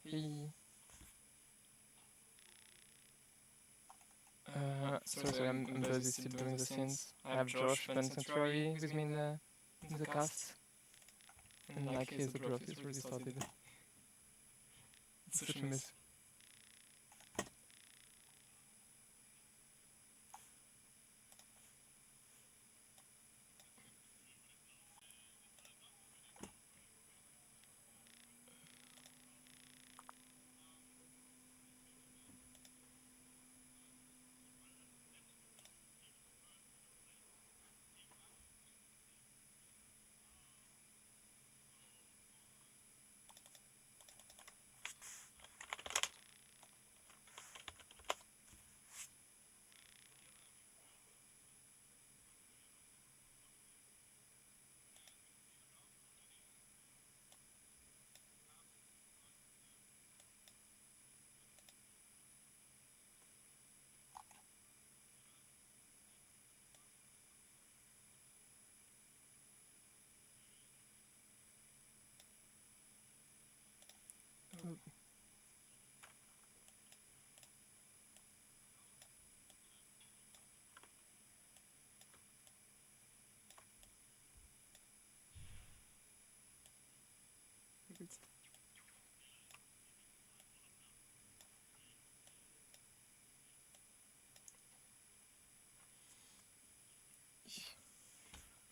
Hey. Sorry, I'm busy still doing the scenes. I have Josh, VurntSanctuary with me in the cast. And like his the growth is already started. It's such a mess.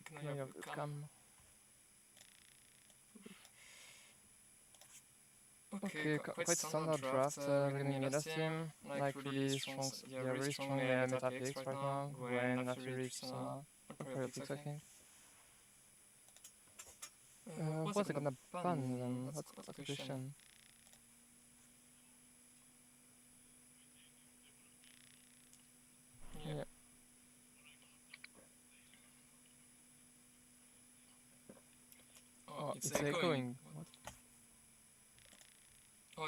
Can I have the cam? Okay, quite standard draft within Miella's team. Like really strong, really strong meta picks right now. Gwen, Naafiri, Tristana, Imperial picks I think. What's it gonna ban then? That's the question. Yeah. Oh, it's echoing. What?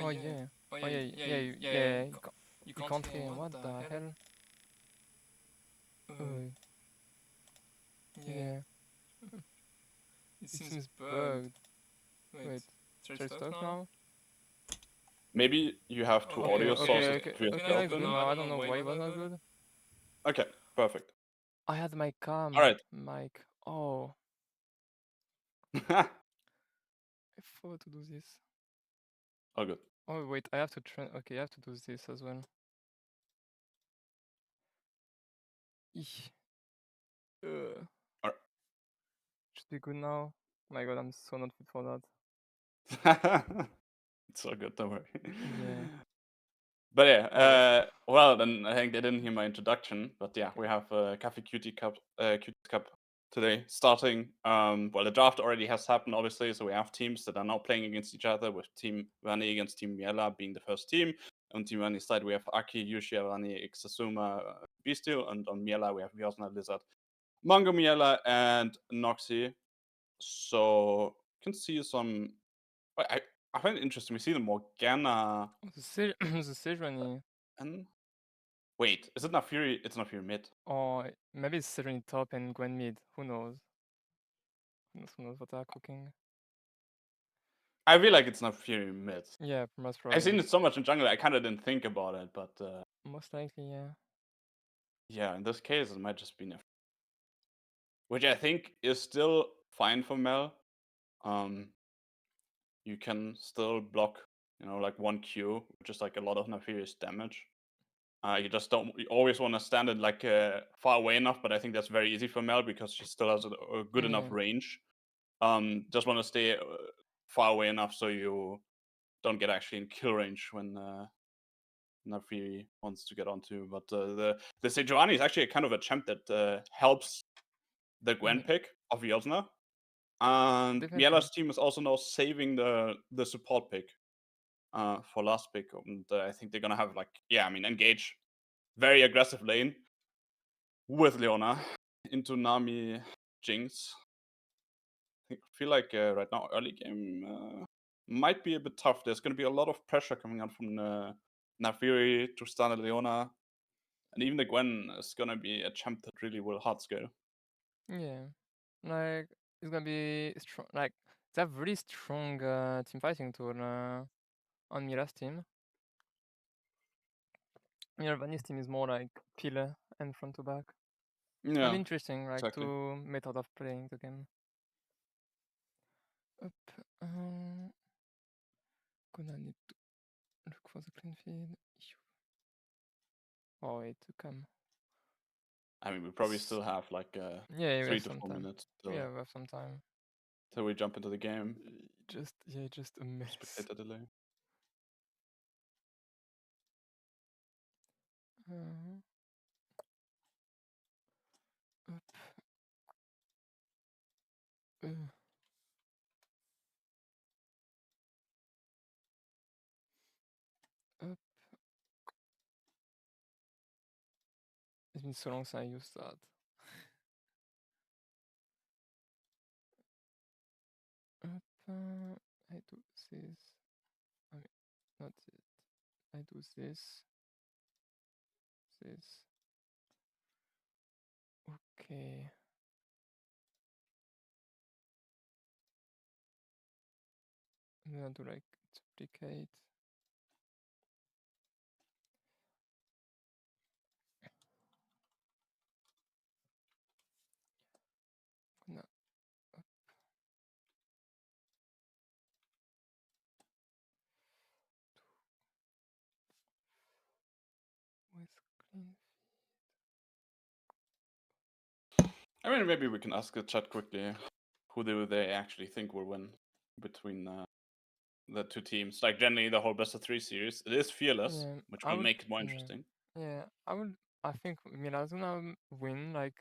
Oh yeah. Oh yeah. You can't hear. What the hell? Yeah. It seems bugged. Wait. Should I stop now? Maybe you have two audio sources. Okay, good now. I don't know why it was not good. Okay, perfect. I had my cam. Alright. Mic. Oh. All I forgot to do this. good. Oh wait, I have to okay, I have to do this as well. Eesh. Alright. Should be good now. My god, I'm so not fit for that. It's all good, don't worry. Yeah. But yeah, well then I think they didn't hear my introduction, but yeah, we have Café Cuties Cup today starting. Well, the draft already has happened, obviously, so we have teams that are now playing against each other, with Team Vanni against Team Miella being the first team. On Team Vanni's side, we have Aki, Yushia, Vanni, Ixasuma, Beasteel, and on Miella, we have Yosna, Lizard, Mango Miella, and Noxy. So you can see some. I find it interesting. We see the Morgana. The Sejuani. And wait, is it not Fury? It's not Fury mid. Or maybe it's Sejuani top and Gwen mid. Who knows? Who knows what they're cooking? I feel like it's not Fury mid. Yeah, most probably. I've seen it so much in jungle, I kind of didn't think about it, but most likely, yeah. Yeah, in this case, it might just be Nef, which I think is still fine for Mel. You can still block, like 1Q, which is like a lot of Nefarious damage. You just don't. You always want to stand it like far away enough, but I think that's very easy for Mel because she still has a good enough range. Just want to stay far away enough so you don't get actually in kill range when Nafiri wants to get onto. But the Sejuani is actually kind of a champ that helps the Gwen pick of Yosna. And Miella's team is also now saving the support pick for last pick. And I think they're gonna have engage very aggressive lane with Leona into Nami Jinx. I feel like right now early game might be a bit tough. There's gonna be a lot of pressure coming out from Nafiri, Tristana, Leona, and even the Gwen is gonna be a champ that really will hard scale. Yeah, like it's gonna be strong. Like they have really strong team fighting tool. on Miella's team. Vanni's team is more like pillar and front to back. Yeah, Interesting, like exactly. two method of playing the game. Up, gonna need to look for the clean feed. Oh wait, to come. I mean, we probably still have like Yeah, we 3 have to some 4 time. minutes We have some time. till we jump into the game. Just a mess. Spectator delay. Up. Up. It's been so long since I used that. Up. I do this. I mean, not it. I do this. This. Okay. I'm gonna do like duplicate. Gonna up. With clean. I mean, maybe we can ask the chat quickly. Who do they actually think will win between the two teams? Like generally, the whole best of 3 series. It is fearless, Yeah, which I will would. make it more Yeah, interesting. yeah. I think Miela's gonna win. Like,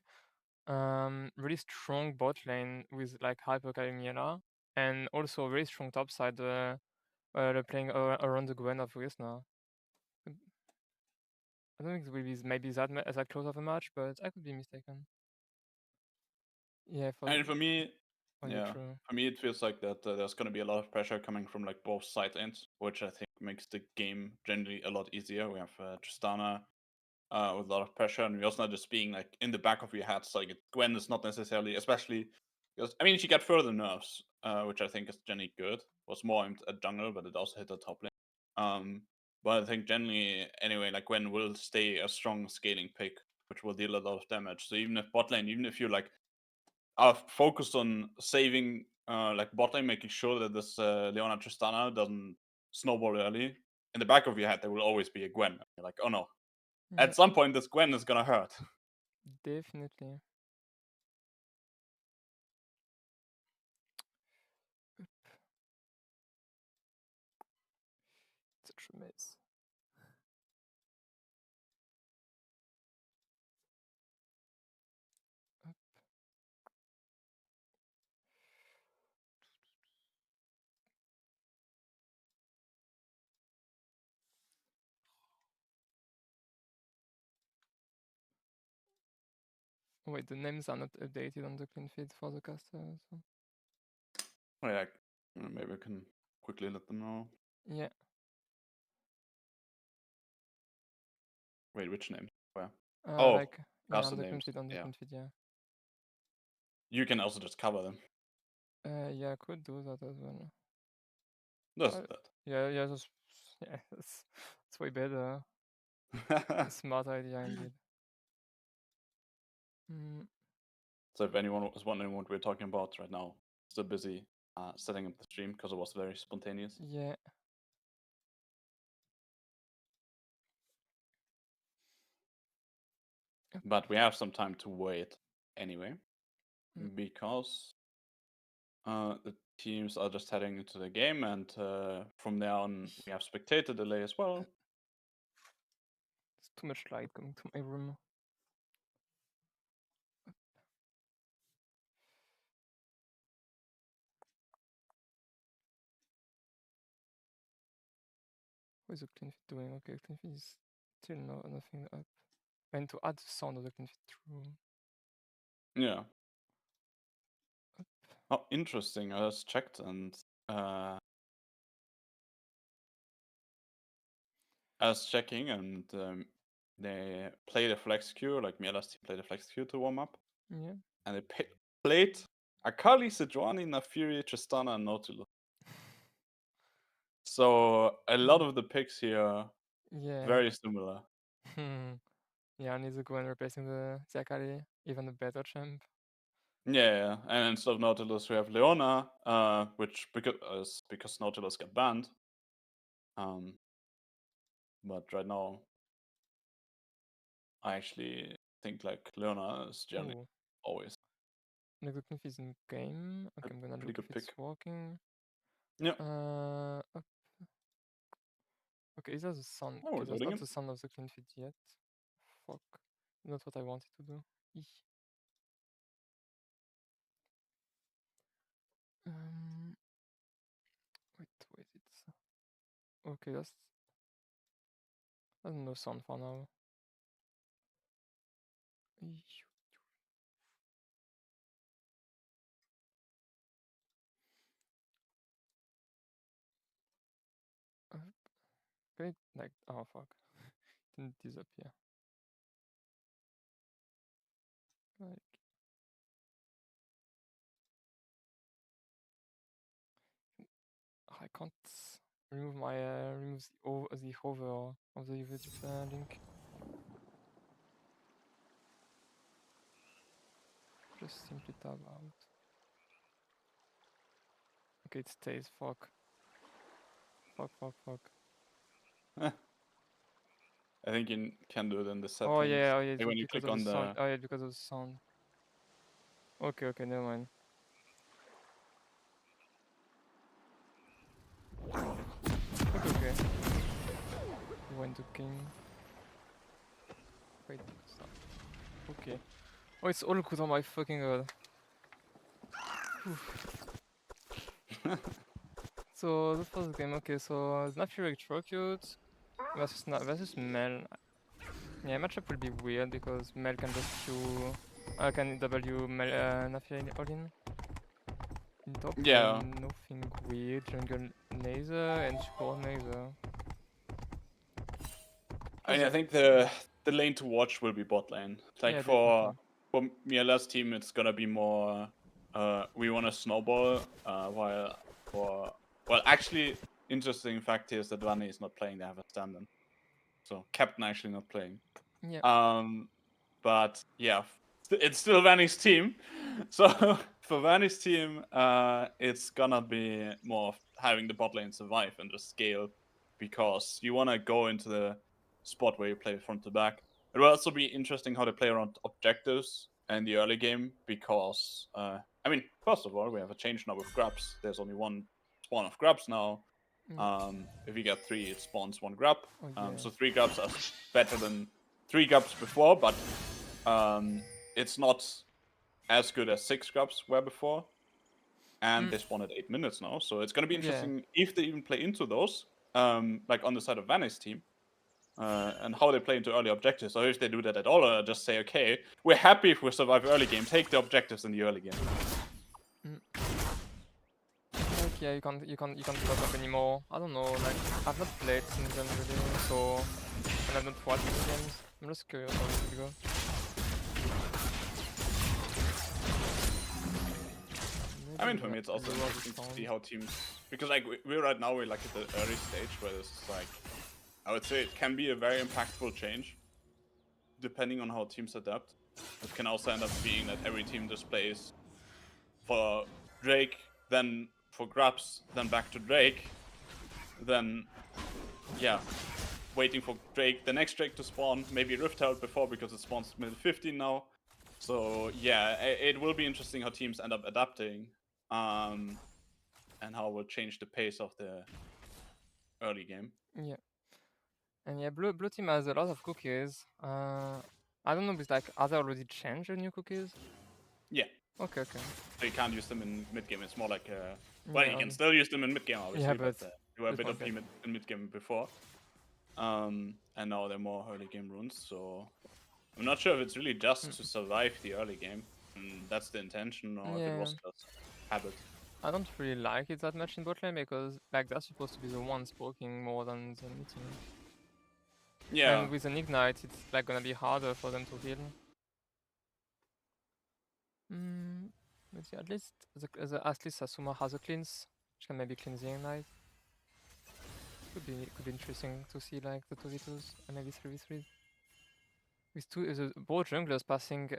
really strong bot lane with like hyper carry Miella, and also very strong top side. They're playing around the Gwen of Wisna. I don't think it will be maybe that close of a match, but I could be mistaken. Yeah, And for me, oh, yeah, yeah, true. for me it feels like that there's going to be a lot of pressure coming from like both side ends, which I think makes the game generally a lot easier. We have Tristana with a lot of pressure, and we also not just being like in the back of your heads. Like Gwen is not necessarily, especially because I mean she got further nerfs, which I think is generally good. Was more aimed at jungle, but it also hit the top lane. But I think generally anyway, like Gwen will stay a strong scaling pick, which will deal a lot of damage. So even if bot lane, even if you like are focused on saving like bot lane, making sure that this Leona Tristana doesn't snowball early. In the back of your head, there will always be a Gwen. You're like, oh no, Yeah, at some point this Gwen is gonna hurt. definitely. Such a mess. Wait, the names are not updated on the clean feed for the caster. So. Oh, yeah, maybe we can quickly let them know. Yeah. Wait, which name? Where? Like caster on the clean names. feed, Yeah. yeah. You can also just cover them. Yeah, I could do that as well. Does that? Yeah, that's way better. Smart idea indeed. So if anyone was wondering what we're talking about right now, still busy setting up the stream because it was very spontaneous. Yeah. But we have some time to wait anyway, because the teams are just heading into the game, and from there on we have spectator delay as well. There's too much light coming to my room. What is the clean feed doing? Okay, clean feed is still nothing up. And to add the sound of the clean feed through. Yeah. Oh, interesting. I just checked, and I was checking, and they played a flex queue, like Miella's team played a flex queue to warm up. Yeah. And they played Akali, Sejuani, Nafiri, Tristana, and Nautilus. So a lot of the picks here are Yeah. very similar. Yeah, I need to go and replacing the Akari, even a better champ. Yeah, and instead of Nautilus, we have Leona, which because Nautilus got banned. But right now, I actually think like Leona is generally Ooh, always look, if he's in game. a Okay, I'm gonna pretty look good if it's pick. working. Yeah. Up. Okay, is that the sound? Oh, Okay, we're that's loading not it. the sound of the clean feed yet. Fuck. Not what I wanted to do. Eeh. Um, wait, it's okay. That's no sound for now. Eeh. Okay, like oh fuck, didn't disappear. Like I can't remove my remove the hover of the YouTube link. Just simply tab out. Okay, it stays. Fuck. Fuck. I think you can do it in the settings. Oh yeah, Like it's when you because click of the on sound. the. Oh yeah, because of the sound. Okay, never mind. Okay. Went to king. Wait, stop. Okay. Oh, it's all good on my fucking god. So the first game, okay, so Nafi Electrocute versus Mel. Yeah, matchup will be weird because Mel can just Q can W Mel Nafi all in. In top Yeah, lane, nothing weird. Jungle Nazer and support Nazer. I mean, I think the lane to watch will be bot lane. Like Yeah, for definitely. Miella's team, it's gonna be more. We want to snowball. While for actually, interesting fact here is that Vanni is not playing. They have a stand-in, so captain actually not playing. Yeah. But yeah, it's still Vanni's team. So for Vanni's team, it's gonna be more of having the bot lane survive and just scale, because you want to go into the spot where you play front to back. It will also be interesting how they play around objectives in the early game, because I mean, first of all, we have a change now with grabs. There's only one spawn of grabs now. If you get 3, it spawns 1 grab. Oh yeah. So 3 grabs are better than 3 grabs before, but it's not as good as 6 grabs were before. And they spawn at 8 minutes now, so it's going to be interesting if they even play into those, like on the side of Vanni's team, and how they play into early objectives, or if they do that at all, or just say, okay, we're happy if we survive early game, take the objectives in the early game. Like yeah, you can't pick up anymore. I don't know, like I've not played since then really, so and I've not watched the games. I'm just curious how it will go. I mean, for me, it's also interesting to see how teams, because like we're right now, we're like at the early stage where this is like, I would say it can be a very impactful change, depending on how teams adapt. It can also end up being that every team just plays for Drake, then for Grubs, then back to Drake, then yeah, waiting for Drake, the next Drake to spawn, maybe Rift Herald before because it spawns minute 15 now. So yeah, it will be interesting how teams end up adapting, and how it will change the pace of the early game. Yeah. And yeah, blue team has a lot of cookies. I don't know, but like, are they already changed the new cookies? Yeah. Okay. So you can't use them in mid game. It's more like well, Yeah, you can still use them in mid game, obviously, but you were a bit not OP in mid game before. And now they're more early game runes. So I'm not sure if it's really just to survive the early game, and that's the intention, or if it was just habit. I don't really like it that much in bot lane because like they're supposed to be the ones poking more than the mid team. Yeah. And with an ignite, it's like gonna be harder for them to heal. But yeah, at least Asuma has a cleanse, which can maybe cleanse the ignite. Could be interesting to see like the 2v2s and maybe 3v3s. With both junglers passing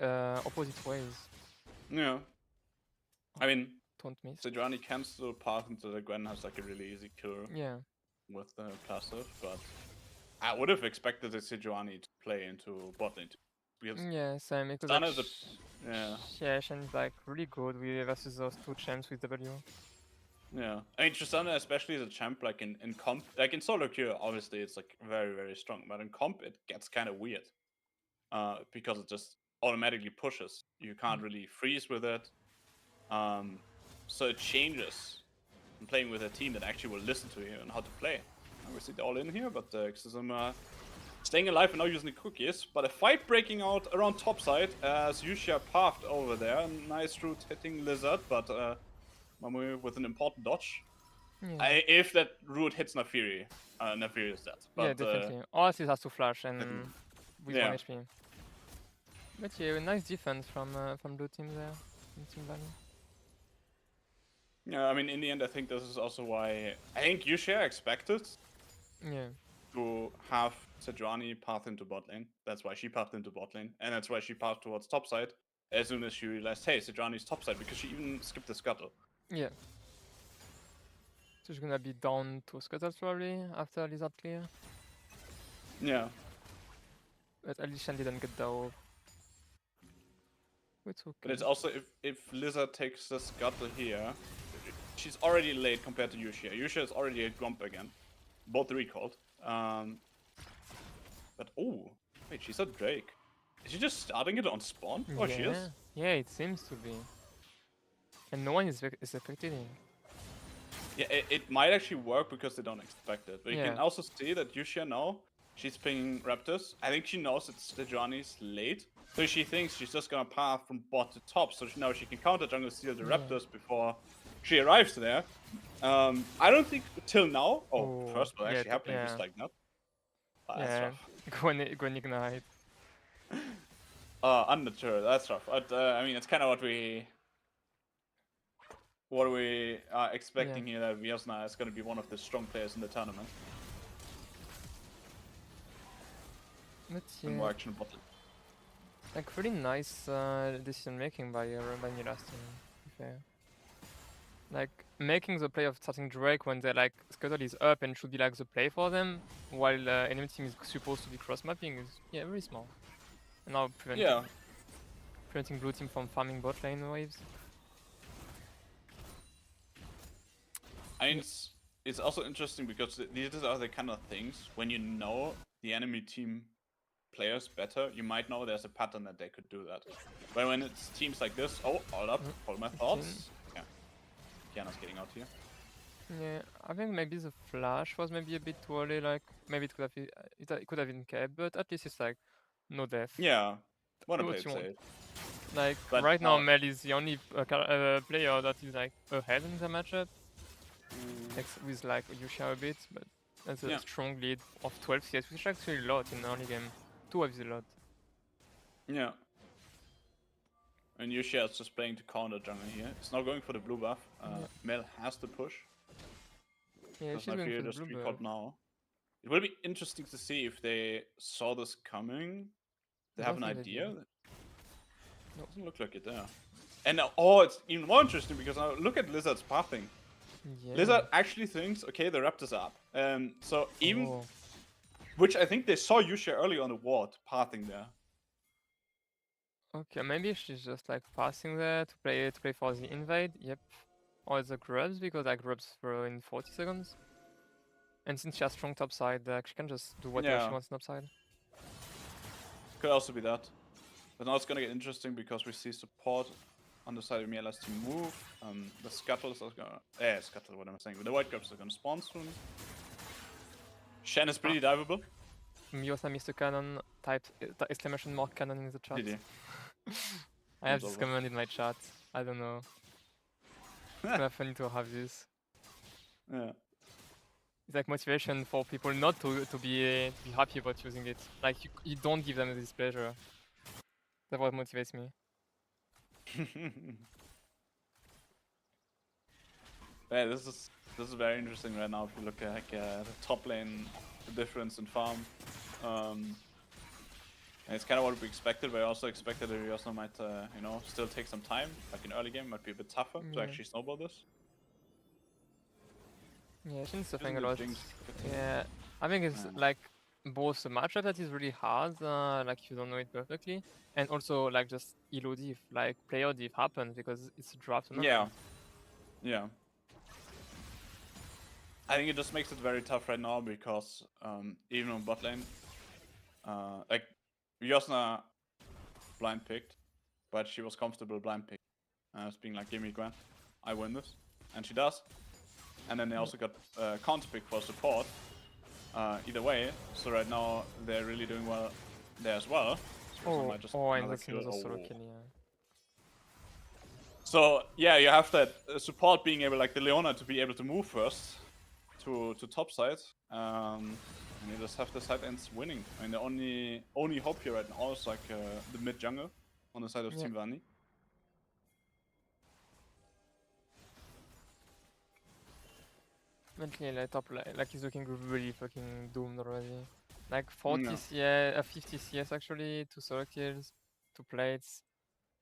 opposite ways. Yeah. I mean, Don't miss. Sejuani can still pass into the Gwen, has like a really easy kill Yeah. with the passive, but I would have expected the Sejuani to play into bot lane too, because Yeah, same because Stunner like is a yeah. yeah, Shen is like really good versus those two champs with W. Yeah, I mean Tristana, especially as a champ, like in comp, like in solo queue, obviously it's like very very strong, but in comp it gets kind of weird, because it just automatically pushes. You can't really freeze with it, so it changes. And playing with a team that actually will listen to you and how to play. Obviously they're all in here, but Xism staying alive and now using the cookies. But a fight breaking out around topside as Yushia pathed over there. Nice root hitting Lizard, but Mamu with an important dodge. Yeah. If that root hits Nafiri, Nafiri is dead. But, Yeah, definitely. Oasis has to flash and with yeah. 1 HP. But yeah, nice defense from blue team there. From Team Vanni. Yeah, I mean, in the end, I think this is also why I think Yushia expected Yeah. to have Sejuani path into bot lane. That's why she pathed into bot lane, and that's why she pathed towards topside as soon as she realized, hey, Sejuani's topside, because she even skipped the scuttle. Yeah. So she's gonna be down to Scuttles probably after Lizard clear. Yeah. But at least Shen didn't get the ult. It's okay. But it's also, if Lizard takes the scuttle here, she's already late compared to Yushia. Yushia is already a Grump again. Both recalled. But, oh, wait, she's a Drake. Is she just starting it on spawn? Oh, yeah. she is? Yeah, it seems to be. And no one is affected in. Yeah, it might actually work because they don't expect it. But you can Yeah. also see that Yushia now, she's pinging Raptors. I think she knows that Sejuani's late. So she thinks she's just gonna path from bot to top. So now she can counter jungle steal the Raptors before she arrives there. I don't think till now. Oh, first one actually happening just like that. That's rough. Go and ignite. Unnatural. That's rough. But I mean, it's kind of what we are expecting here. That Viosna is going to be one of the strong players in the tournament. But And more action bottle. Like really nice decision making by Miella team. To be fair. Like making the play of starting Drake when they're like Scuttle is up and should be like the play for them, while enemy team is supposed to be cross mapping is very small. And now preventing blue team from farming bot lane waves. I mean, it's also interesting because these are the kind of things when you know the enemy team players better, you might know there's a pattern that they could do that. But when it's teams like this, hold up, hold my thoughts. Yeah, Kiana's getting out here. Yeah, I think maybe the flash was maybe a bit too early. Like maybe it could have been kept, but at least it's like no death. Yeah, wanna play it safe. Like right now, Mel is the only player that is like ahead in the matchup. With like Yushia a bit, but that's a strong lead of 12 CS, which is actually a lot in early game. 2 is a lot. Yeah. And Yushia is just playing to counter jungle here. It's not going for the blue buff. Mel has to push. Yeah, she's going for the blue buff. Now. It will be interesting to see if they saw this coming. They have an idea. No, doesn't look like it there. And it's even more interesting because now look at Lizard's pathing. Yeah. Lizard actually thinks, okay, the Raptors are up. So even, which I think they saw Yushia early on the ward pathing there. Okay, maybe she's just like passing there to play for the invade. Yep. Or the grubs because like grubs throw in 40 seconds. And since she has strong topside, she can just do whatever she wants topside. Could also be that. But now it's gonna get interesting because we see support on the side of Miella's team move. The scuttles are gonna... scuttle, what am I saying? The white grubs are gonna spawn soon. Shen is pretty diveable. Miella missed a cannon, typed exclamation mark cannon in the chat. Did he? I have this command in my chat. I don't know. It's kind of funny to have this. Yeah. It's like motivation for people not to be happy about using it. Like you don't give them this pleasure. That's what motivates me. Yeah, this is this is very interesting right now if you look at like, the top lane, the difference in farm. And it's kind of what we expected, but I also expected that Ryosna might, you know, still take some time. Like in early game, might be a bit tougher to actually snowball this. Yeah, she needs to think Using a the lot. Jinx. Yeah, I think it's like both the matchup that is really hard, like if you don't know it perfectly, and also like just elo diff, like player diff happens because it's a draft tournament. Yeah. I think it just makes it very tough right now because even on bot lane, like Ryosna blind picked, but she was comfortable blind picked. As being like, give me Gwen, I win this. And she does. And then they also got counter pick for support. Either way, so right now they're really doing well there as well. So And that's another solo kill, yeah. So yeah, you have that support being able, like the Leona, to be able to move first to top side. And you just have the side ends winning. I mean, the only hope here right now is like the mid jungle on the side of Team Vanni. Mentally, like top like he's looking really fucking doomed already. Like 40 CS, 50 CS actually, 2 solo kills, 2 plates.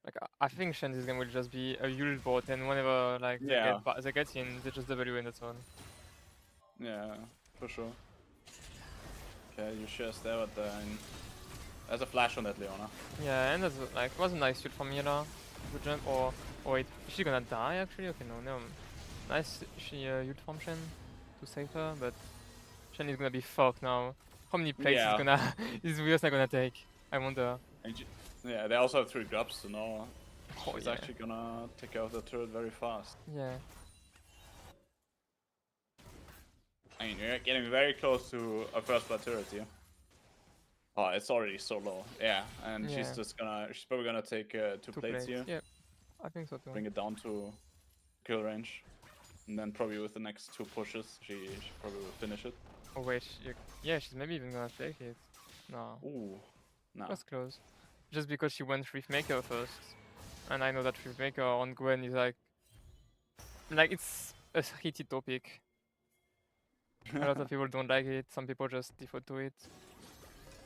Like I think Shen this game will just be a ult bot, and whenever like they get in, they just W in the turn. Yeah, for sure. Okay, you shares there, but there's a flash on that Leona. Yeah, and that's like was a nice ult from Miella. Good jump. Or wait, is she gonna die actually? Okay, no. Nice, she ult from Shen to save her, but Shen is gonna be fucked now. How many plates is gonna is Ryosna gonna take? I wonder. Yeah, they also have 3 drops, so now she's actually gonna take out the turret very fast. Yeah. I mean, you're getting very close to a first blood turret here. Oh, it's already so low. Yeah, and she's probably gonna take 2 plates here. Yeah, I think so too. Bring it down to kill range. And then probably with the next 2 pushes, she probably will finish it. Oh wait, yeah, she's maybe even gonna take it. No. Ooh, no. That's close. Just because she went Riftmaker first. And I know that Riftmaker on Gwen is like it's a heated topic. A lot of people don't like it, some people just default to it.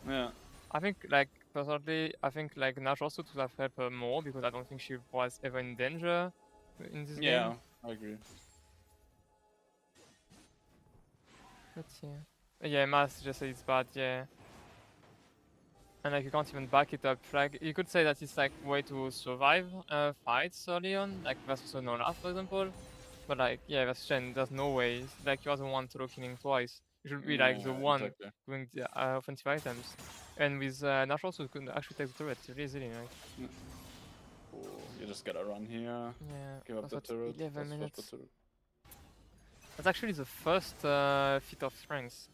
Yeah. I think like personally, I think like natural suit would have helped her more because I don't think she was ever in danger in this game. Yeah, I agree. Let's see. Yeah, Mass just said it's bad, yeah. And like you can't even back it up. Like you could say that it's like way to survive fights early on, like versus an Olaf for example. But like yeah, versus Shen, there's no way. Like you are the one solo killing twice. You should be like the one doing the offensive items. And with natural suit, you could actually take the turret really easily. Like. Oh, you just gotta run here. Yeah. Give up the turret. 11 minutes. That's actually the first feat of strength.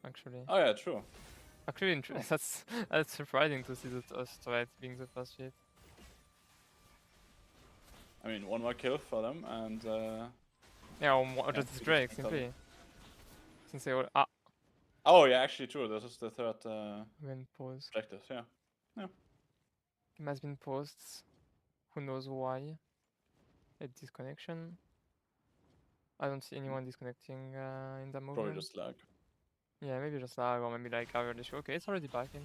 Actually. Oh yeah, true. Actually, that's surprising to see the turret being the first feat. I mean, 1 more kill for them, and yeah, or just Drake simply. Since they all oh yeah, actually true. This is the third objective. Yeah. Game has been paused. Who knows why? A disconnection. I don't see anyone disconnecting in the movement. Probably just lag. Yeah, maybe just lag, or maybe like I already show. Okay, it's already back in.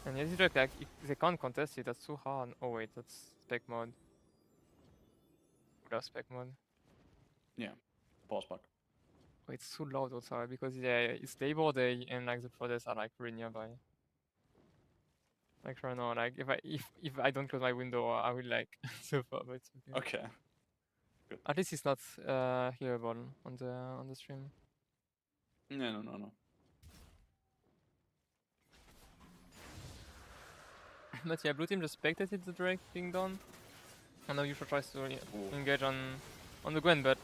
And yeah, this like they can't contest it. That's too hard. Oh wait, that's spec mode. Plus spec mode. Yeah, pause bug. Oh, it's too loud outside because yeah, it's Labor Day and like the protests are like really nearby. Like right now, like if I don't close my window, I will like suffer. But it's okay. Okay. Good. At least it's not hearable on the stream. Yeah, no. But yeah, blue team just spectated the Drake being done. I know Yusha tries to engage on the Gwen, but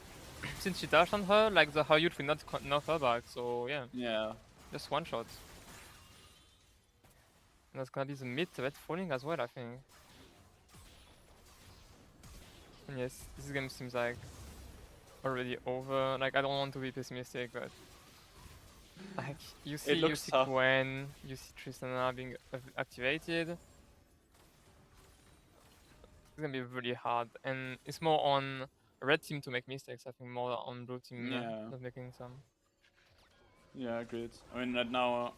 since she dashed on her, like her ult will not knock her back. So yeah. Yeah. Just one shot. And that's gonna be the mid red falling as well, I think. And yes, this game seems like already over. Like I don't want to be pessimistic, but like you see Gwen, you see Tristana being activated. It's gonna be really hard, and it's more on red team to make mistakes. I think more on blue team Yeah. not making some. Yeah, agreed. I mean, right now,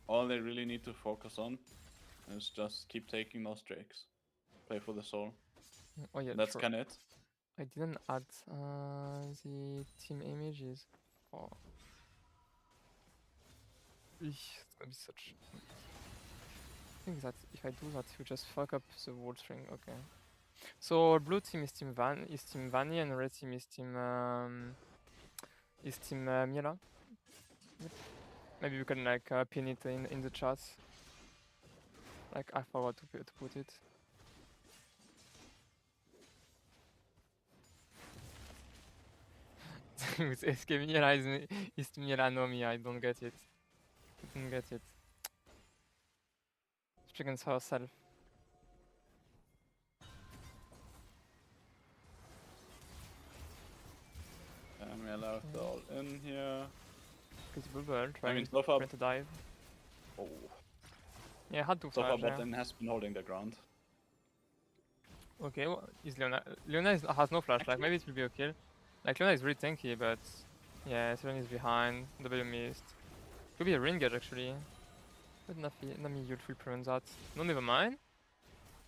all they really need to focus on is just keep taking those drakes. Play for the soul. Oh yeah, That's sure. kind of it. I didn't add the team images. Oh. It's gonna be such. I think that if I do that, you just fuck up the whole string. Okay. So blue team is team Vanni, and red team is team Miella. Yep. Maybe you can like pin it in the chat. Like I forgot to put it. With SK Miella is Miella no me. I don't get it. I don't get it. She against herself. We're allowed all in here. Cause bubble I mean, trying to dive. Oh. Yeah, had to So far, flash. bot Yeah. lane has been holding the ground. Okay, well, is Leona? Has no flashlight. Maybe it will be okay. Like Leona is really tanky, but yeah, Leona is behind. W missed. Could be a ring gauge actually. But Nami you'll prevent that. No, never mind.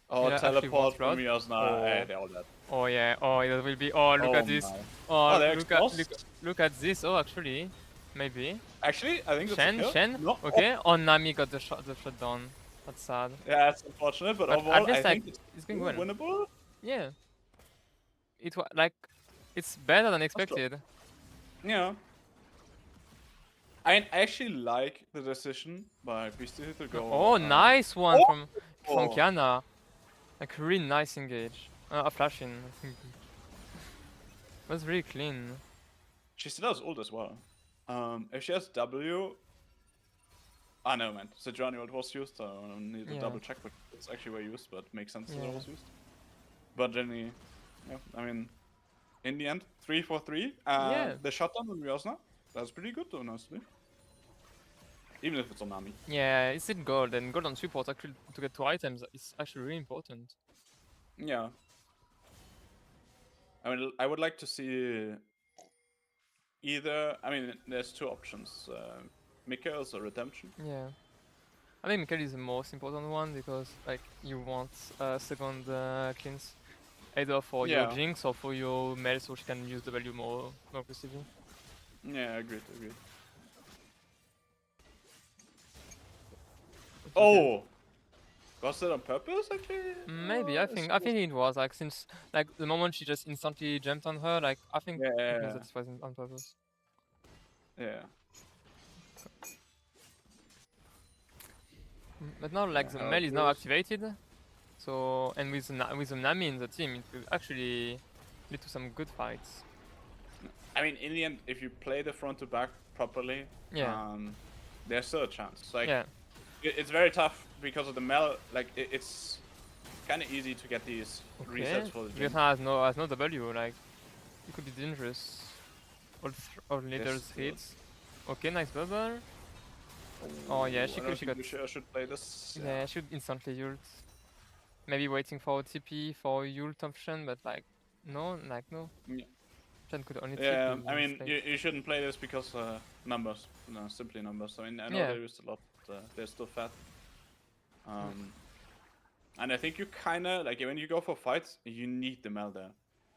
Oh, Yeah, actually wants teleport from blood. Miosna. Hey, they're all dead. Oh yeah. Oh, that will be. Oh, look Oh at this. my. Oh, they're look at exposed. look at this. Oh, actually, maybe. Actually, I think that's a kill. Shen. No. Okay. Oh, Nami got the shot down. That's sad. Yeah, it's unfortunate, but But overall, at least I like think it's it's going well. winnable. Yeah. It was like it's better than That's close. expected. Yeah. I actually like the decision by Beastie to go. Oh, nice one from Oh. Kiana. Like really nice engage. A flash in. Was really clean. She still has ult as well. If she has W. Ah, no, man. The journey ult was used. So I don't need to double check, but it's actually well used, but makes sense that it was used. But Jenny, yeah, I mean, in the end, 3-4-3. The shutdown on Ryosna, that's pretty good, though, honestly. Even if it's on Nami. Yeah, it's in gold, and gold on support actually to get 2 items is actually really important. Yeah. I mean, I would like to see either. I mean, there's 2 options: Mikael's or Redemption. Yeah. I think Mikael is the most important one because like you want second cleanse either for your Jinx or for your Mel so she can use W more aggressively. Yeah, agreed. Oh! Was it on purpose, actually? Maybe, I think it was, like, since, like, the moment she just instantly jumped on her, like, I think that it was on purpose. Yeah. But now, like, the Mel is now activated, so, and with the Nami in the team, it will actually lead to some good fights. I mean, in the end, if you play the front to back properly, there's still a chance. Like, it's very tough because of the Mel. Like, it's kind of easy to get these resets for the team. Has no W. Like, it could be dangerous. All leaders hits. Okay, nice bubble. Oh yeah, she should play this. Yeah, she should instantly ult. Maybe waiting for a TP for ult option, but like, no. Yeah. Chen could only Yeah, TP. I mean, you shouldn't play this because numbers. No, simply numbers. I mean, I know they used a lot, but they're still fat. And I think you kinda, like, when you go for fights, you need the Mel there.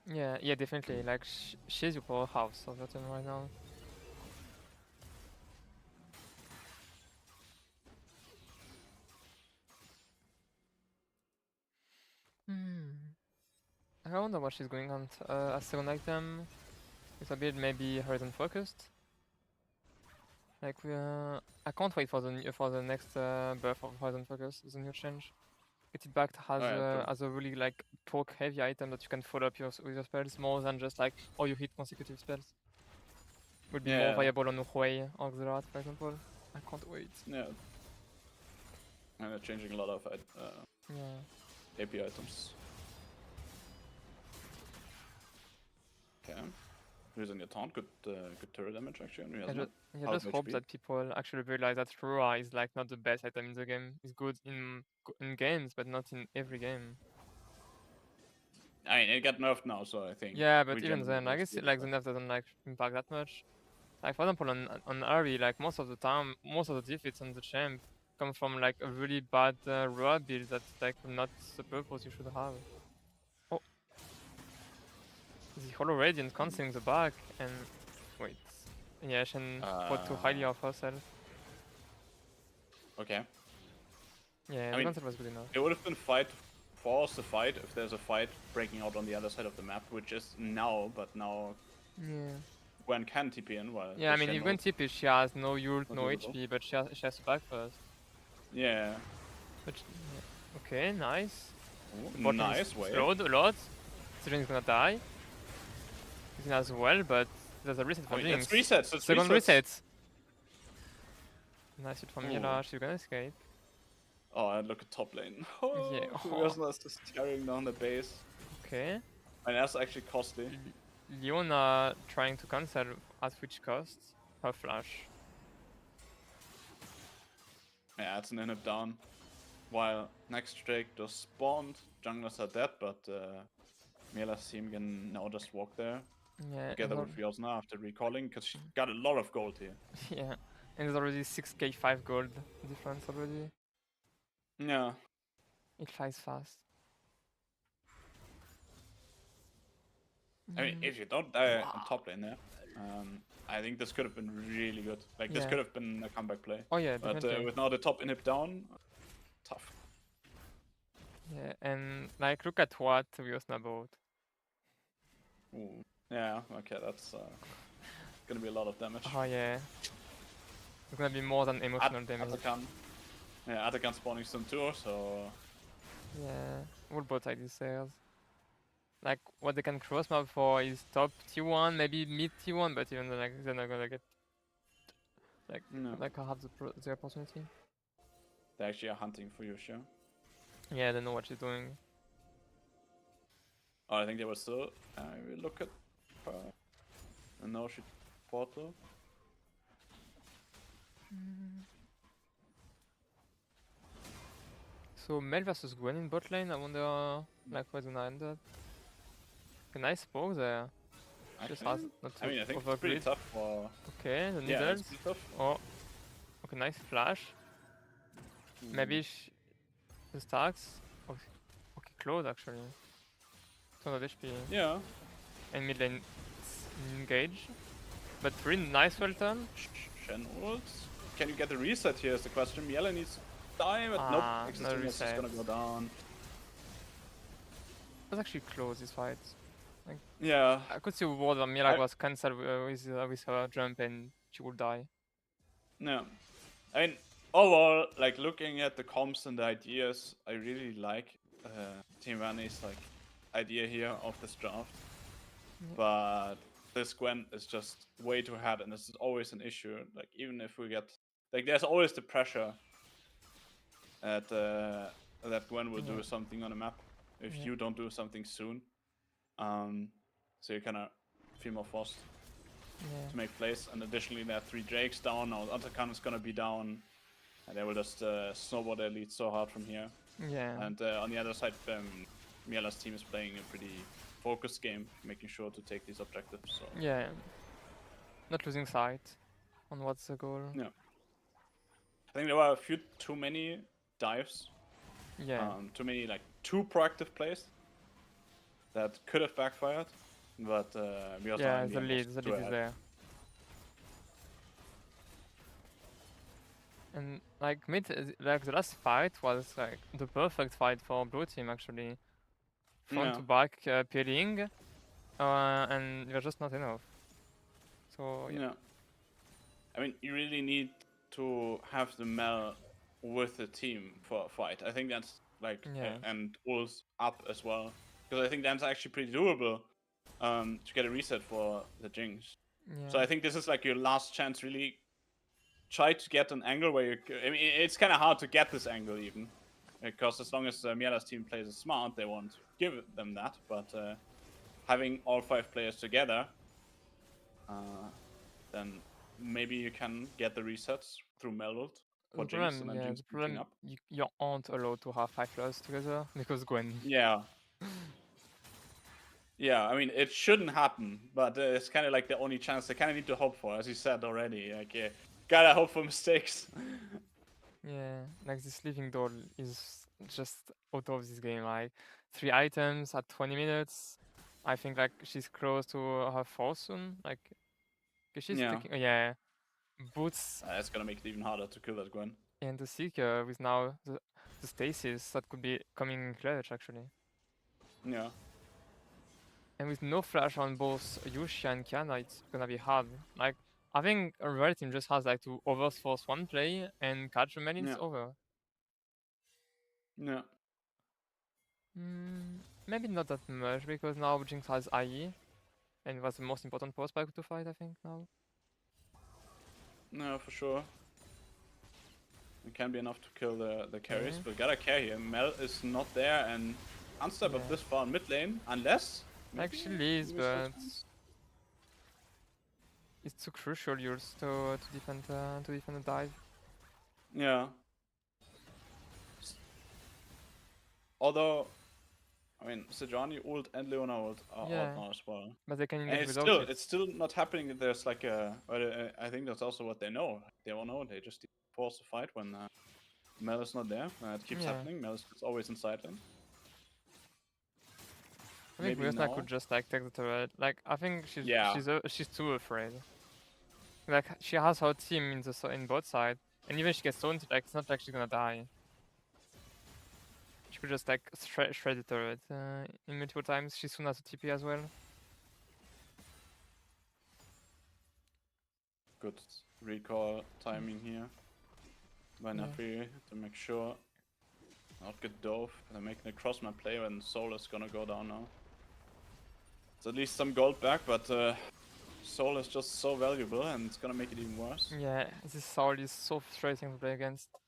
Yeah, definitely. Like, she's your powerhouse of that right now. I wonder what she's going on as second item. It's a bit maybe horizon focused. Like I can't wait for the next buff of horizon focus, the new change. Get it back as a really like poke heavy item that you can follow up with your spells more than just like you hit consecutive spells. Would be more viable on Huey or Xerath, for example. I can't wait. Yeah. And they're changing a lot of AP items. Okay. Using your taunt, good turret damage actually. I just hope that people actually realize that Rua is like not the best item in the game. It's good in games, but not in every game. I mean, it got nerfed now, so I think. Yeah, but even regen then, I will guess still be like the fine. nerf doesn't like impact that much. Like for example, on Ari, like most of the time, most of the defeats on the champ come from like a really bad road build that's like not the purpose you should have. Oh, the Hollow Radiant canceling the back and wait, yeah, Shen fought too highly of herself. Okay. Yeah, I the mean, cancel was good enough. it would have been force the fight if there's a fight breaking out on the other side of the map, which is now, but now Yeah. Gwen can TP in while Yeah, the I mean, if Gwen Shen TP, she has no ult, not no visible. HP, but she has to back first. Yeah. But yeah. Okay, nice. Ooh, The bot lane is nice wave. slowed a lot. Zillion is gonna die. He's as well, but there's a reset for I mean, Jinx. it's resets. It's Second resets. reset. Nice hit from Ooh. Miella, she's gonna escape. Oh, and look at top lane. Oh, Yeah. Ryosna's just tearing down the base. Okay. And that's actually costly. Leona trying to cancel at which cost? Her flash. Yeah, it's an inhib down. While next Drake just spawned, junglers are dead, but Miella's team can now just walk there Yeah, together with Ryosna after recalling, because she got a lot of gold here. yeah. And there's already 6k 5 gold difference already. Yeah. It flies fast. I mean, if you don't die on top lane there, I think this could have been really good. Like, this Yeah. could have been a comeback play. Oh yeah, But definitely. with now the top inhib down, tough. Yeah, and like look at what Ryosna bought. Ooh. Yeah, okay, that's gonna be a lot of damage. Oh yeah. It's gonna be more than emotional damage. Atakan. Yeah, Atakan spawning soon too, so... Yeah, all bot ID sales. Like what they can cross map for is top T1, maybe mid T1, but even then, like they're not gonna get No. like have the opportunity. They actually are hunting for you, sure. Yeah, they know what she's doing. Oh, I think they were still... I will look at her. And now she portal. So Mel versus Gwen in bot lane. I wonder like where's gonna end up. A nice poke there. Just has not to I mean, I think it's pretty overgrid. tough for... Okay, the Yeah, needles. it's pretty tough. Oh, okay, nice flash. Maybe the stacks. Okay, close actually. 200 HP. Yeah. And mid lane engage. But really nice well done. Shen ults. Can you get the reset here is the question. Miella needs to die, but nope. No Existing is just gonna go down. It was actually close this fight. Yeah. I could see whether Miella was cancelled with her jump and she would die. Yeah. I mean, overall, like looking at the comps and the ideas, I really like Team Vanni's like idea here of this draft. But this Gwen is just way too hard, and this is always an issue. Like even if we get, like, there's always the pressure at that Gwen will do something on a map if you don't do something soon. So you kind of feel more forced to make plays. And additionally, there are 3 Drakes down. Now Atakan is gonna be down, and they will just snowball their lead so hard from here. Yeah. And on the other side, Miella's team is playing a pretty focused game, making sure to take these objectives. So. Yeah. Not losing sight on what's the goal. Yeah. I think there were a few too many dives. Yeah. Too many like too proactive plays that could have backfired, but we also the lead is there. And like mid, like the last fight was like the perfect fight for blue team actually. Front to back peeling, and you're just not enough. So yeah. I mean, you really need to have the Mel with the team for a fight. I think that's like and ults up as well, because I think that's actually pretty doable to get a reset for the Jinx. So I think this is like your last chance. Really try to get an angle where you. I mean, it's kind of hard to get this angle even, because as long as Miella's team plays it smart, they won't give them that. But having all 5 players together, then maybe you can get the resets through Melult for Jinx, and then Jinx can clean up. You aren't allowed to have 5 players together because Gwen. Yeah. Yeah, I mean, it shouldn't happen, but it's kind of like the only chance they kind of need to hope for, as you said already. Like, gotta hope for mistakes. Yeah, like this living doll is just out of this game. Like 3 items at 20 minutes. I think like she's close to her fourth soon. Like 'cause she's Yeah, taking yeah boots that's gonna make it even harder to kill that Gwen. and the seeker with now the stasis that could be coming in clutch actually. Yeah, And with no flash on both Yushia and Kiana, it's gonna be hard. Like I think a red team just has like to overforce one play and catch the man, it's yeah, over. yeah, Maybe not that much because now Jinx has IE and was the most important post spike to fight, I think, now. no, for sure. It can be enough to kill the carries, Okay. but gotta care here. Mel is not there and can't step up Yeah. this far in mid lane, unless Like maybe she leaves, maybe still but chance. it's too crucial yours to defend a dive. Yeah. Although, I mean, Sejuani ult and Leona ult are out Yeah, now as well. but they can And engage without it. it's still not happening. There's like but I think that's also what they know. They all know. They just force the fight when Mel is not there. It keeps Yeah, happening. Mel is always in side lane. I think Maybe Ryosna could now. just like take the turret. Like I think Yeah. she's too afraid. Like she has her team in both side, and even if she gets stoned, like it's not like she's gonna die. She could just like shred the turret in multiple times. She soon has a TP as well. Good recall timing here by Yeah. Nafi to make sure not get dove. They're making a cross my play when Soul is gonna go down now. It's at least some gold back, but Soul is just so valuable and it's gonna make it even worse. Yeah, this soul is so frustrating to play against. Like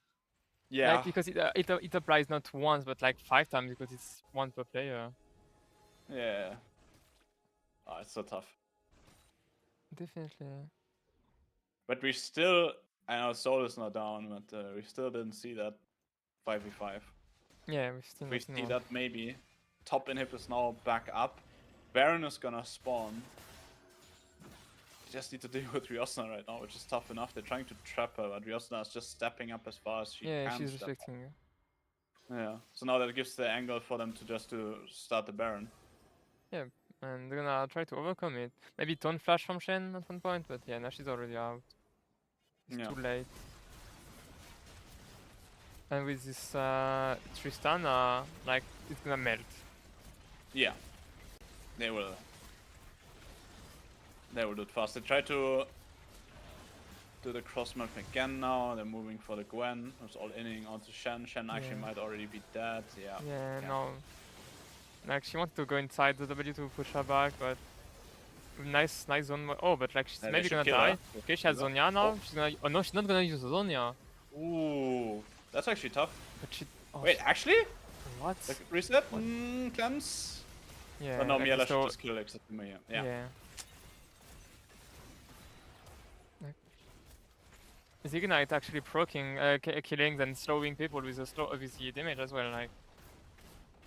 Yeah. because it applies not once but like 5 times because it's one per player. Yeah. Oh, it's so tough. Definitely. But we still, I know Soul is not down, but we still didn't see that 5v5. Yeah, we've still We not seen see one. that maybe top inhib is now back up. Baron is gonna spawn. You just need to deal with Ryosna right now, which is tough enough. They're trying to trap her, but Ryosna is just stepping up as far as she Yeah, can she's step up. respecting. Yeah. So now that gives the angle for them to start the Baron. Yeah, and they're gonna try to overcome it. Maybe don't flash from Shen at one point, but yeah, now she's already out. It's Yeah. too late. And with this Tristana, like it's gonna melt. Yeah. They will. They will do it fast. They try to do the cross map again now. They're moving for the Gwen, who's all inning onto Shen. Shen actually Yeah. might already be dead. Yeah. Yeah, no. Like she wanted to go inside the W to push her back, but nice zone. Oh, but like she's They maybe should gonna kill her. die. Okay, she has Zonya Oh. now. She's gonna. Oh no, she's not gonna use Zonya. Ooh. That's actually tough. But she. Oh, Wait, actually? what? Like, reset? What? Cleanse? Yeah. Oh no, Like Miella should so. just kill except Miella. Yeah. Yeah. Like, is Ignite actually proccing, killing, then slowing people with the damage as well? Like,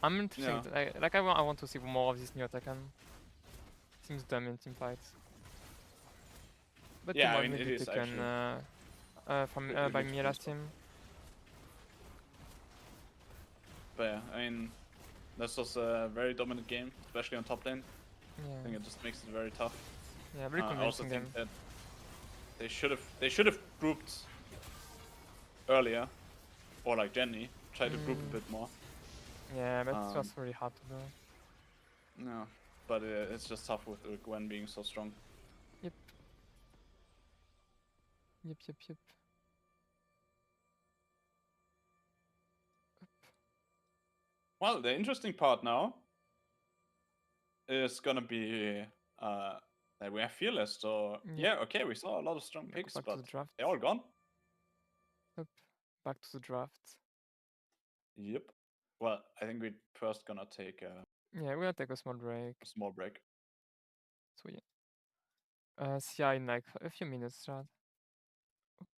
I'm interested. Yeah. Like I want to see more of this new Tekken. Seems dumb in team fights. But team Yeah, I one mean, will it be is taken actually. from Could be by good Miella's stuff. team. But yeah, I mean, this was a very dominant game, especially on top lane. I think Yeah. it just makes it very tough. Yeah, very I also convincing think them. that they should have grouped earlier, or like Jenny, try to group a bit more. Yeah, but it Um, was really hard to do. no, but it's just tough with Gwen being so strong. Yep. Yep, yep, yep. Well, the interesting part now is gonna be that we have Fearless. So Yep. yeah, okay, we saw a lot of strong Go picks, back to but the draft. they're all gone. Yep. Back to the draft. Yep. Well, I think we're first gonna take Yeah, we're gonna take a small break. a small break. So yeah. See ya in like a few minutes, Chad.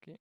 Okay.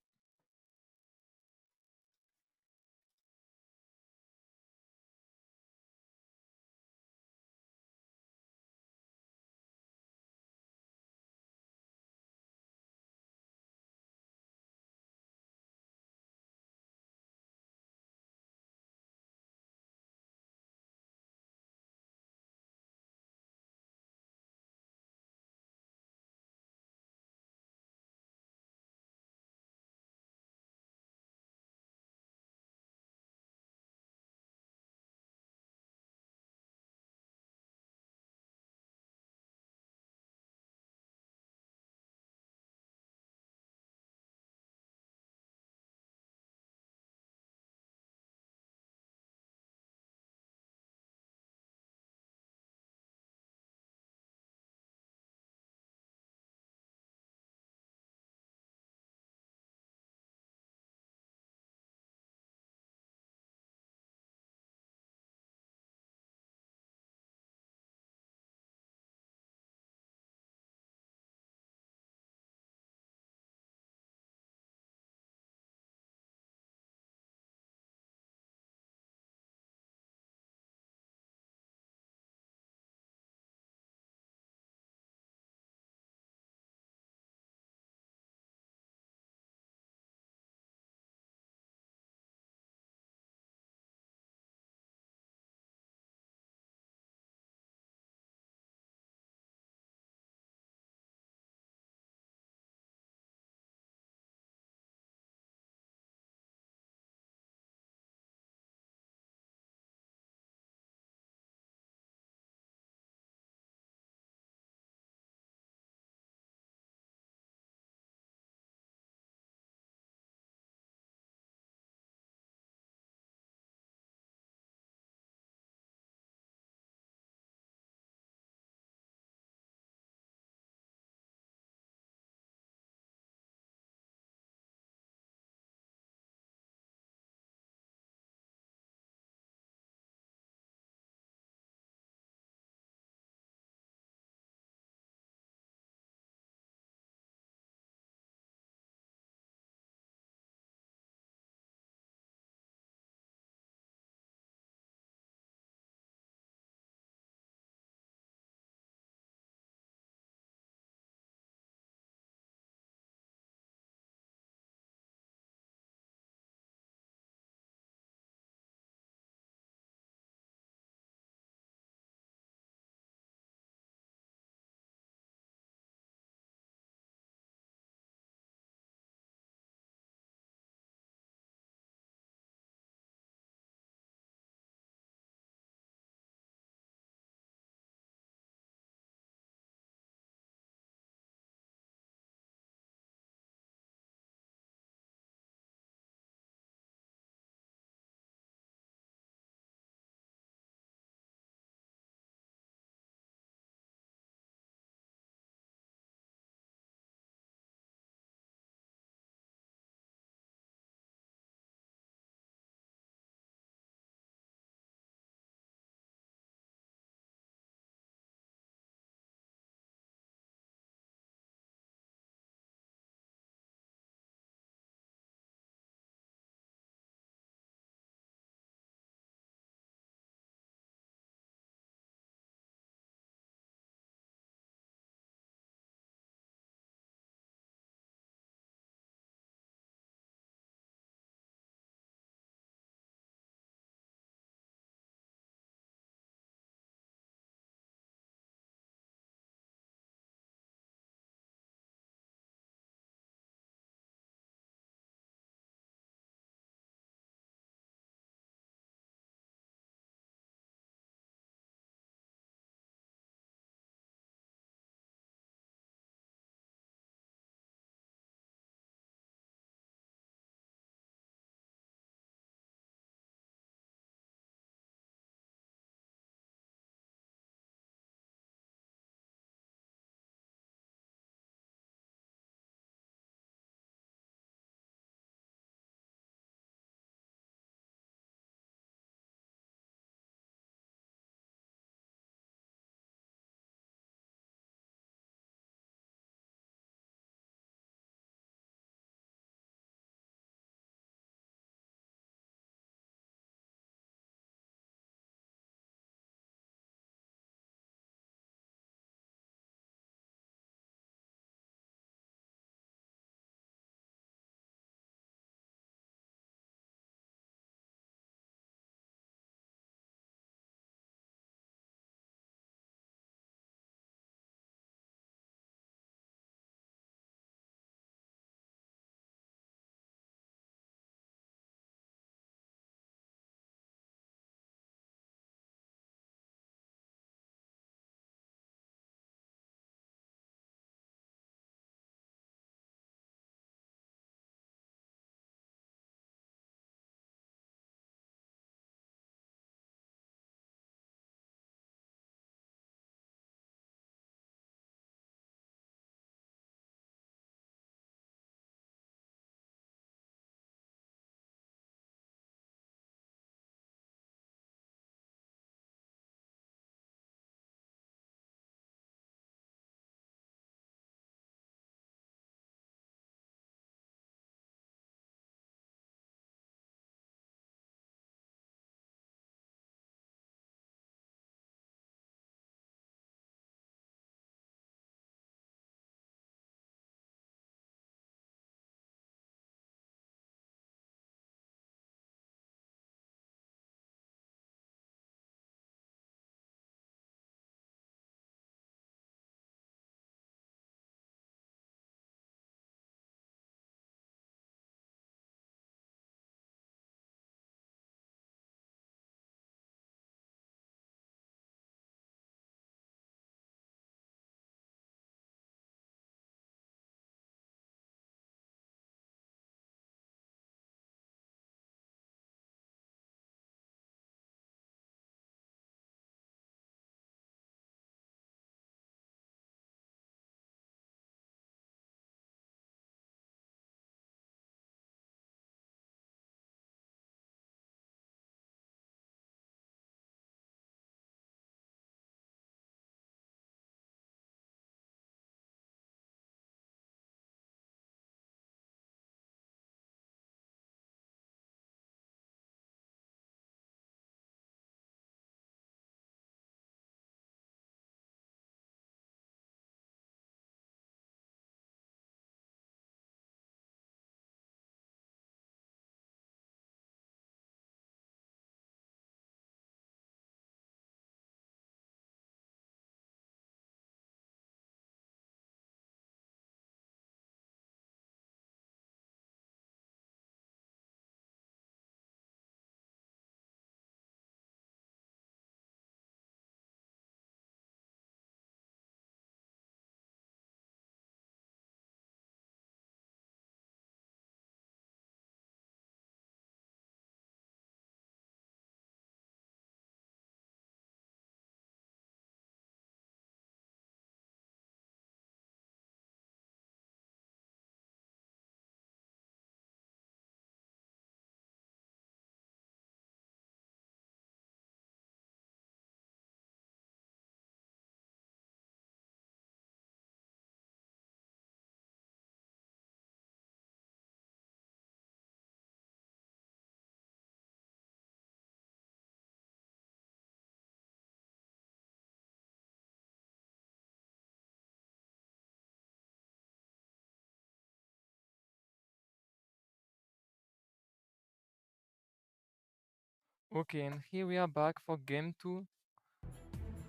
Okay, and here we are back for game 2.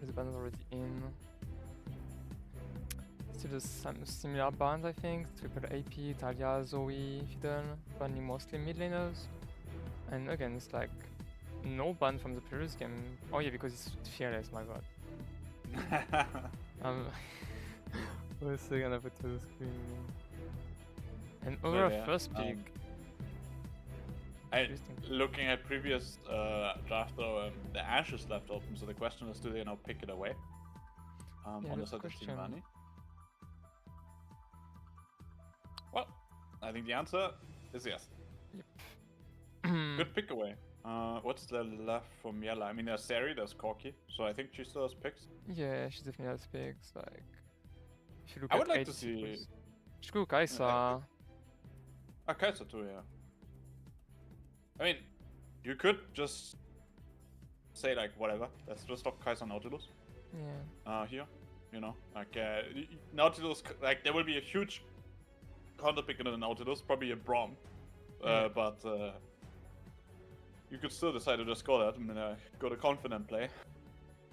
The band is already in. Still some similar bands, I think. Triple AP, Talia, Zoe, Fiddle, Vanni mostly mid laners. And again, it's like no ban from the previous game. Oh yeah, because it's fearless, my god. Wait a second, I put to the screen. And over yeah, first pick. Looking at previous draft, though, the Ash is left open, so the question is, do they now pick it away? Yeah, On the that's side a of Team question. Vanni? Well, I think the answer is yes. Yep. Good pick away. What's the left for Miella? I mean, there's Sari, there's Corki, so I think she still has picks. Yeah, she definitely has picks. Like, if you look I at would like 8 to see. she could go Kai'Sa. Kai'Sa too, yeah. I mean, you could just say like whatever. Let's just lock Kai'Sa Nautilus. Yeah. Here, you know, like Nautilus. Like there will be a huge counter pick in the Nautilus, probably a Braum, but you could still decide to just go that and go the confident play.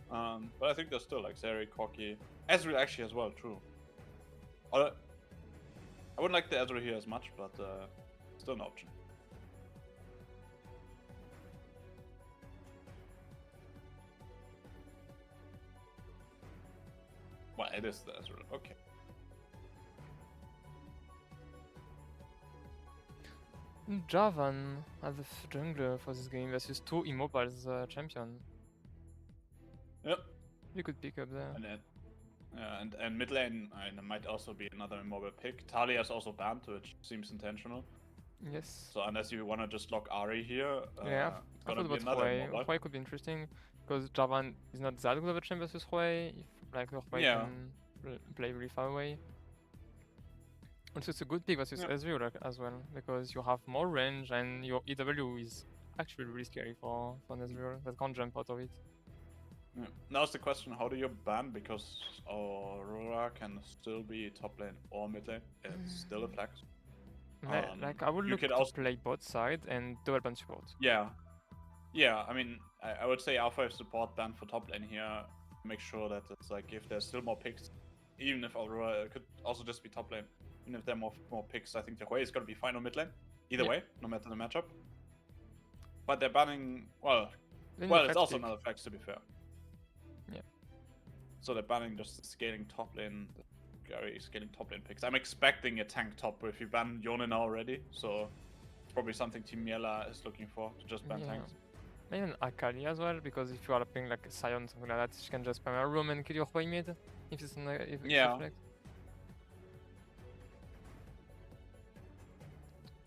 But I think there's still like Sari, Corki, Ezreal actually as well. True. I wouldn't like the Ezreal here as much, but still an option. Well, it is the Ezreal. Okay. Javan as a jungler for this game versus 2 immobiles champion. Yep. You could pick up there. And mid lane might also be another immobile pick. Talia is also banned, which seems intentional. Yes. So unless you want to just lock Ahri here, yeah, I thought about Hui. immobile. Hui could be interesting because Javan is not that good of a champ versus Hui. If like Hui can play really far away. Also, it's a good pick versus Ezreal as well because you have more range and your EW is actually really scary for an Ezreal that can't jump out of it. Yeah. Now it's the question, how do you ban? Because Aurora can still be top lane or mid lane. It's still a flex. Like I would look to play bot side and double ban support. Yeah. I mean, I would say R5 support ban for top lane here. Make sure that it's like if there's still more picks, even if Aurora could also just be top lane. Even if there are more picks, I think the Hui is gonna be fine on mid lane. Either way, no matter the matchup. But they're banning it's also another flex to be fair. Yeah. So they're banning just scaling top lane, scaling top lane picks. I'm expecting a tank top if you ban Yone now already, so it's probably something Team Miella is looking for, to just ban tanks. Maybe an Akali as well, because if you are playing like a Sion, something like that, you can just spam a room and kill your Hui mid, if it's a flex.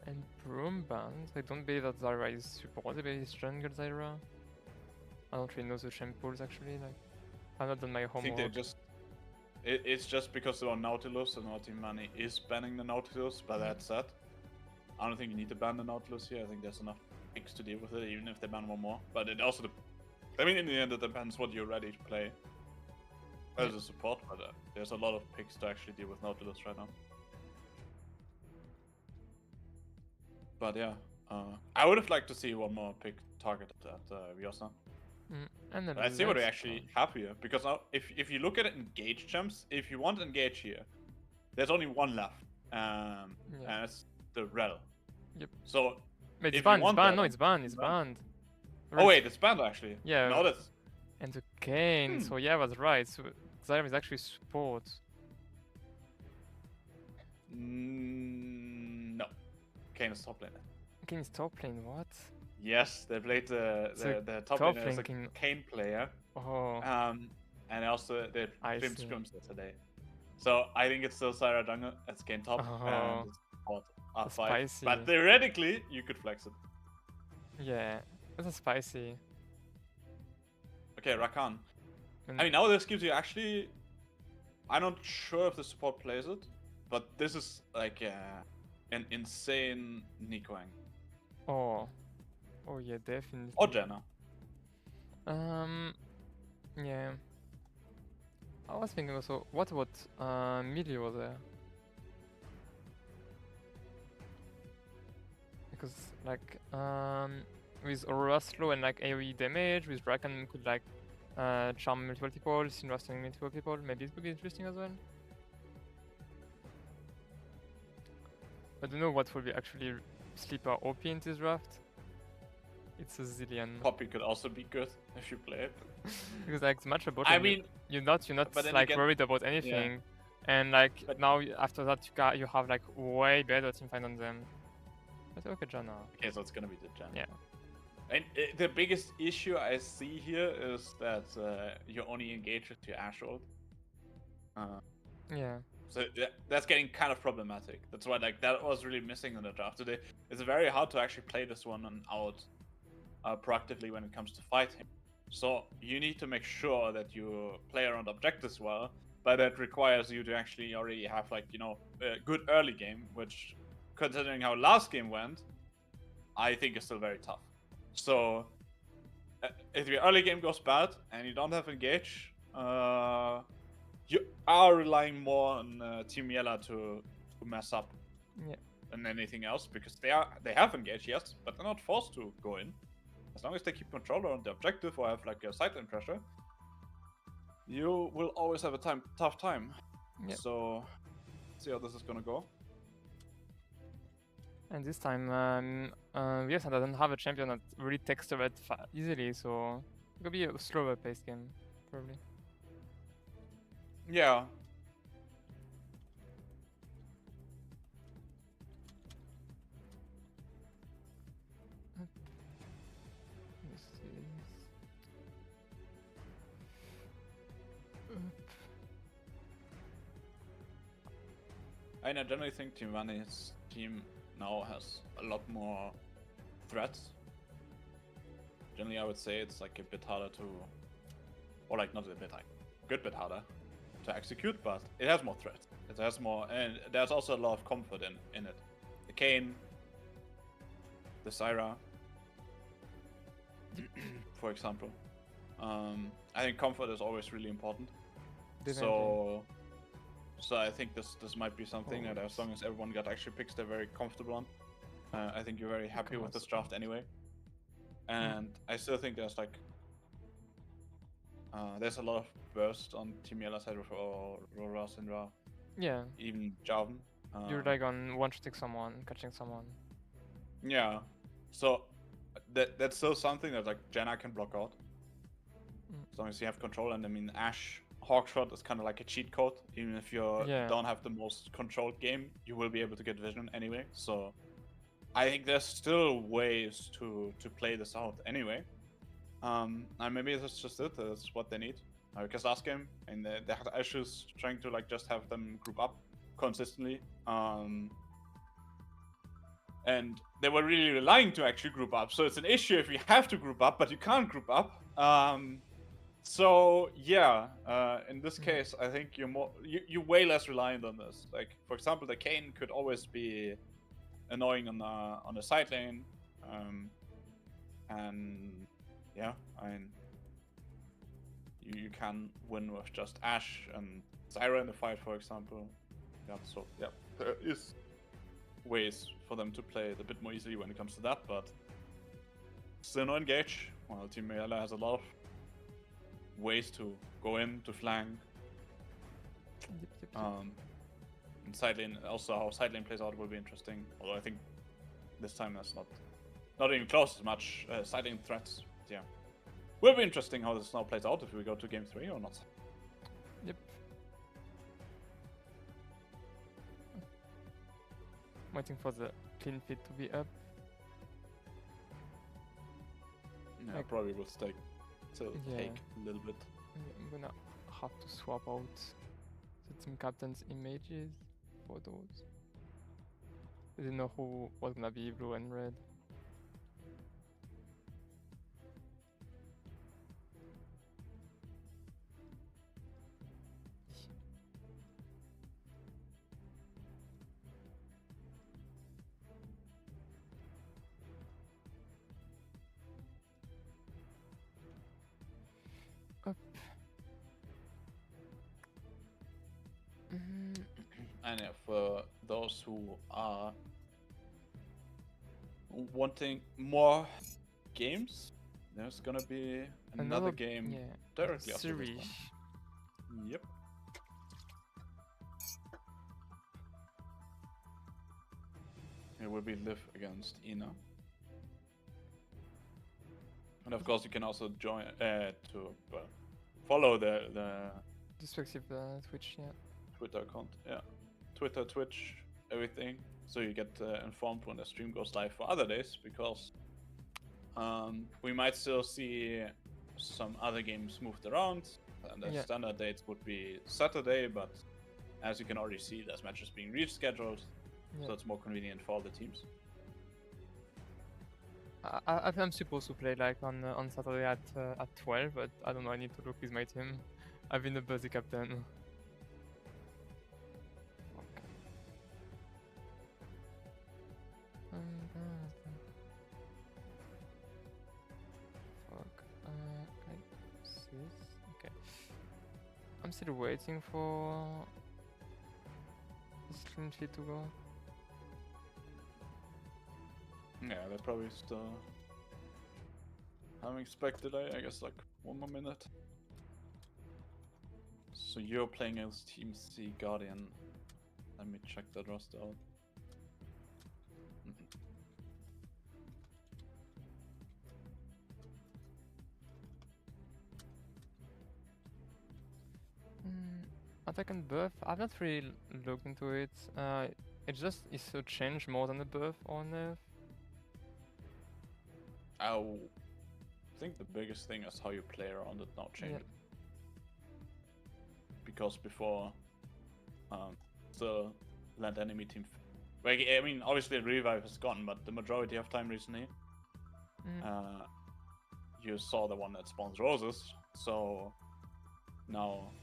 And Broom bans, I don't believe that Zyra is support, I believe it's jungle Zyra. I don't really know the champ pools actually, like, I've not done my homework. I think it's just because they're on Nautilus and our Team Vanni is banning the Nautilus, but that said, I don't think you need to ban the Nautilus here. I think there's enough picks to deal with it, even if they ban one more. But it also, I mean, in the end, it depends what you're ready to play as a support, but there's a lot of picks to actually deal with Nautilus right now. But yeah, I would have liked to see one more pick targeted at Viosa. Let's see what we actually have here, because now, if you look at it, engage champs, if you want engage here, there's only one left, and it's the Rel. Yep. So wait, it's banned. It's banned. Oh wait, it's banned actually. Yeah. No, that's. And the Kane. So yeah, that's right. So Zyra is actually support. No, Kane is top lane. Kane is top lane. What? Yes, they played the top lane as a Kane player. Oh. And also they filmed scrims today. So I think it's still Zyra jungle. It's Kane top and it's support R5. Spicy. But theoretically, you could flex it. Yeah, that's spicy. Okay, Rakan. I mean, now this gives you actually. I'm not sure if the support plays it, but this is like an insane Nikoang. Oh yeah, definitely. Or Janna. Yeah. I was thinking also, what about Miella there? Because like with Aurora slow and like AoE damage, with Bracken could like charm multiple people, Syndra stunning multiple people. Maybe it would be interesting as well. I don't know what will be actually sleeper OP in this draft. It's a zillion. Poppy could also be good if you play it. Because like the matchup bottom, I mean, you're not but then like again, worried about anything, and like But- now after that you have like way better teamfight on them. But okay, Janna. okay, so it's gonna be the Jan. Yeah. And the biggest issue I see here is that you only engage with your Ash ult. Yeah. So that's getting kind of problematic. That's why like that was really missing in the draft today. It's very hard to actually play this one out proactively when it comes to fighting. So you need to make sure that you play around objectives well, but that requires you to actually already have like, you know, a good early game, which considering how last game went, I think is still very tough. So if your early game goes bad and you don't have engage, you are relying more on Team Miella to mess up Yeah. than anything else, because they have engaged, yes, but they're not forced to go in. As long as they keep control on the objective or have like a sideline pressure, you will always have a tough time. Yeah. So see how this is gonna go. And this time, yes, I doesn't have a champion that really takes the red easily, so it could be a slower paced game, probably. Yeah. I generally think Team Vanni's team now has a lot more threats. Generally, I would say it's like a bit harder to, or like not a bit, like good bit harder to execute, but it has more threats. It has more, and there's also a lot of comfort in it. The Kayn, the Syra, for example. I think comfort is always really important. So I think this might be something that as long as everyone got actually picks they're very comfortable on, I think you're very happy with this draft anyway. And I still think there's like there's a lot of burst on Team Miella side with Aurora, Syndra, Yeah. even Jarvan. You're like on one-shotting someone, catching someone. Yeah. So that's still something that like Janna can block out. As long as you have control, and I mean Ashe Hawkshot is kind of like a cheat code. Even if you don't have the most controlled game, you will be able to get vision anyway. So I think there's still ways to play this out anyway. And maybe that's just it. That's what they need. Because last game, and they had issues trying to like just have them group up consistently. And they were really relying to actually group up. So it's an issue if you have to group up, but you can't group up. So yeah, in this case, I think you're way less reliant on this. Like for example, the Kayn could always be annoying on the side lane, and yeah, I mean you can win with just Ashe and Zyra in the fight, for example. Yeah, so yeah, there is ways for them to play it a bit more easily when it comes to that, but still no engage. While Team Miella has a lot of ways to go in, to flank. And side lane, also how side lane plays out will be interesting. Although I think this time that's not even close as much side lane threats. But yeah, will be interesting how this now plays out if we go to game 3 or not. Yep. Waiting for the clean feed to be up. Yeah, Like, probably will take a little bit. I'm gonna have to swap out the team captain's images for those. I didn't know who was gonna be blue and red. Up. And yeah, for those who are wanting more games, there's gonna be another game directly after this series. one. Yep. It will be Liv against Ina. And of course, you can also join follow the Respective Twitch, yeah. Twitter account. Yeah, Twitter, Twitch, everything. So you get informed when the stream goes live for other days, because we might still see some other games moved around, and the standard dates would be Saturday, but as you can already see, there's matches being rescheduled, so it's more convenient for all the teams. I'm supposed to play like on Saturday at 12, but I don't know. I need to look with my team. I've been a busy captain. Fuck. Okay. I'm still waiting for the stream feed to go. Yeah, they're probably still having expected, I guess, like 1 more minute. So you're playing as Team C Guardian. Let me check that roster out. Attack and buff, I've not really looked into it. It just is a change more than a buff or nerf. I think the biggest thing is how you play around it now changing. Because before, the land enemy team, like, I mean, obviously revive is gone, but the majority of time recently, you saw the one that spawns roses. So now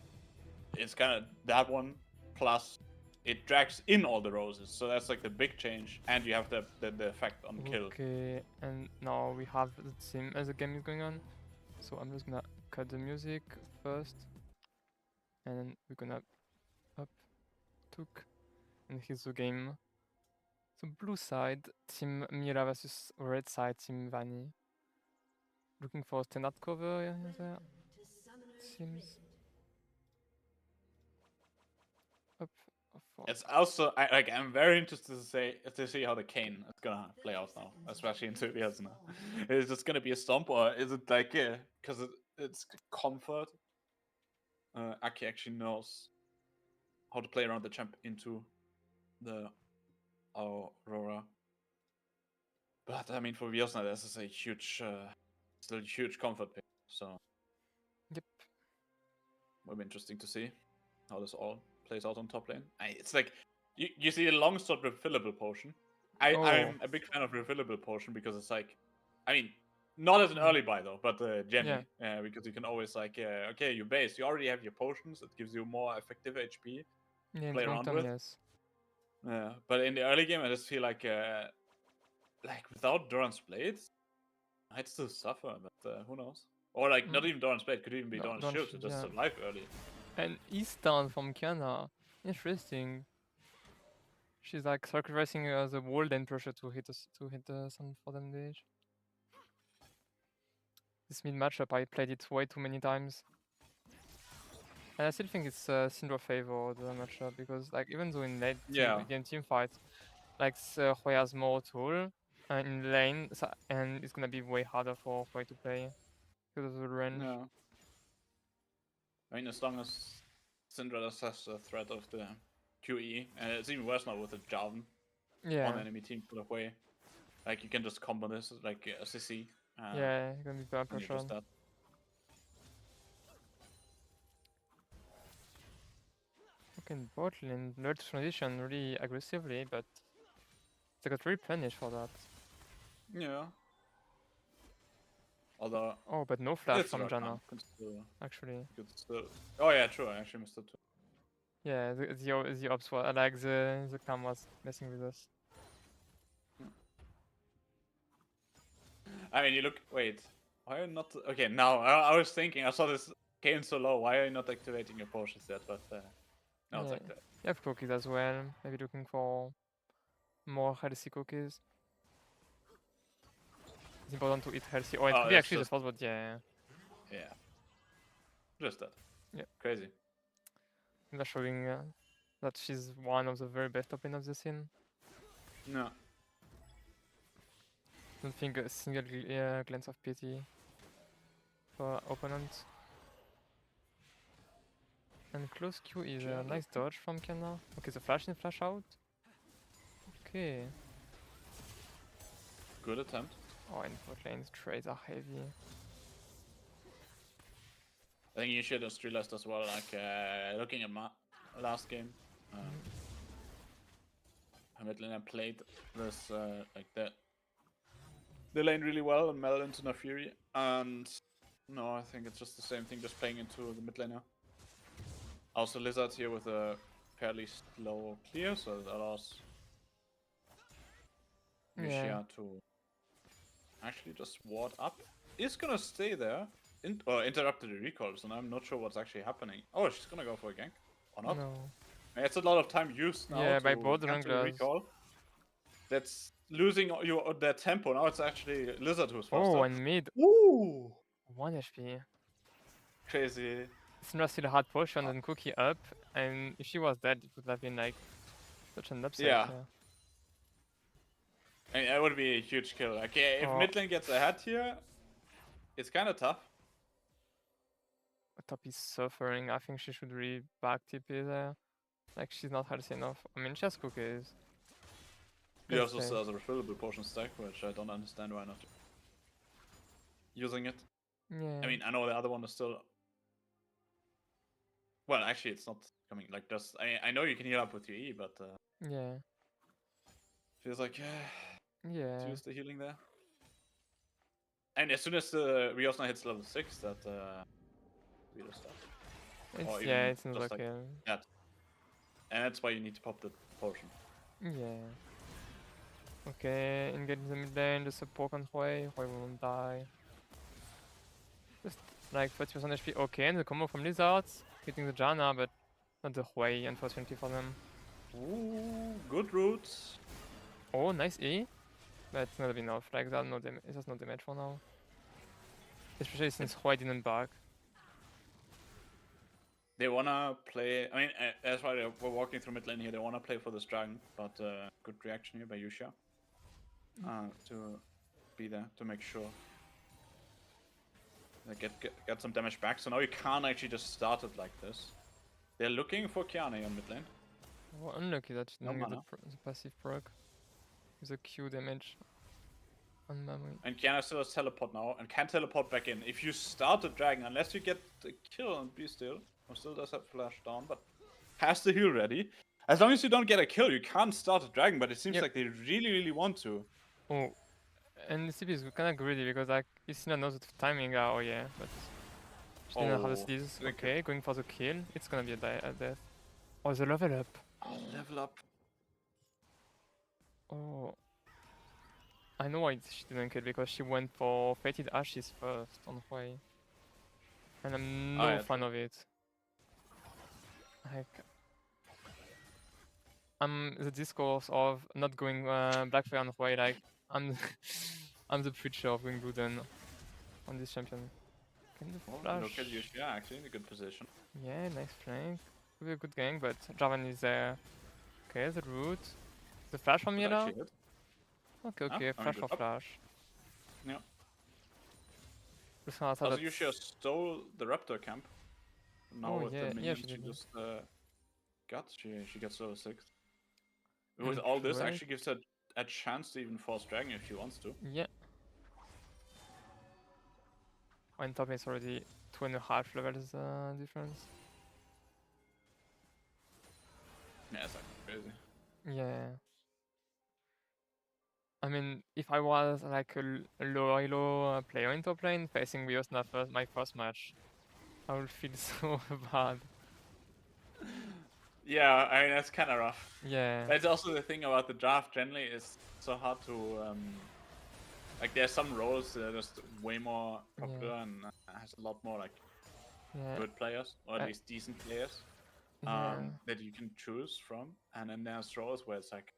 it's kind of that one, plus it drags in all the roses, so that's like the big change, and you have the effect on kill. Okay, and now we have the team as the game is going on, so I'm just gonna cut the music first, and then we're gonna and here's the game. So blue side, team Miella versus red side, team Vanni. Looking for standard cover there. Seems It's also I'm very interested to see how the Kane is gonna play out now, especially in 2 years now. Is it gonna be a stomp, or is it like because it's comfort? Aki actually knows how to play around the champ into the Aurora. But I mean, for Viosna, this is a huge, still huge comfort pick. So will be interesting to see how this all plays out on top lane. It's like you see a long sword refillable potion. I'm a big fan of refillable potion, because it's like, I mean, not as an early buy though, but Jenny, because you can always like, okay, you base, you already have your potions. It gives you more effective HP to play around with. Yeah, but in the early game, I just feel like without Doran's Blades, I'd still suffer, but who knows? Or like, not even Doran's Blade, could even be Doran's Shield to just survive early. And East down from Kiana. Interesting. She's like sacrificing the Walden pressure to hit some for damage. This mid matchup, I played it way too many times. And I still think it's Syndra favor the matchup, because like even though in late game team fights, like Hoi has more tool in lane, and it's gonna be way harder for Hoi to play because of the range. Yeah. I mean, as long as Syndra does has the threat of the QE, and it's even worse now with the Jarvan on enemy team put away. Like, you can just combo this like a CC. You're gonna be bad pressure. Okay, bot lane learned to transition really aggressively, but they got really punished for that. Yeah. Although, but no flash from Janna. Actually. Oh yeah, true. I actually missed it too. Yeah, the ops was like the cam was messing with us. I mean, you look. Wait, why are you not? Okay, now I was thinking. I saw this came so low. Why are you not activating your potions yet? But now it's activated. You have cookies as well. Maybe looking for more healthy cookies. It's important to eat healthy. Oh, it Oh, could be that's actually the just first VOD, yeah. yeah, just that. Yeah. Crazy. They're showing that she's one of the very best top lane of the scene. No. Don't think a single glance of pity for opponent. And close Q is a nice dodge from Kiana. Okay, the flash in, flash out. Okay. Good attempt. Oh, and bot lane's trades are heavy. I think you should have realized as well, like looking at my last game, mid laner played this like the lane really well and Mel into Fury, and no, I think it's just the same thing, just playing into the mid laner. Also, Lizard's here with a fairly slow clear, so it allows Miella to actually just ward up. Is gonna stay there, or interrupted the recalls, and I'm not sure what's actually happening. Oh, she's gonna go for a gank, or not? No. It's a lot of time used now Yeah, to by both cancel the junglers. recall. That's losing their tempo. Now it's actually Lizard who's faster. Oh, and mid. Ooh! 1 HP. Crazy. Syndra still had potion and cookie up, and if she was dead, it would have been like such an upset. Yeah. I mean, that would be a huge kill. Like, if mid lane gets ahead here, it's kind of tough. Top is suffering. I think she should really back TP there. Like, she's not healthy enough. I mean, she has cookies. He also still has a refillable potion stack, which I don't understand why not using it. Yeah. I mean, I know the other one is still. Well, actually, it's not coming. Like, just I know you can heal up with your E, but yeah. feels like Yeah. let's use the healing there. And as soon as the Riosna hits level 6, that we just start. It's, yeah, it's not just okay. Like that. And that's why you need to pop the potion. Yeah. Okay, engage in the mid lane, the support on Hui won't die. Just like 30% HP, okay, and the combo from Lizards, hitting the Janna, but not the Hui, unfortunately for them. Ooh, good roots. Oh, nice E, but it's not enough, like that, no damage, it has no damage for now. Especially since Hui didn't back. They wanna play, I mean, that's why we're walking through mid lane here, they wanna play for this dragon, but good reaction here by Yusha. To be there, to make sure they get some damage back. So now you can't actually just start it like this. They're looking for Kiana here in mid lane. Oh, unlucky that she didn't get the mana. passive proc. With a Q damage on memory. And Kiana still has teleport now, and can teleport back in. If you start the dragon, unless you get the kill and be still, or still does have flash down, but has the heal ready. As long as you don't get a kill, you can't start a dragon, but it seems like they really, really want to. Oh, and the CP is kind of greedy because like Isina knows the timing. Oh yeah, but she didn't have the seeds. Okay, going for the kill. It's gonna be a death. Oh, the level up. Oh, level up. Oh, I know why she didn't kill because she went for Fated Ashes first on Hui, and I'm no fan of it. Like, I'm the discourse of not going Blackfire on Hui. Like, I'm I'm the preacher of going Blue on this champion. Can the flash? Look at you, yeah, actually in a good position. Yeah, nice flank. Could be a good gang, but Jarvan is there. Okay, the root. The flash from Miella? Okay, flash for flash. Yeah. Also, Yusha stole the Raptor camp. Now with the minions, she just she gets level 6. With all this, actually gives her a chance to even force Dragon if she wants to. Yeah. On top is already 2.5 levels difference. Yeah, it's like crazy. Yeah. I mean, if I was like a low elo player in top lane facing Riosna my first match, I would feel so bad. Yeah, I mean, that's kind of rough. Yeah. That's also the thing about the draft generally, is so hard to like, there's some roles that are just way more popular and has a lot more like good players, or at least decent players, that you can choose from. And then there's roles where it's like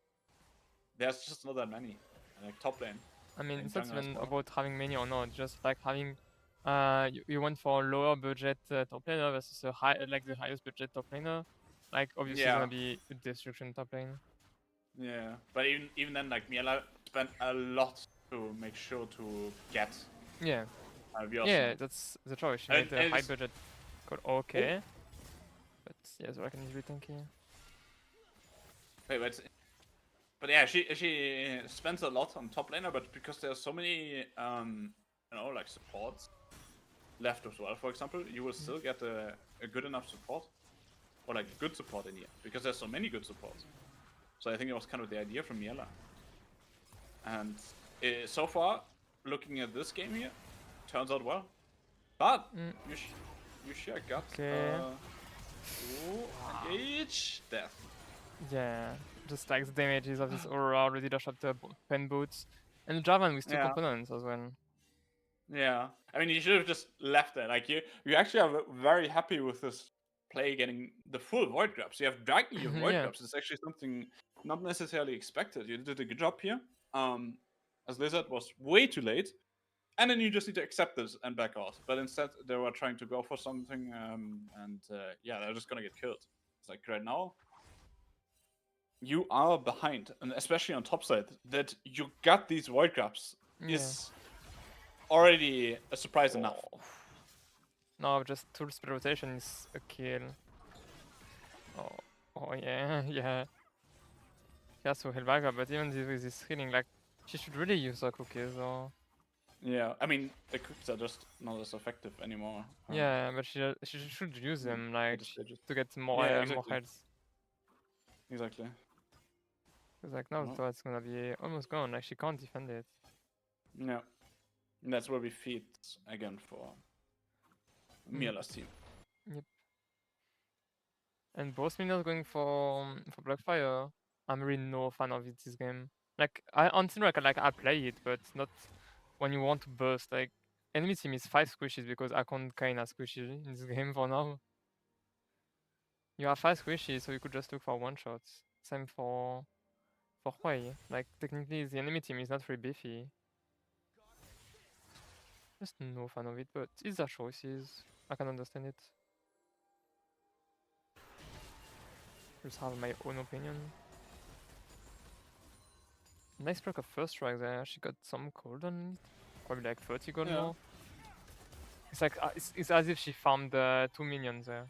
there's just not that many, like top lane. I mean, in it's not jungle as even well. about having many or not. Just like having, you went for lower budget top laner versus a high, like the highest budget top laner. Like obviously it's Yeah, gonna be a destruction top lane. yeah. But even then, like Miella spent a lot to make sure to get Yeah, Vios yeah, now. that's the choice. She And, made the and high it's, budget called oh, okay, but yeah, Zorakan is really tanky. wait, but yeah, she spends a lot on top laner, but because there's so many like supports left as well, for example, you will still get a good enough support, or like good support in here, because there's so many good supports. So I think it was kind of the idea from Miella. And so far, looking at this game here, turns out well. But Yushia got Okay. engage death. Yeah, just like the damages of this aura already dash up the pen boots. And Javan with two Yeah. components as well. Yeah. I mean, you should have just left it. Like, you actually are very happy with this play getting the full void grabs. You have Dragon, you have void Yeah. grabs. It's actually something not necessarily expected. You did a good job here. As Lizard was way too late. And then you just need to accept this and back out. But instead, they were trying to go for something, yeah, they're just gonna get killed. It's like right now, you are behind, and especially on top side, that you got these void grabs is already a surprise enough. No, just tool speed rotation is a kill. Oh yeah, yeah. He has to heal back up, but even with this healing, like, she should really use her cookies or... Yeah, I mean, the cookies are just not as effective anymore. Yeah, but she should use them, like, the stages. to get more, Yeah, more exactly. health. Exactly. Because, like, now No. it's gonna be almost gone, like, she can't defend it. Yeah. And that's where we feed again for Miella's team. Yep. And both minions going for Blackfire. I'm really no fan of it this game. Like until I play it, but not when you want to burst. Like enemy team is 5 squishes because I can't kinda squishy in this game for now. You have 5 squishes, so you could just look for one shots. Same for Hui. Like technically the enemy team is not very beefy. Just no fan of it, but it's their choices. I can understand it. Just have my own opinion. Nice perk of first strike there. She got some gold on it. Probably like 30 gold more. It's like it's as if she farmed 2 minions there.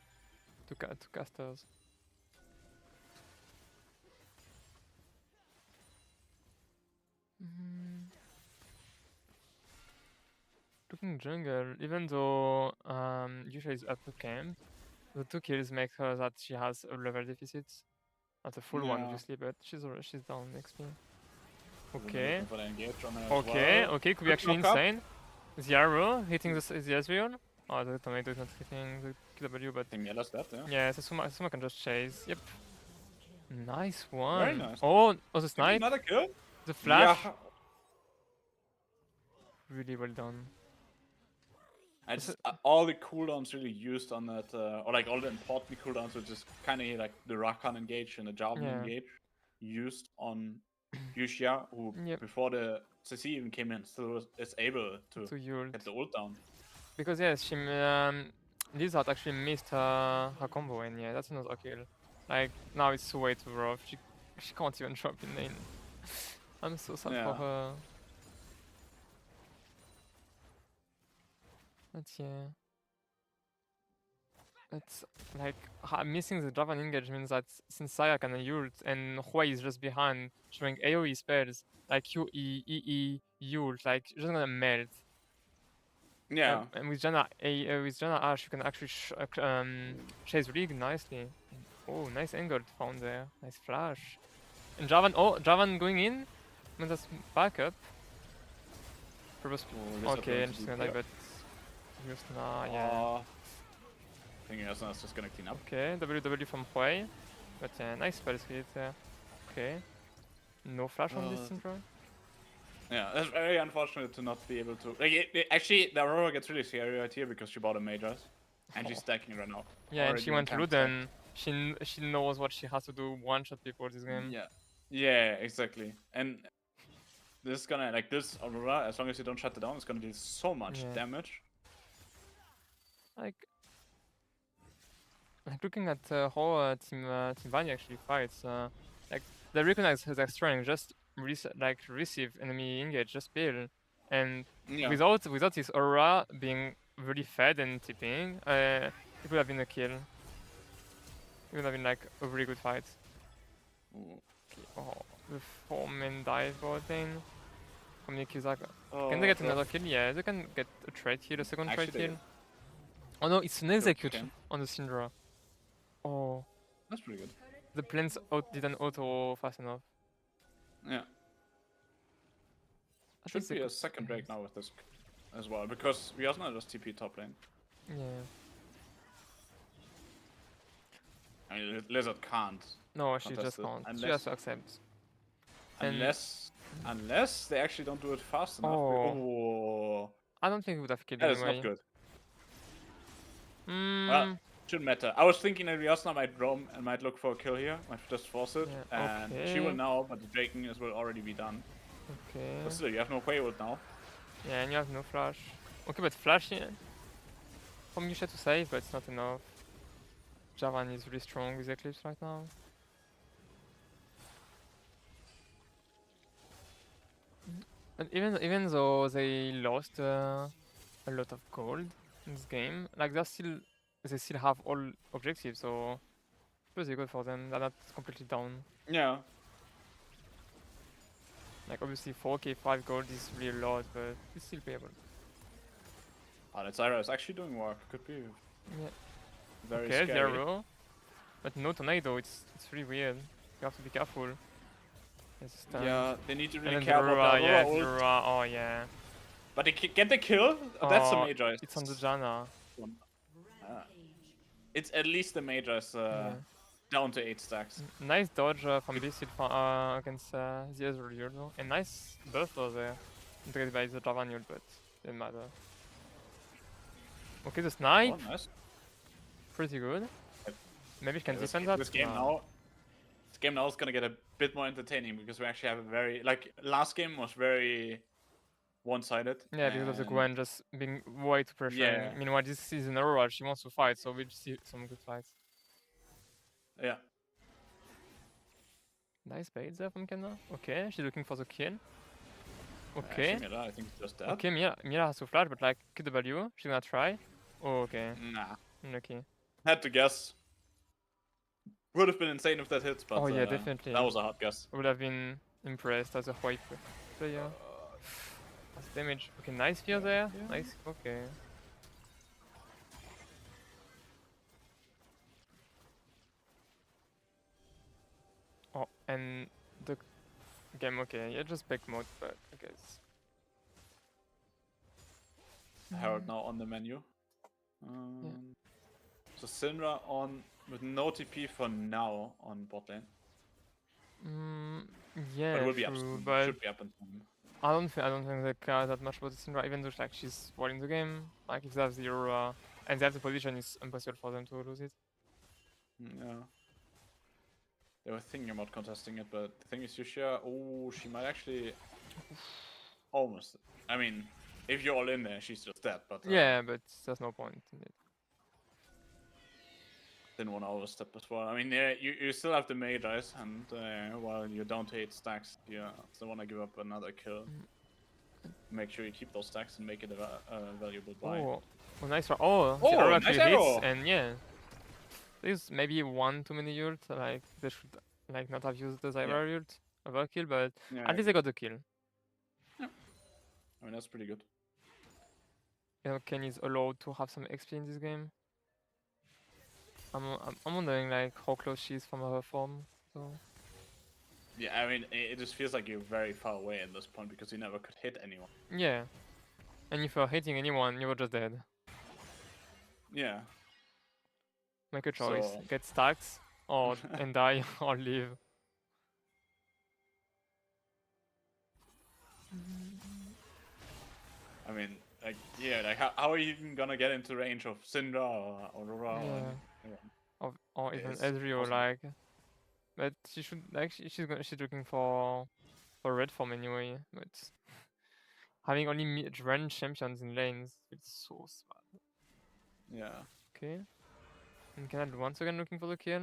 Two casters. Looking jungle, even though Yusha is upper camp, the 2 kills make her that she has a level deficit. Not a full one obviously, but she's down XP. Okay. Okay, could be actually insane. The arrow hitting the Ezreal. Oh, the tomato is not hitting the QW, but Miella's dead, yeah. yeah, Sasuma can just chase. Yep. Nice one. Very nice. Oh, the snipe. Another kill. The flash. Yeah. Really well done. I just, all the cooldowns really used on that, or like all the important cooldowns, which is kind of like the Rakan engage and the Jarvan engage, used on Yushia, who before the CC even came in, still is able to get the ult down. Because yes, she Lizard actually missed her combo, and yeah, that's another kill. Like now it's way too rough. She can't even drop in lane. I'm so sad for her. But yeah. It's like missing the Javan engage means that since Saya can ult and Hui is just behind showing AoE spells like QE, EE, ult, like just gonna melt. Yeah. And with Janna Ash, you can actually chase really nicely. Oh, nice angle found there. Nice flash. And Javan going in. And that's back up. Okay, and she's gonna die, but just yeah. I think Yasna's just gonna clean up. Okay, WW from Hui. But nice spell hit there. Okay. No flash on this intro. Yeah, that's very unfortunate to not be able to. Like, actually, the Aurora gets really scary right here because she bought a Mages. And she's stacking right now. Yeah, and she went Luden. She knows what she has to do, one-shot people this game. Yeah, exactly. And this is gonna, like, this Aurora, as long as you don't shut it down, it's gonna do so much Yeah. damage. Like looking at how Team Vanni actually fights, like they recognize his strength, just receive enemy engage, just build, and Yeah. without his aura being really fed and tipping, it would have been a kill. It would have been like a really good fight. Ooh. Okay, oh, the 4-man dive bot lane. How many kills are? Can they Oh, get another kill? Yeah, they can get a trade kill, a second trade actually, they kill. Oh no, it's an execute can. on the Syndra. Oh, That's pretty good. the planes didn't auto fast enough. Yeah. I Should think they be a could second break stand. now with this as well, because we also not just TP top lane. Yeah. I mean, Lizard can't. No, she Contest just it, can't. She unless- has to accept. And Unless they actually don't do it fast enough. Oh. Oh, I don't think it would have killed that is anyway. not good. Mm, Well, shouldn't matter. I was thinking that Ryasna might roam and might look for a kill here, might just force it, yeah, and she will okay. now, but the Draken will already be done. Okay. But still, you have no payload now. Yeah, and you have no flash. Okay, but flash from Miella to save, but it's not enough. Javan is really strong with Eclipse right now. And even though they lost a lot of gold in this game, like they still have all objectives, so pretty good for them. They're not completely down. Yeah. Like obviously 4k 5 gold is really a lot, but it's still payable. Oh, that Zyra is actually doing work. Could be Yeah. very Okay, scary. zero. But no tornado, it's really weird. You have to be careful. It's stunned. Yeah, they need to And really then care the about Aurora, the yeah, Aurora the ult. Aurora, oh yeah. But they get the kill? That's a Oh, major. it's on the Janna. It's at least the major is Yeah. down to 8 stacks. Nice dodge from Bicid against the Ezreal though. And nice burst there. Integrated by the Javan ult, but didn't matter. Okay, the snipe. Oh, nice. Pretty good. Yep. Maybe you can Yeah, defend that. This game now is gonna get a bit more entertaining because we actually have a very, like, last game was very one-sided. Yeah, because of the Gwen just being way too pressuring. Yeah. Meanwhile, this season Aurora, she wants to fight, so we'll see some good fights. Yeah. Nice bait there from Kenna. Okay, she's looking for the kill. Okay. Actually, Miella, I think it's just that. Okay, Miella has to flash, but like QW, she's gonna try. Oh, okay. Nah. Unlucky. Had to guess. Would have been insane if that hits, but Oh yeah, definitely. that was a hard guess. I would have been impressed as a white player. That's damage. Okay, nice fear there. Yeah. Nice. Okay. Oh, and the game. Okay, yeah, just back mode, but I guess. Herald now on the menu. So Syndra on with no TP for now on bot lane. Yeah, But it will be up true, soon. but Should be up in time. I don't think they care that much about the Syndra, even though like she's spoiling the game. Like if they have the Aurora and they have the position, it's impossible for them to lose it. Yeah. They were thinking about contesting it, but the thing is, Yushia, oh, she might actually almost. I mean, if you're all in there, she's just dead. But Yeah, but there's no point in it. didn't want to overstep as well. I mean, yeah, you still have the Magi's, and while you're down to 8 stacks, you still want to give up another kill. Make sure you keep those stacks and make it a valuable buy. Oh, nice! Oh, the Oh, arrow nice actually arrow! hits, and yeah, there's maybe one too many ult. Like they should like not have used the Zyra ult overkill, but Yeah, at least they got the kill. I mean, that's pretty good. You know, Ken is allowed to have some XP in this game. I'm wondering like how close she is from her form. So Yeah, I mean, it just feels like you're very far away at this point because you never could hit anyone. yeah, and if you're hitting anyone, you're just dead. Yeah. Make a choice: So- get stacks or and die or live. I mean, like, yeah, like, how are you even gonna get into range of Syndra or Aurora? Or even It's Ezreal, awesome. like. But she should like she's looking for for red form anyway, but having only mid-range champions in lanes, it's so sad. Yeah. Okay. And Canad once again looking for the kill.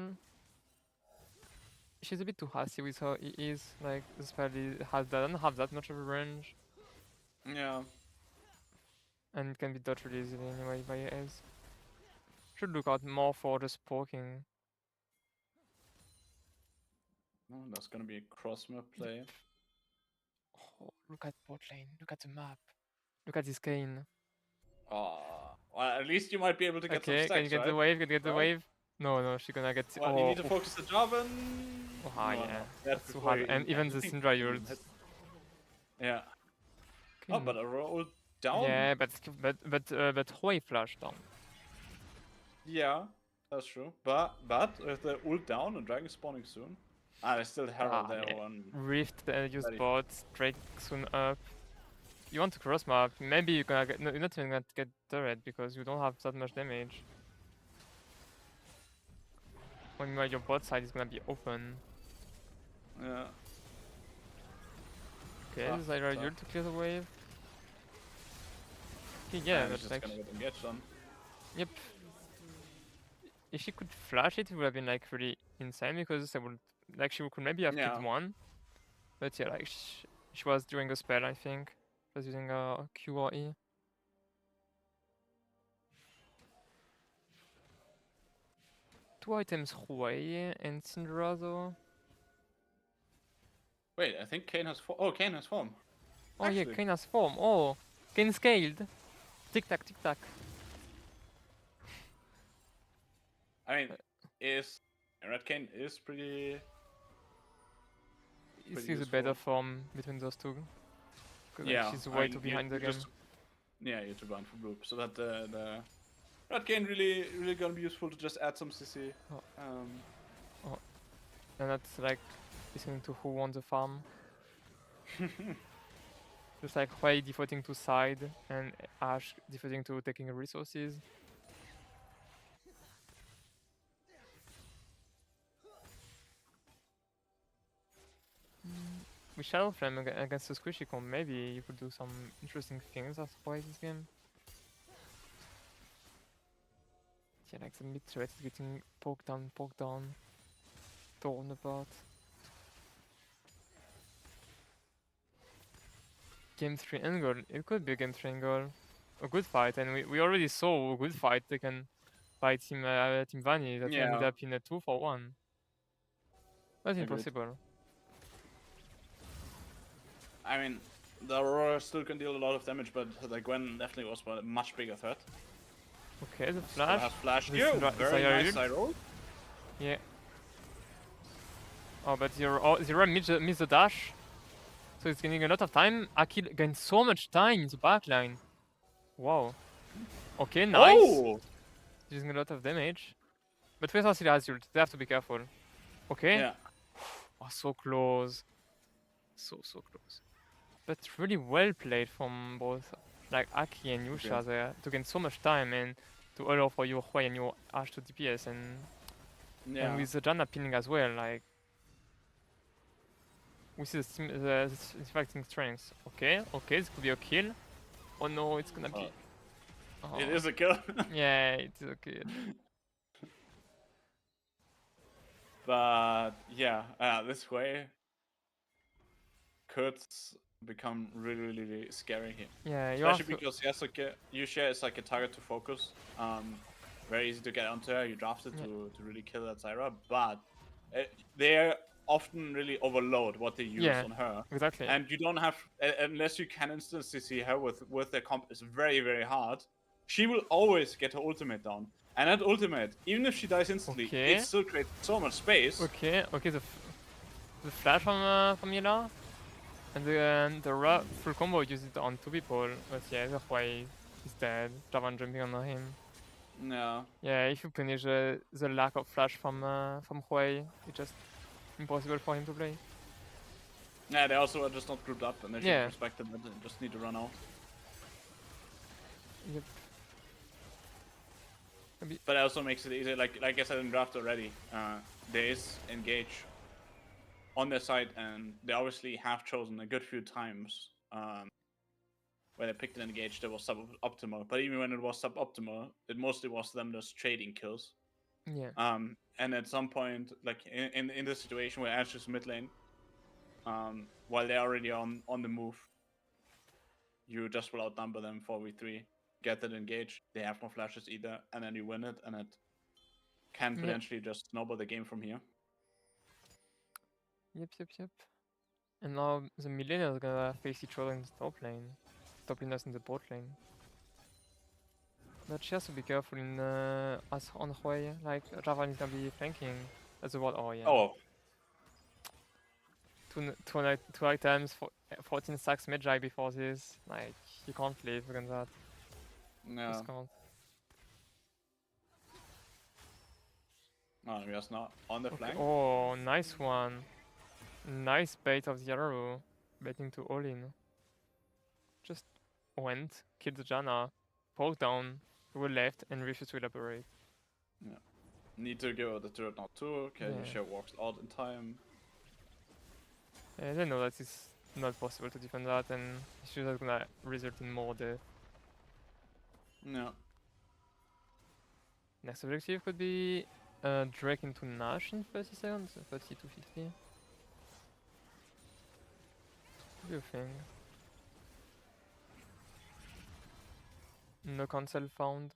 She's a bit too hasty with her EEs, like especially doesn't have that much of a range. Yeah. And it can be dodged really easily anyway by EEs. Should look out more for just poking. No, that's gonna be a cross map play. Oh, look at bot lane, look at the map. Look at this Kane. Oh, well, at least you might be able to get some Okay, can you stacks, get right? the wave? Can you get the Right? wave? No, she's gonna get. Well, you need to focus the Jarvan. Oh, No, yeah, that's too before hard. you And even the Syndra even ults. hit. Yeah. Okay, Oh, but a roll down. yeah, but Hoi flash down. Yeah, that's true. But with the ult down and dragon spawning soon. There's still Herald there Yeah. on. Rift, use Ready. bot, Drake soon up. You want to cross map? Maybe you're gonna get. No, you're not even gonna get turret because you don't have that much damage. When your bot side is gonna be open. Yeah. Okay, Tough, this is Zyra tough. ult to clear the wave. Okay, yeah, He's but just like, gonna get engaged on. yep. If she could flash it, it would have been like really insane because I would like she could maybe have Yeah. killed one. But yeah, like she was doing a spell, I think. She was using a Q or E. Two items Huawei and Syndra though. Wait, I think Kane has form. Oh, Kane has form. Oh Actually. yeah, Kane has form. Oh, Kane scaled. Tic tac, tic tac. I mean, Red Kane is pretty. This Pretty is a better useful. form between those two. Because Yeah, like, she's I way mean, too behind the you game. yeah, you have to bind for bloop. So that the Red Kane really gonna be useful to just add some CC. Oh. And that's like listening to who won the farm. Just like Huawei defaulting to side and Ash defaulting to taking resources. With Shadow Flame against the squishy comp, maybe you could do some interesting things as Huawei this game. Yeah, like the mid threat is getting poked down, torn apart. Game 3 end goal. It could be a game 3 end goal. A good fight, and we already saw a good fight taken by Team Vanni that ended Yeah. up in a 2-for-1. That's Agreed. impossible. I mean, the Aurora still can deal a lot of damage, but the Gwen definitely was a much bigger threat. Okay, the Still flash. has flash. This You very Zyra nice ult. side roll. Yeah. Oh, but Zero missed the dash. So it's getting a lot of time. Akil gained so much time in the backline. Wow. Okay, nice. Oh! Using a lot of damage. But Tracer still has ult. They have to be careful. Okay. Yeah. Oh, so close. So close. But really well played from both like Aki and Yusha Okay. there to gain so much time and to allow for your Huawei and your Ash to DPS and with the Janna pinning as well, like we see the fighting strengths. Okay, this could be a kill. Oh no, it's gonna be. Oh. It is a kill. Yeah, it is a kill. But yeah, this way could become really scary here. Yeah, you Especially have to. because Yusha is like a target to focus. Very easy to get onto her. You draft it to really kill that Zyra, but they're often really overload what they use on her. Exactly. And you don't have unless you can instantly see her with their comp is very hard. She will always get her ultimate down. And that ultimate, even if she dies instantly, it still creates so much space. Okay, the flash from Miella, and the full combo uses it on two people, but yeah, the Huawei is dead. Javan jumping on him. Yeah. Yeah, if you punish the lack of flash from Huawei, it's just impossible for him to play. Yeah, they also are just not grouped up, and they should respect it. They just need to run out. Yep. But it also makes it easier. Like I said in draft already, there is engage on their side, and they obviously have chosen a good few times where they picked an engage that was suboptimal. But even when it was suboptimal, it mostly was them just trading kills. Yeah. And at some point, like in this situation where Ash is mid lane, while they're already on the move, you just will outnumber them 4v3, get that engage. They have no flashes either, and then you win it, and it can Yeah. potentially just snowball the game from here. Yep. And now the Miella is gonna face each other in the top lane. Top laners in the bot lane. But she has to be careful in as on her way. Like Javan is gonna be flanking as a wall. Oh yeah. Oh, Two items, 14 stacks Magi before this. Like you can't live against that. no. Just can't. No, just not on the Okay. flank. Oh, nice one. Nice bait of the arrow. Baiting to all in. Just went, killed the Janna, poke down, to the left, and refused to elaborate. Yeah. Need to give out the turret now too. Okay, Yeah. Yusha walks out in time. They know that it's not possible to defend that, and it's just gonna result in more death. No. Next objective could be Drake into Nash in 30 seconds, 30 to 50. What do you think? No cancel found.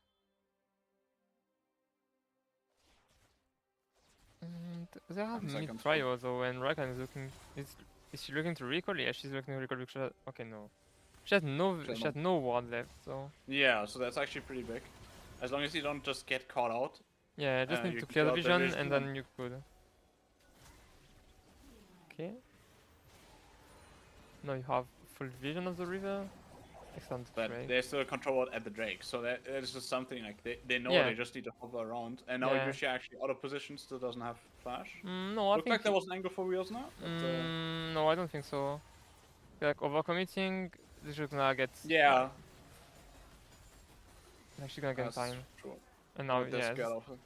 And they have 10 mid seconds. prio though, and Rakan is looking. Is she looking to recall? Yeah, she's looking to recall because okay, no. She has no ward left, so Yeah, so that's actually pretty big. As long as you don't just get caught out. yeah, just need you to can clear the kill out vision and then you could. Okay. Now you have full vision of the river. Excellent But Drake. they still control it at the Drake, so that is just something like they know Yeah. they just need to hover around. And now Yeah. Yusha actually out of position, still doesn't have flash. No, I Looked think like there was an angle for wheels now. But, no, I don't think so. Like overcommitting, they're just gonna get. yeah, Actually gonna get that's time. true. And now, They're yeah, scared of it.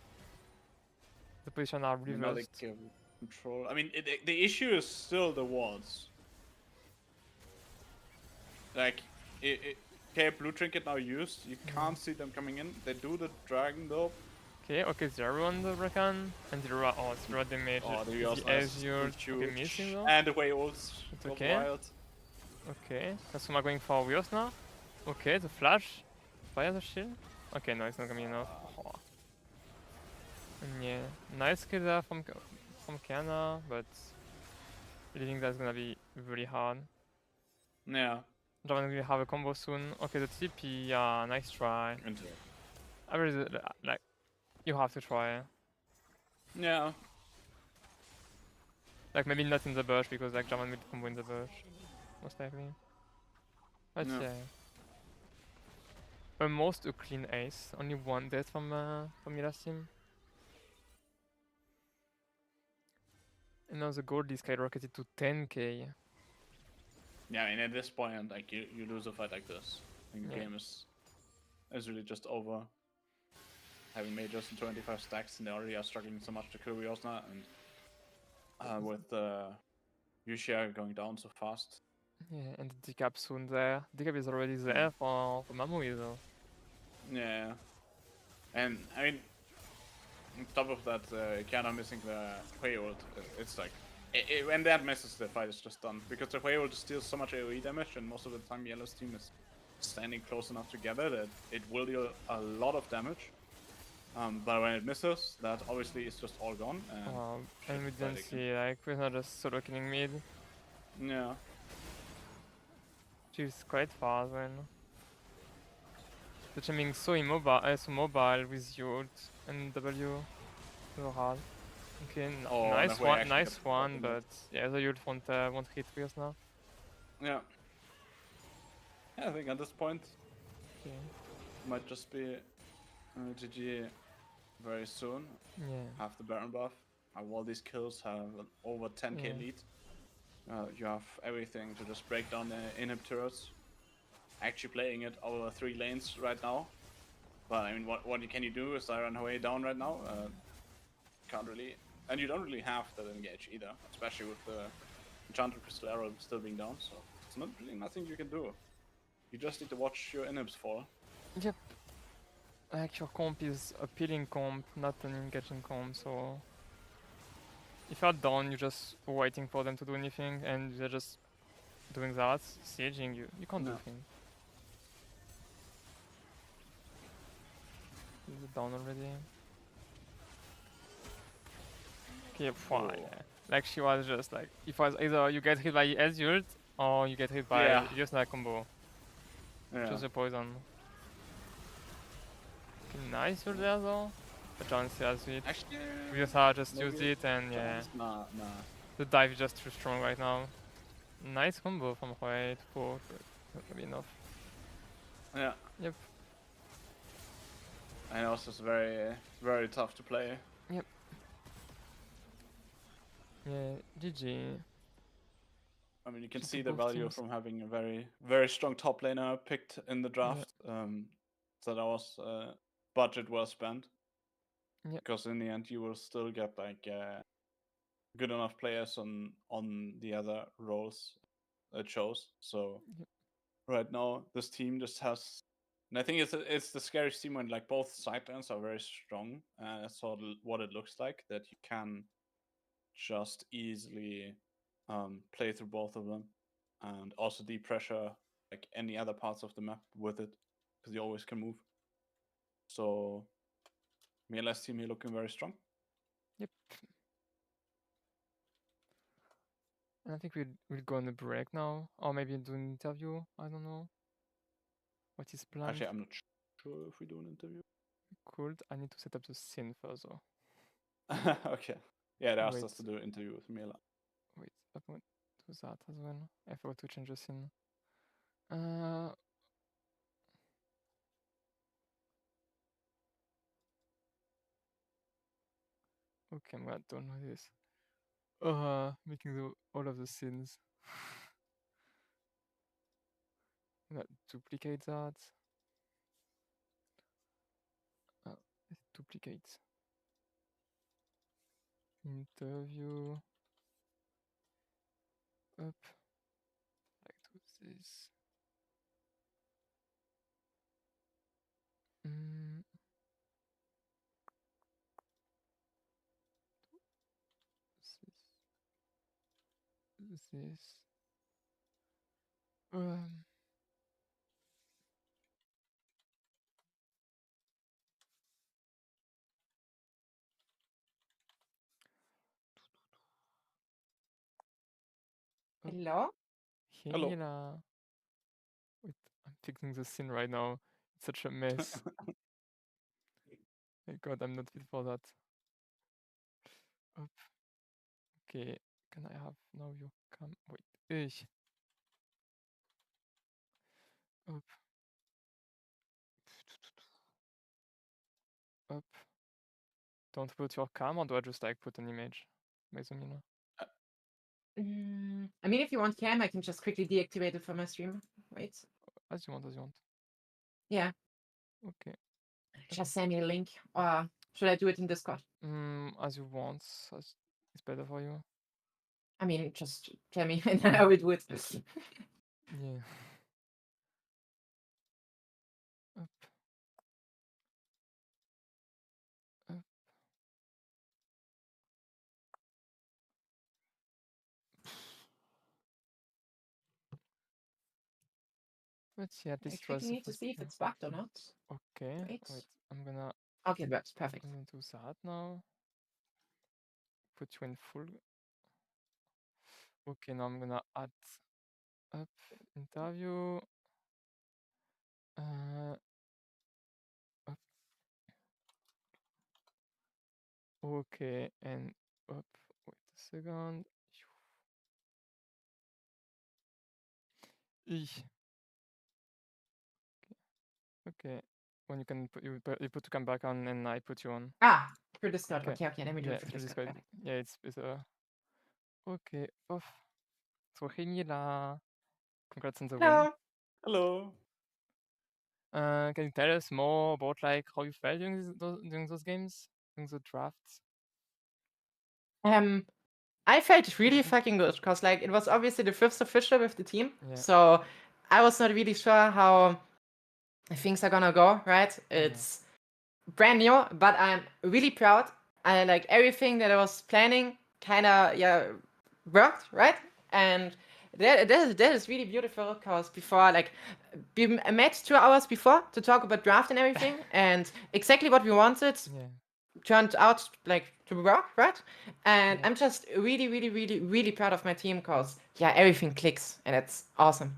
the position are I mean, now they reversed. give control. I mean, the issue is still the walls. Like, okay, blue trinket now used. You can't see them coming in. They do the dragon though. Okay, 0 on the Rakan, and 0 damage. Oh, the The Yo's Azure, huge. okay, missing though. And the way ults. It's goes okay. wild. Okay, Kasuma going for wheels now. Okay, the flash. Fire the shield. Okay, no, it's not gonna be enough. Oh. And yeah, nice kill there from Kiana, but I think that's gonna be really hard. Yeah. Javan will have a combo soon. Okay, the TP, yeah, nice try. I really like. You have to try. Yeah. Like maybe not in the bush because like Javan will combo in the bush, most likely. But No. yeah. Almost a clean ace. Only one death from Miella's team. And now the gold is skyrocketed to 10k. Yeah, I mean, at this point, like, you lose a fight like this. I think the Yeah. game is really just over. Having made just 25 stacks, and they already are struggling so much to kill Ryosna, and with Yusha going down so fast. Yeah, and the decap soon there. Decap is already there for Mamui though. Yeah. And, I mean, on top of that, Kiana missing the Hui ult, it's like, when that misses, the fight is just done. Because the Hui ult steals so much AoE damage, and most of the time Yellow's team is standing close enough together that it will deal a lot of damage. But when it misses, that obviously is just all gone. And we didn't see, like, we're not just solo killing mid. Yeah. She's quite fast then. The being so immobile, so mobile with ult and W. So hard. Okay, nice one, but yeah, the ult won't hit Rios now. Yeah. Yeah, I think at this point, Okay. might just be GG very soon. Yeah. Have the Baron buff, have all these kills, have an over 10k lead. You have everything to just break down the inhib turrets. Actually playing it over 3 lanes right now. But I mean, what can you do? Is I run away down right now? Can't really And you don't really have that engage either, especially with the Enchanted Crystal Arrow still being down, so it's not really nothing you can do. You just need to watch your inhibs fall. Yep. Like your comp is a peeling comp, not an engaging comp, so if you're down, you're just waiting for them to do anything, and they're just doing that, sieging you. You can't do No. things. Is it down already? Okay, fine. Oh. Yeah. Like she was just like, if was either you get hit by Ezreal or you get hit by Yeah. just like combo. Yeah. Choose the poison. Okay, nice ult there though. But John still has it. Actually, Vyasa just maybe used it and yeah. chance? Nah. The dive is just too strong right now. Nice combo from Hoi to poke, but not really enough. Yeah. Yep. I know it's just very tough to play. Yep. Yeah, GG. I mean, you can Should see do the both value teams. from having a very strong top laner picked in the draft. So that was budget well spent. Yep. Because in the end, you will still get like good enough players on the other roles it shows. So Yep. right now, this team just has, and I think it's the scariest team when like both sidelines are very strong. That's what it looks like, that you can just easily play through both of them, and also depressure like any other parts of the map with it, because you always can move. So Miella's team here looking very strong. Yep. And I think we'll go on a break now, or maybe do an interview. I don't know. What is planned? Actually, I'm not sure if we do an interview. Cool. I need to set up the scene first though. Okay. Yeah, they asked Wait. us to do an interview with Miella. Wait, I'm going to do that as well. I forgot to change the scene. Okay, I'm gonna download this. Making all of the scenes. I'm gonna duplicate that. Duplicate. Interview. Up. Like do this. This. Hello? Hey, Hello. Miella. Wait, I'm fixing the scene right now. It's such a mess. My god, I'm not fit for that. Up. Okay, can I have now your cam? Wait, Up. Up. Don't put your cam, or do I just like put an image? Maisonina. I mean, if you want cam, I can just quickly deactivate it from my stream. Wait. As you want, as you want. Yeah. Okay. Just send me a link. Or should I do it in Discord? As you want. As it's better for you. I mean, just tell me and I will do it. Yeah. Up. Up. Let's see, at I least it was quickly need to supposed see if it's bugged or not. Okay. Wait. Wait. I'm gonna. Okay, it works. Perfect. I'm gonna do that now. Put you in full. Okay, now I'm gonna add up interview. Up. Okay, and up. Wait a second. Eesh. Okay. When you can put you put to come back on, and I put you on. Ah, through Discord. Okay. Okay, let me do Yeah, it through through Discord. Discord. Yeah, it's okay. Off. So hey Miella. Congrats on the win. Hello. Can you tell us more about like how you felt during those games, during the drafts? I felt really fucking good because like it was obviously the first official with the team, Yeah. so I was not really sure how things are gonna go. Right, it's brand new, but I'm really proud. I like everything that I was planning, kind of worked right, and that is really beautiful because before like we met 2 hours before to talk about draft and everything, and exactly what we wanted Yeah. turned out like to work, right? And Yeah. I'm just really, really, really, really proud of my team because everything clicks and it's awesome.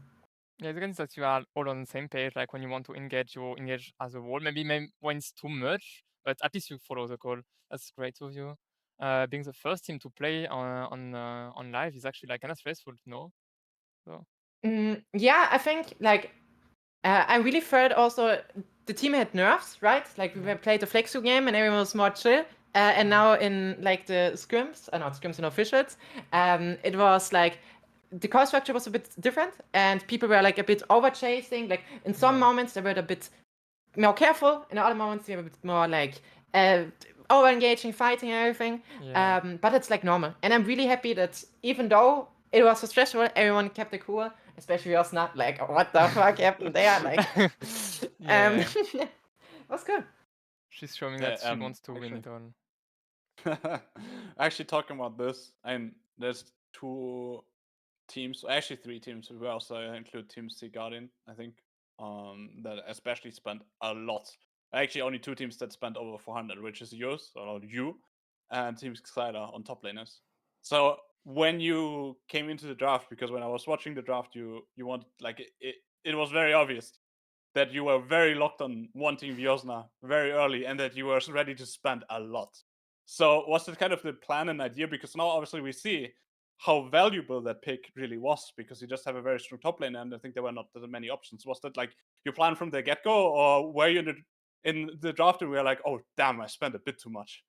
Yeah, it's good that you are all on the same page. Like when you want to engage, you engage as a whole. Maybe when it's too much, but at least you follow the call. That's great of you. Being the first team to play on live is actually like kind of stressful, no? So Yeah, I think like I really felt also the team had nerves, right? Like we played the Flexu game and everyone was more chill. And now in like the scrims, not scrims and officials, it was like the call structure was a bit different and people were like a bit over chasing. Like in some moments they were a bit more careful, in other moments they were a bit more like over engaging, fighting and everything. Yeah. But it's like normal. And I'm really happy that even though it was so stressful, everyone kept it cool, especially us not like what the fuck happened there? Like Yeah. was good. She's showing Yeah, that she wants to win it all. actually talking about this, and there's 2 teams, actually 3 teams. We also include Team Sea Guardian, I think, that especially spent a lot. Actually, only 2 teams that spent over 400, which is yours, or you, and Team Xider on top laners. So when you came into the draft, because when I was watching the draft, you wanted like it was very obvious that you were very locked on wanting Viosna very early and that you were ready to spend a lot. So was it kind of the plan and idea? Because now obviously we see how valuable that pick really was because you just have a very strong top lane and I think there were not that many options. Was that like your plan from the get-go or were you in the draft and we were like, oh damn, I spent a bit too much?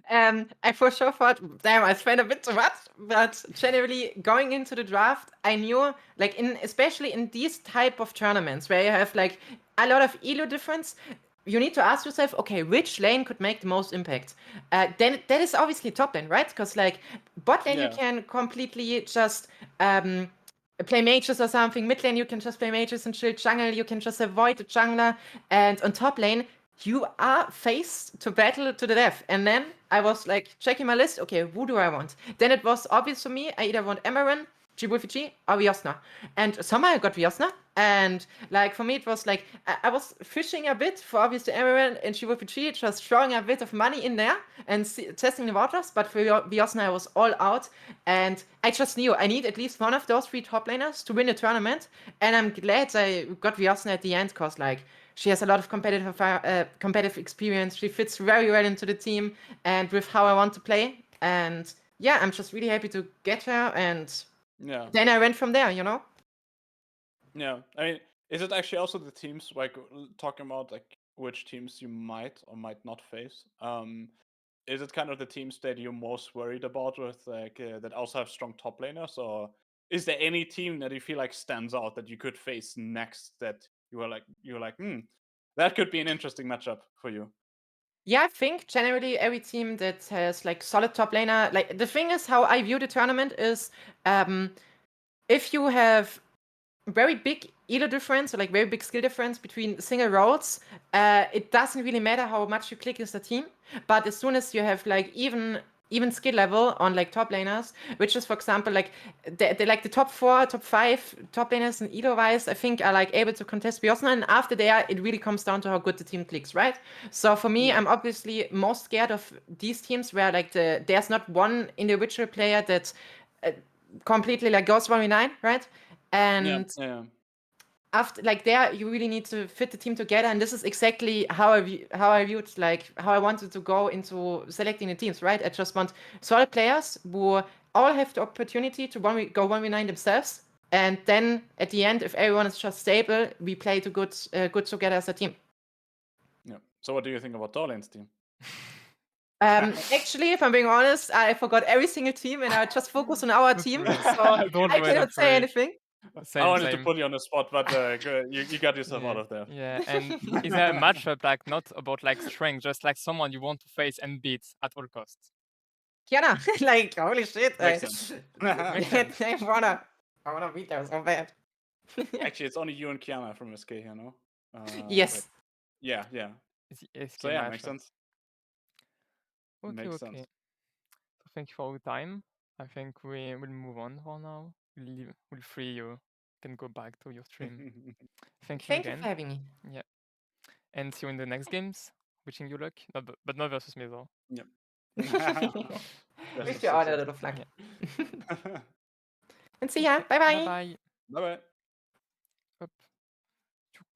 I for sure thought, damn, I spent a bit too much. But generally, going into the draft, I knew, like, especially in these type of tournaments where you have like a lot of elo difference, you need to ask yourself, okay, which lane could make the most impact? Then that is obviously top lane, right? Because like bot lane, you can completely just play mages or something. Mid lane, you can just play mages and shield jungle. You can just avoid the jungler. And on top lane, you are faced to battle to the death. And then I was like checking my list. Okay, who do I want? Then it was obvious for me. I either want Amaran, G or Viosna. And somehow I got Viosna. And like for me, it was like I was fishing a bit for obviously Amaran and G, just throwing a bit of money in there and testing the waters. But for Viosna, I was all out. And I just knew I need at least one of those 3 top laners to win the tournament. And I'm glad I got Viosna at the end because like she has a lot of competitive experience. She fits very well into the team and with how I want to play. And yeah, I'm just really happy to get her. And then I went from there, you know? Yeah. I mean, is it actually also the teams, like talking about like which teams you might or might not face? Is it kind of the teams that you're most worried about with like that also have strong top laners, or is there any team that you feel like stands out that you could face next that you're like, that could be an interesting matchup for you? Yeah, I think generally every team that has like solid top laner, like the thing is how I view the tournament is if you have very big elo difference or like very big skill difference between single roles, it doesn't really matter how much you click as a team. But as soon as you have like even skill level on like top laners, which is for example like like the top 4, top 5 top laners in elo wise, I think are like able to contest Biosna, and after there it really comes down to how good the team clicks, right? So for me, I'm obviously most scared of these teams where like there's not one individual player that completely like goes 1v9, right? And after like there you really need to fit the team together, and this is exactly how I viewed like how I wanted to go into selecting the teams, right? I just want solid players who all have the opportunity to go 1v9 themselves, and then at the end, if everyone is just stable, we play to good together as a team. Yeah. So what do you think about Torlaine's team? Actually, if I'm being honest, I forgot every single team and I just focus on our team, so I cannot say anything. I wanted to put you on the spot, but you got yourself out of there. Yeah, and is there a matchup like not about like strength, just like someone you want to face and beat at all costs? Kiana, like holy shit! Makes sense. Makes sense. I wanna beat her so bad. Actually, it's only you and Kiana from SK here, no? Yes. Wait. Yeah. It's the SK So yeah, makes mashup. sense. Okay, Makes okay. sense. So thank you for your time. I think we will move on for now. We'll free you. You can go back to your stream. Thank you Thank you for again. having me. Yeah. And see you in the next games. Wishing you luck. No, but not versus me though. Yep. Wish you all a lot of luck. Yeah. And see ya. Bye Bye bye. bye. Bye. Up. Chook.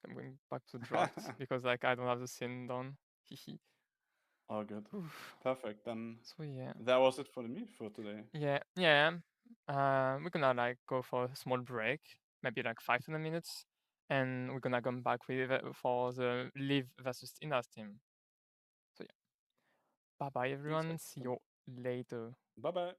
I'm going back to drafts because like I don't have the scene done. Hihi. All good. Oof. Perfect. Then So yeah. that was it for me for today. Yeah. We're gonna like go for a small break, maybe like 5 to 10 minutes, and we're gonna come back with for the Live versus Ina's team. So yeah. Bye bye everyone. See you later. Bye bye.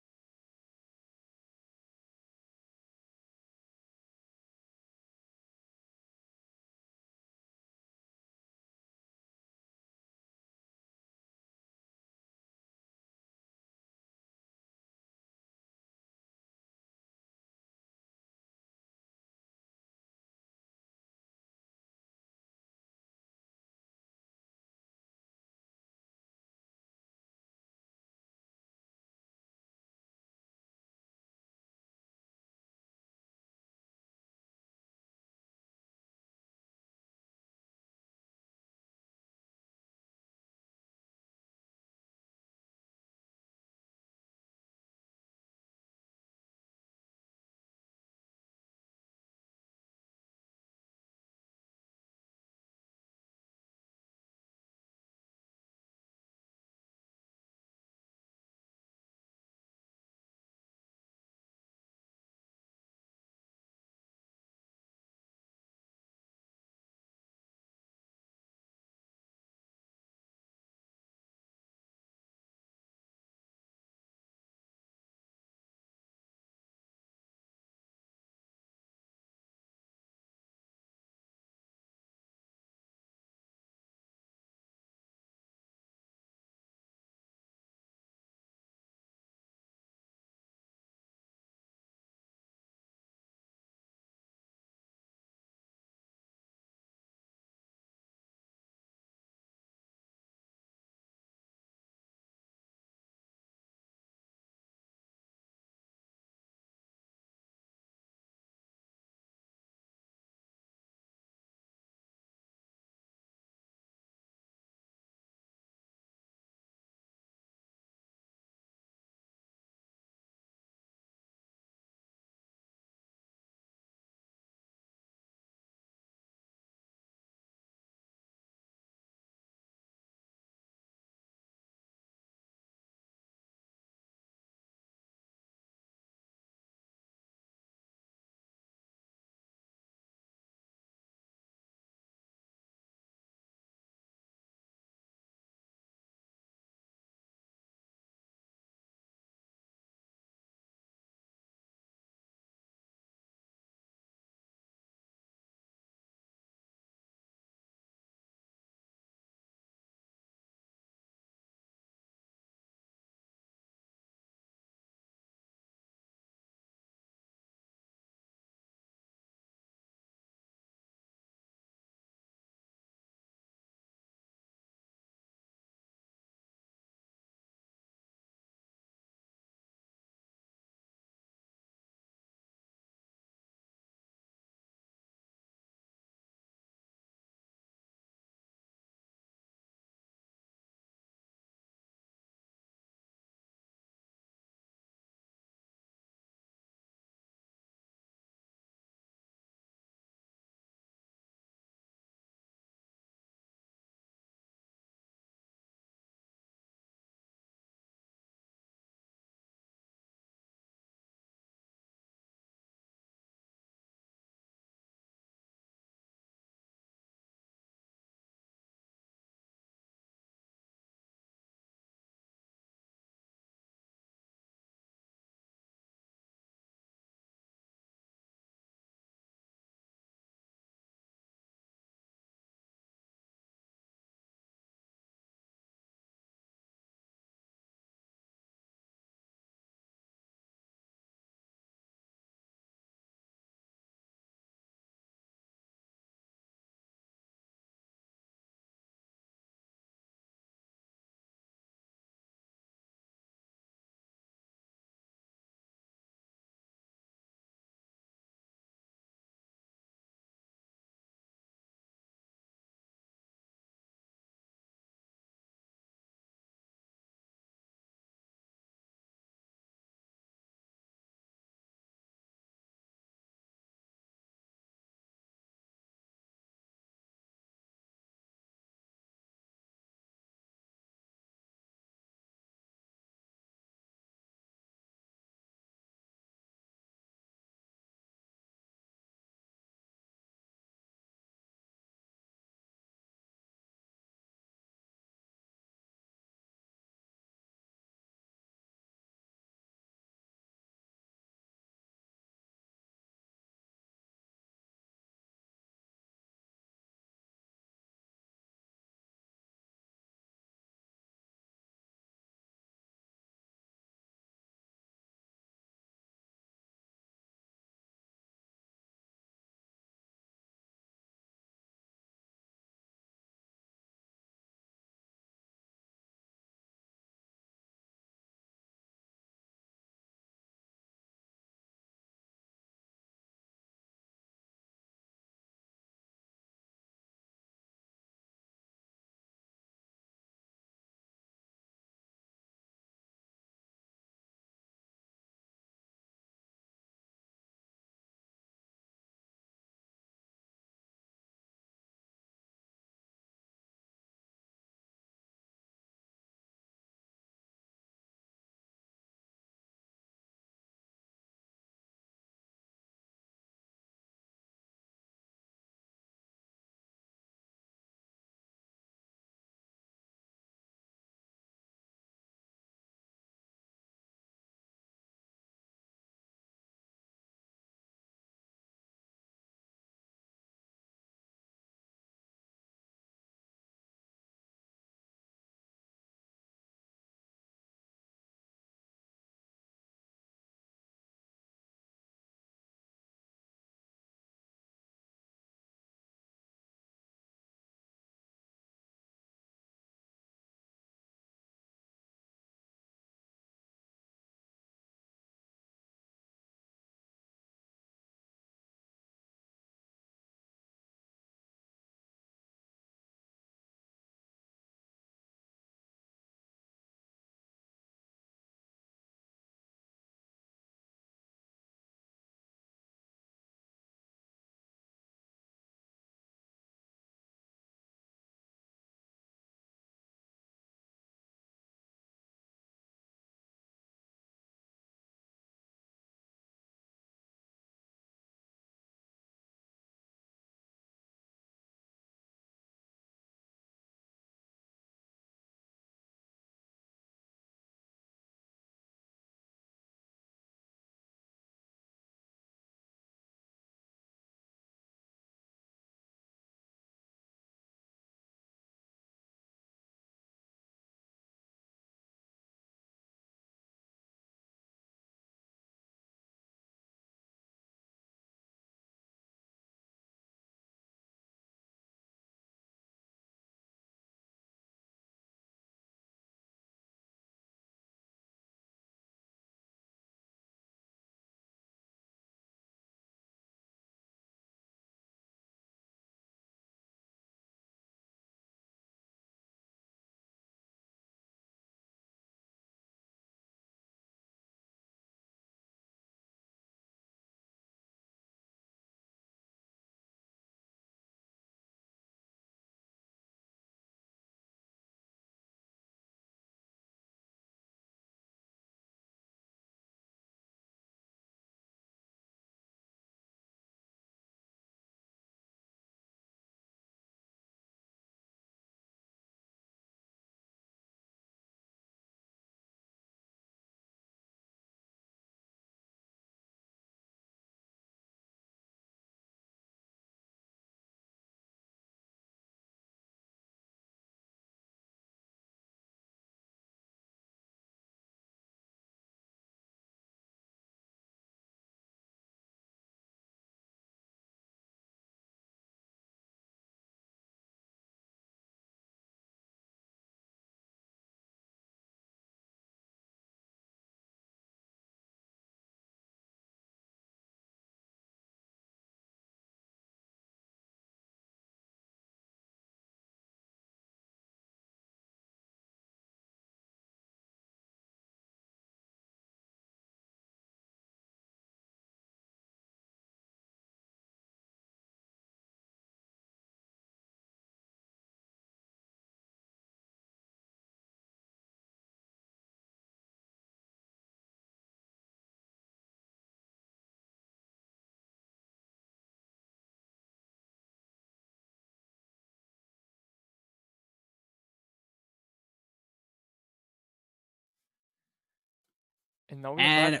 And now we're And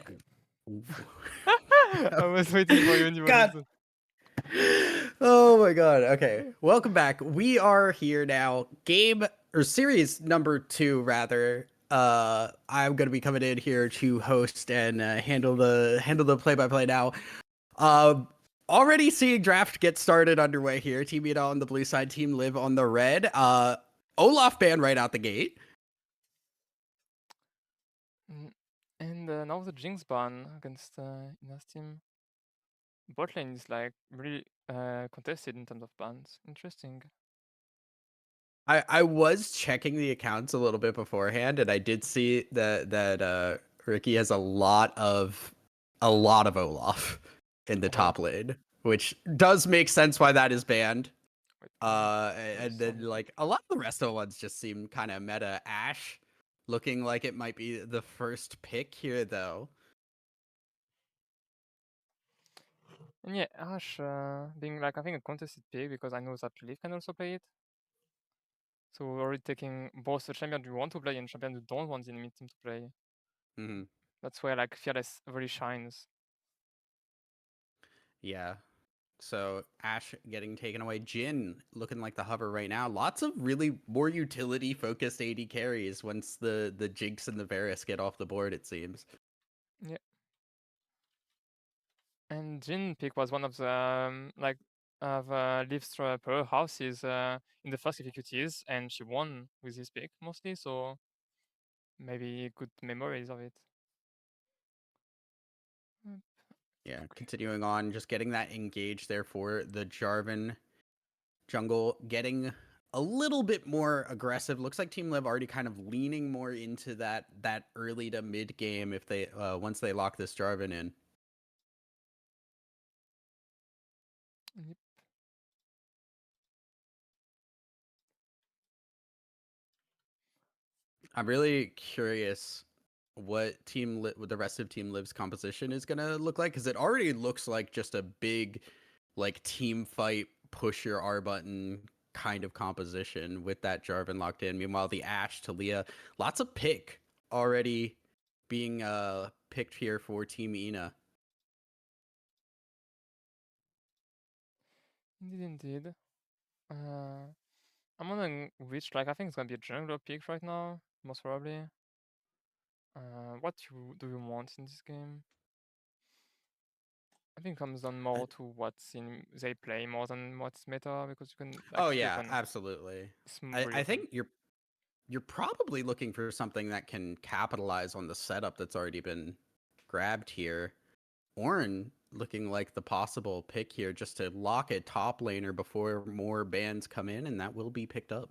back. I was waiting for you and you were God. losing. Oh my god. Okay. Welcome back. We are here now. Series number 2 rather. I'm going to be coming in here to host and handle the play-by-play now. Already seeing draft get started underway here. Team Miella on the blue side, Team Liv on the red. Olaf ban right out the gate. And now the Jinx ban against Ina's team. Bot lane is like really contested in terms of bans. Interesting. I was checking the accounts a little bit beforehand, and I did see that Ricky has a lot of Olaf in the top lane, which does make sense why that is banned. Wait, And then like a lot of the rest of the ones just seem kind of meta. Ashe looking like it might be the first pick here, though. and yeah, Ashe being like I think a contested pick because I know that Leaf can also play it. So we're already taking both the champion we want to play and champion we don't want the enemy team to play. Mm-hmm. That's where like Fearless really shines. Yeah. So Ashe getting taken away. Jhin looking like the hover right now. Lots of really more utility focused AD carries once the Jinx and the Varus get off the board, it seems. Yeah. And Jhin pick was one of the Leaf's Pearl houses in the first Café Cuties, and she won with this pick mostly, so maybe good memories of it. Yeah, continuing on, just getting that engaged there for the Jarvan jungle, getting a little bit more aggressive. Looks like Team Liv already kind of leaning more into that early to mid game if they once they lock this Jarvan in. Yep. I'm really curious what what the rest of Team Liv's composition is gonna look like, because it already looks like just a big like team fight, push your R button kind of composition with that Jarvan locked in. Meanwhile, the Ashe, Talia, lots of pick already being picked here for Team Ina. Indeed. I'm wondering which, like, I think it's gonna be a jungler pick right now, most probably. What do you want in this game? I think it comes down more to what's in they play more than what's meta, because you can like Oh really yeah, open. absolutely. Really I open. think you're probably looking for something that can capitalize on the setup that's already been grabbed here. Ornn looking like the possible pick here, just to lock a top laner before more bans come in, and that will be picked up.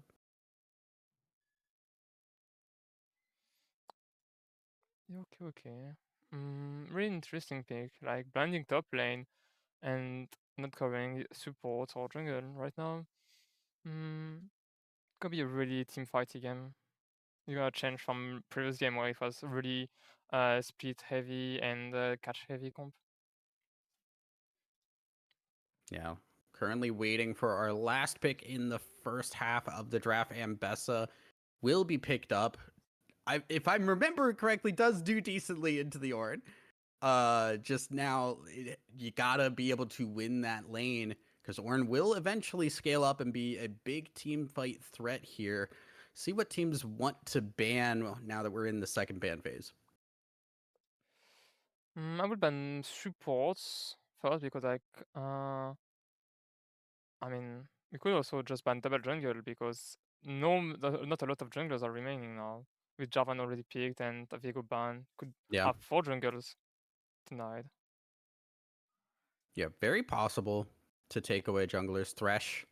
Okay. Really interesting pick, like blinding top lane and not covering support or jungle right now. Could be a really team fighty game. You're gonna change from previous game where it was really split heavy and catch heavy comp. Yeah. Currently waiting for our last pick in the first half of the draft. Ambessa will be picked up. If I remember correctly, does do decently into the Ornn. Just now, you gotta be able to win that lane, because Ornn will eventually scale up and be a big team fight threat here. See what teams want to ban now that we're in the second ban phase. I would ban supports first because I mean we could also just ban double jungle because not a lot of junglers are remaining now. With Javan already picked and a Viego ban, could Yeah. have 4 jungles tonight. Yeah, very possible to take away junglers. Thresh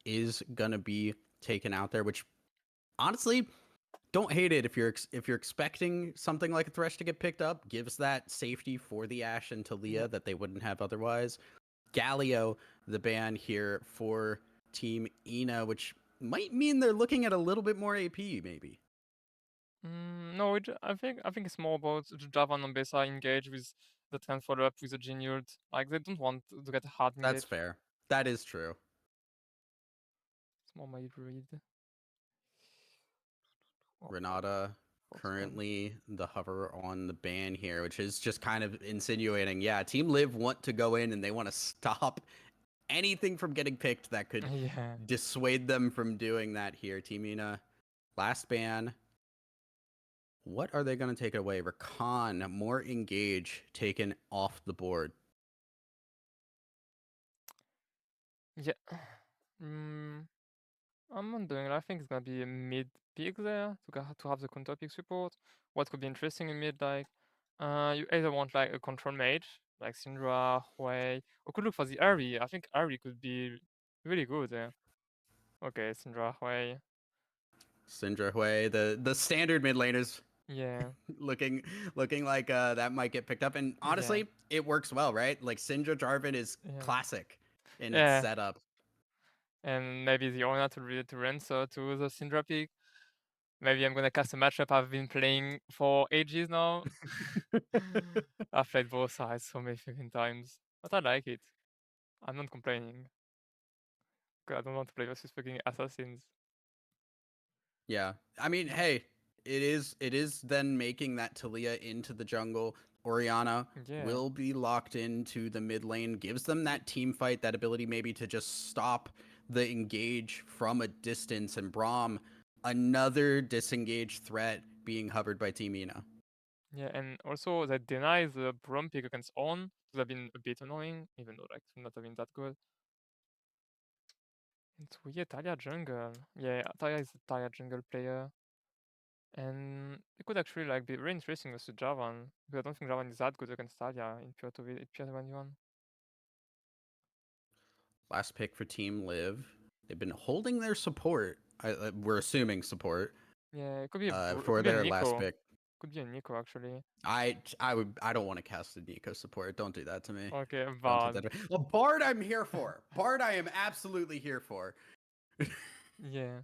is gonna be taken out there, which honestly, don't hate it if you're expecting something like a Thresh to get picked up. Gives that safety for the Ashe and Talia Yeah. that they wouldn't have otherwise. Galio, the ban here for Team Ina, which might mean they're looking at a little bit more AP, maybe. No, I think it's more about Javan and Besa engage with the trend follow up with the Genius. Like they don't want to get a hard That's engage. fair. That is true. It's more my read. Renata Currently, the hover on the ban here, which is just kind of insinuating, yeah, Team Live want to go in and they want to stop anything from getting picked that could Yeah. dissuade them from doing that here. Team Ina, last ban. What are they going to take away? Rakan, more engage, taken off the board. Yeah. I'm wondering. I think it's gonna be a mid pick there to have the counter pick support. What could be interesting in mid, like, you either want like a control mage, like Syndra, Hui, or could look for the Ari. I think Ari could be really good there. Okay, Syndra, Hui. Syndra Hui, the standard mid laners Yeah. looking like that might get picked up. And honestly, Yeah. it works well, right? Like Syndra Jarvan is Yeah. classic in its Yeah. setup. And maybe the Orna to answer to the Syndra pick. Maybe I'm gonna cast a matchup I've been playing for ages now. I've played both sides so many fucking times, but I like it. I'm not complaining. 'Cause I don't want to play versus fucking assassins. Yeah. I mean, hey, it is then making that Talia into the jungle. Orianna Yeah. will be locked into the mid lane, gives them that team fight, that ability maybe to just stop the engage from a distance. And Braum, another disengaged threat being hovered by Team Ina. Yeah, and also that denies the Braum pick against On. Would have been a bit annoying, even though like it would not have been that good. And so yeah, Talia jungle. Yeah, Talia is a Talia jungle player. And it could actually like be very interesting versus Javan. Because I don't think Javan is that good against Talia in pure 1v1. Last pick for Team Live. They've been holding their support. We're assuming support Yeah, it could be for their last pick. Could be a Nico actually. I don't want to cast a Nico support. Don't do that to me. Okay, Don't do Bard. that. Well, Bard, I'm here for. Bard, I am absolutely here for. Yeah.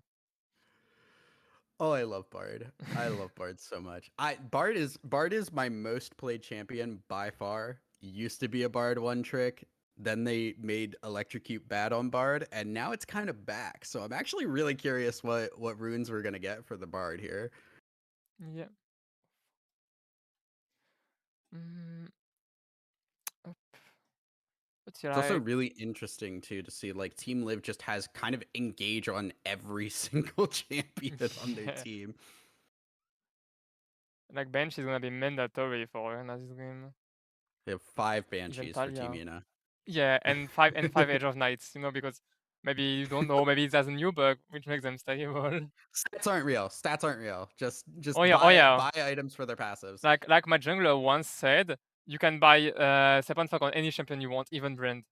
Oh, I love Bard. I love Bard so much. Bard is my most played champion by far. Used to be a Bard one trick. Then they made Electrocute bad on Bard, and now it's kind of back. So I'm actually really curious what runes we're gonna get for the Bard here. Yeah. Mm, up. But yeah, It's also like, really interesting too to see like Team Live just has kind of engage on every single champion on their yeah. team. Like bench is gonna be mandatory for Arena this game. They have 5 Even Banshees for Team Talia. Ina. Yeah, and five Age of Knights, because maybe you don't know, maybe there's a new bug which makes them stable. Stats aren't real. Stats aren't real. Just Oh yeah. buy items for their passives. Like my jungler once said, you can buy Sepan Fang on any champion you want, even Brand.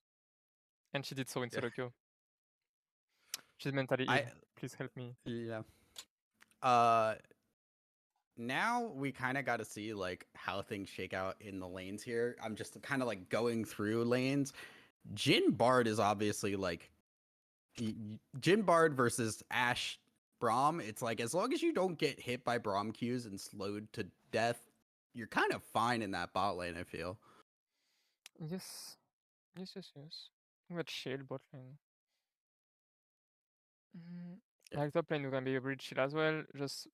And she did so in Yeah. solo queue. She's mentally ill. Please help me. Yeah. Now we kind of got to see like how things shake out in the lanes here. I'm just kind of like going through lanes. Jhin Bard is obviously like Jhin Bard versus Ashe Braum. It's like as long as you don't get hit by Braum Qs and slowed to death, you're kind of fine in that bot lane, I feel. Yes. That shield bot lane. Yeah. Like top lane is gonna be really chill as well. Just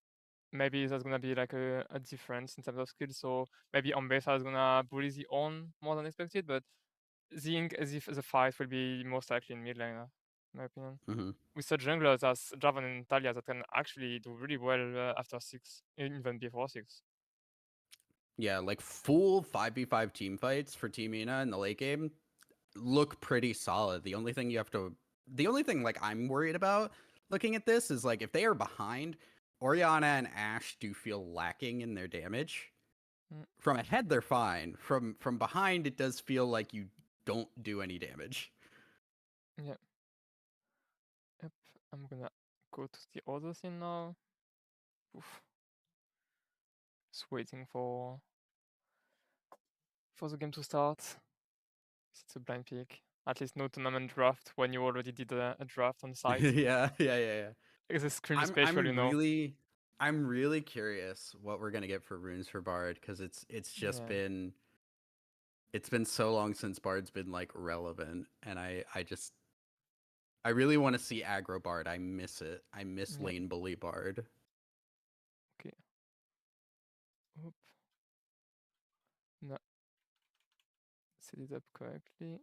maybe there's gonna be like a difference in terms of skills. So maybe Ambessa is gonna bully the on more than expected, but the fight will be most likely in mid lane, in my opinion. Mm-hmm. With the junglers as Javan and Talia that can actually do really well after 6, even before 6. Yeah, like full 5v5 team fights for Team Ina in the late game look pretty solid. The only thing like I'm worried about looking at this is like if they are behind, Orianna and Ashe do feel lacking in their damage. From ahead they're fine. From behind it does feel like you don't do any damage. Yeah. Yep. I'm gonna go to the other thing now. Oof. Just waiting for the game to start. It's a blind pick. At least no tournament draft when you already did a draft on site. yeah. It's a screen special, I'm really curious what we're gonna get for runes for Bard because it's just been so long since Bard's been like relevant, and I really want to see aggro Bard. I miss it. I miss lane bully Bard. Okay. set it up correctly.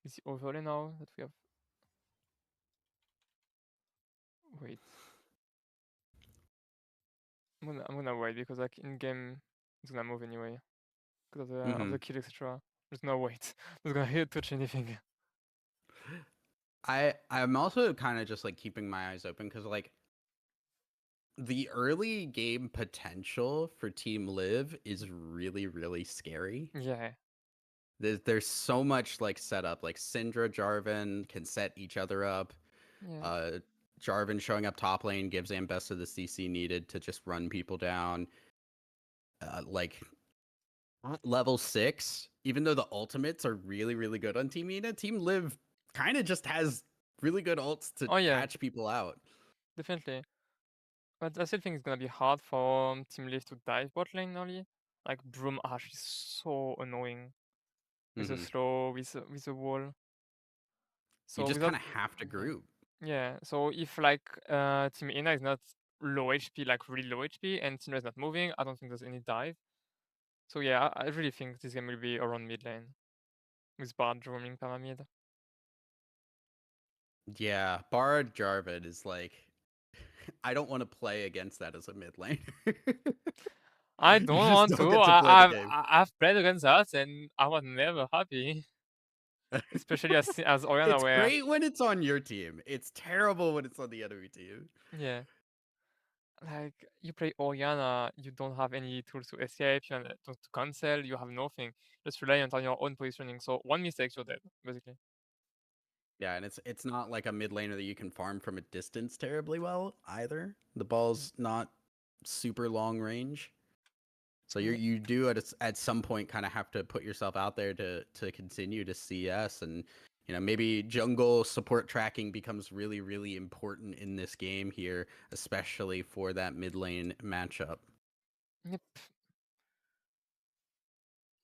Is the overlay now that we have? Wait. I'm gonna wait because like in game it's gonna move anyway because of the kill, etc. There's no wait. I'm not gonna hit touch anything. I'm also kind of just like keeping my eyes open because like the early game potential for Team Live is really, really scary. Yeah. There's so much like setup. Like Syndra, Jarvan can set each other up. Yeah. Jarvan showing up top lane gives Ambessa the CC needed to just run people down. Like level 6, even though the ultimates are really, really good on Team Ina, Team Live kind of just has really good ults to Oh, yeah. catch people out. Definitely. But I still think it's gonna be hard for Team Live to dive bot lane early. Like Broom Ash is so annoying with the slow, with the wall. So You just without kind of have to group. yeah. So if like Team Ina is not low HP, like really low HP, and Team Live is not moving, I don't think there's any dive. So yeah, I really think this game will be around mid lane with Bard roaming perma mid. Yeah, Bard Jarvan is like, I don't want to play against that as a mid laner. I You don't just want don't to. get to play the game. I've played against that and I was never happy. Especially as Orianna It's where great when it's on your team. It's terrible when it's on the enemy team. yeah. Like you play Orianna, you don't have any tools to escape, you have to cancel, you have nothing. Just reliant on your own positioning. So one mistake, you're dead, basically. Yeah, and it's not like a mid laner that you can farm from a distance terribly well either. The ball's not super long range. So you do at some point kind of have to put yourself out there to continue to CS, and maybe jungle support tracking becomes really, really important in this game here, especially for that mid lane matchup. Yep.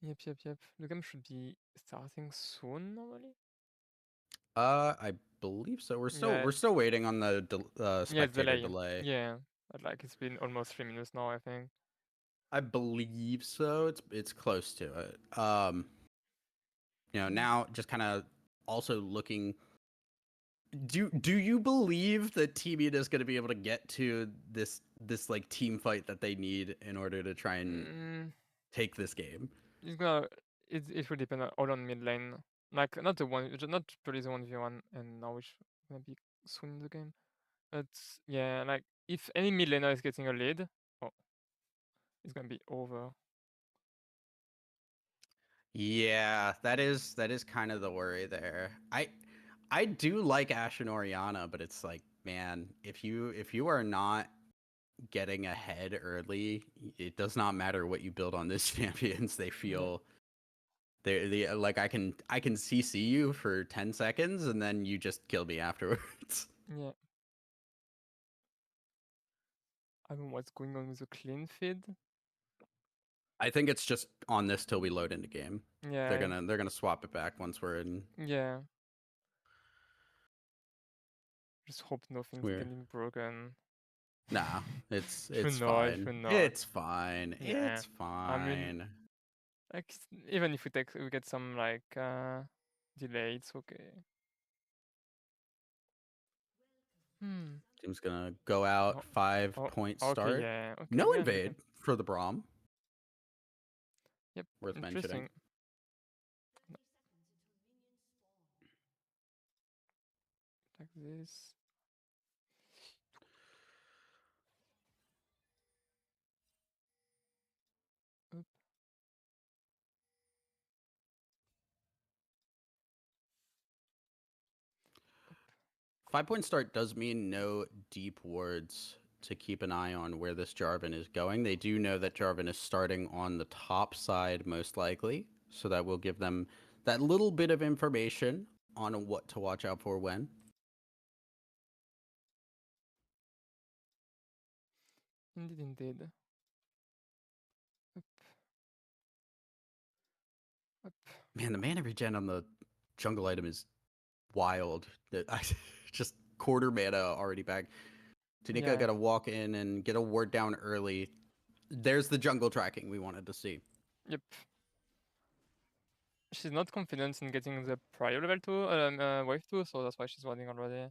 Yep. The game should be starting soon normally. I believe so. Yeah. We're still waiting on the Yeah, spectator delay. Yeah. But like it's been almost 3 minutes now, I think. I believe so. It's close to it. Now just kind of also looking. Do you believe that Team Ina is going to be able to get to this like team fight that they need in order to try and take this game? It's gonna it will depend all on mid lane. Like not not purely the 1v1 and now it's gonna be soon in the game. But yeah, like if any mid laner is getting a lead, oh, it's gonna be over. Yeah, that is kind of the worry there. I do like Ashe and Orianna, but it's like, man, if you are not getting ahead early, it does not matter what you build on this champions. They feel they like I can CC you for 10 seconds and then you just kill me afterwards. Yeah. I don't know what's going on with the clean feed. I think it's just on this till we load into game. Yeah. They're gonna swap it back once we're in. Yeah. Just hope nothing's We're getting broken. Nah, it's Should fine. not. It's fine. Yeah. It's fine. I mean, like even if we get some like delay, it's okay. Team's gonna go out 5-point start. Okay, yeah. Okay, No yeah, invade for the Braum. Yep. Worth Interesting. mentioning. Like this. 5-point start does mean no deep wards to keep an eye on where this Jarvan is going. They do know that Jarvan is starting on the top side most likely, so that will give them that little bit of information on what to watch out for when. Indeed. Up. Man, the mana regen on the jungle item is wild. Just quarter mana already back. Tanika got to walk in and get a ward down early. There's the jungle tracking we wanted to see. Yep. she's not confident in getting the prior level 2, wave 2, so that's why she's warding already.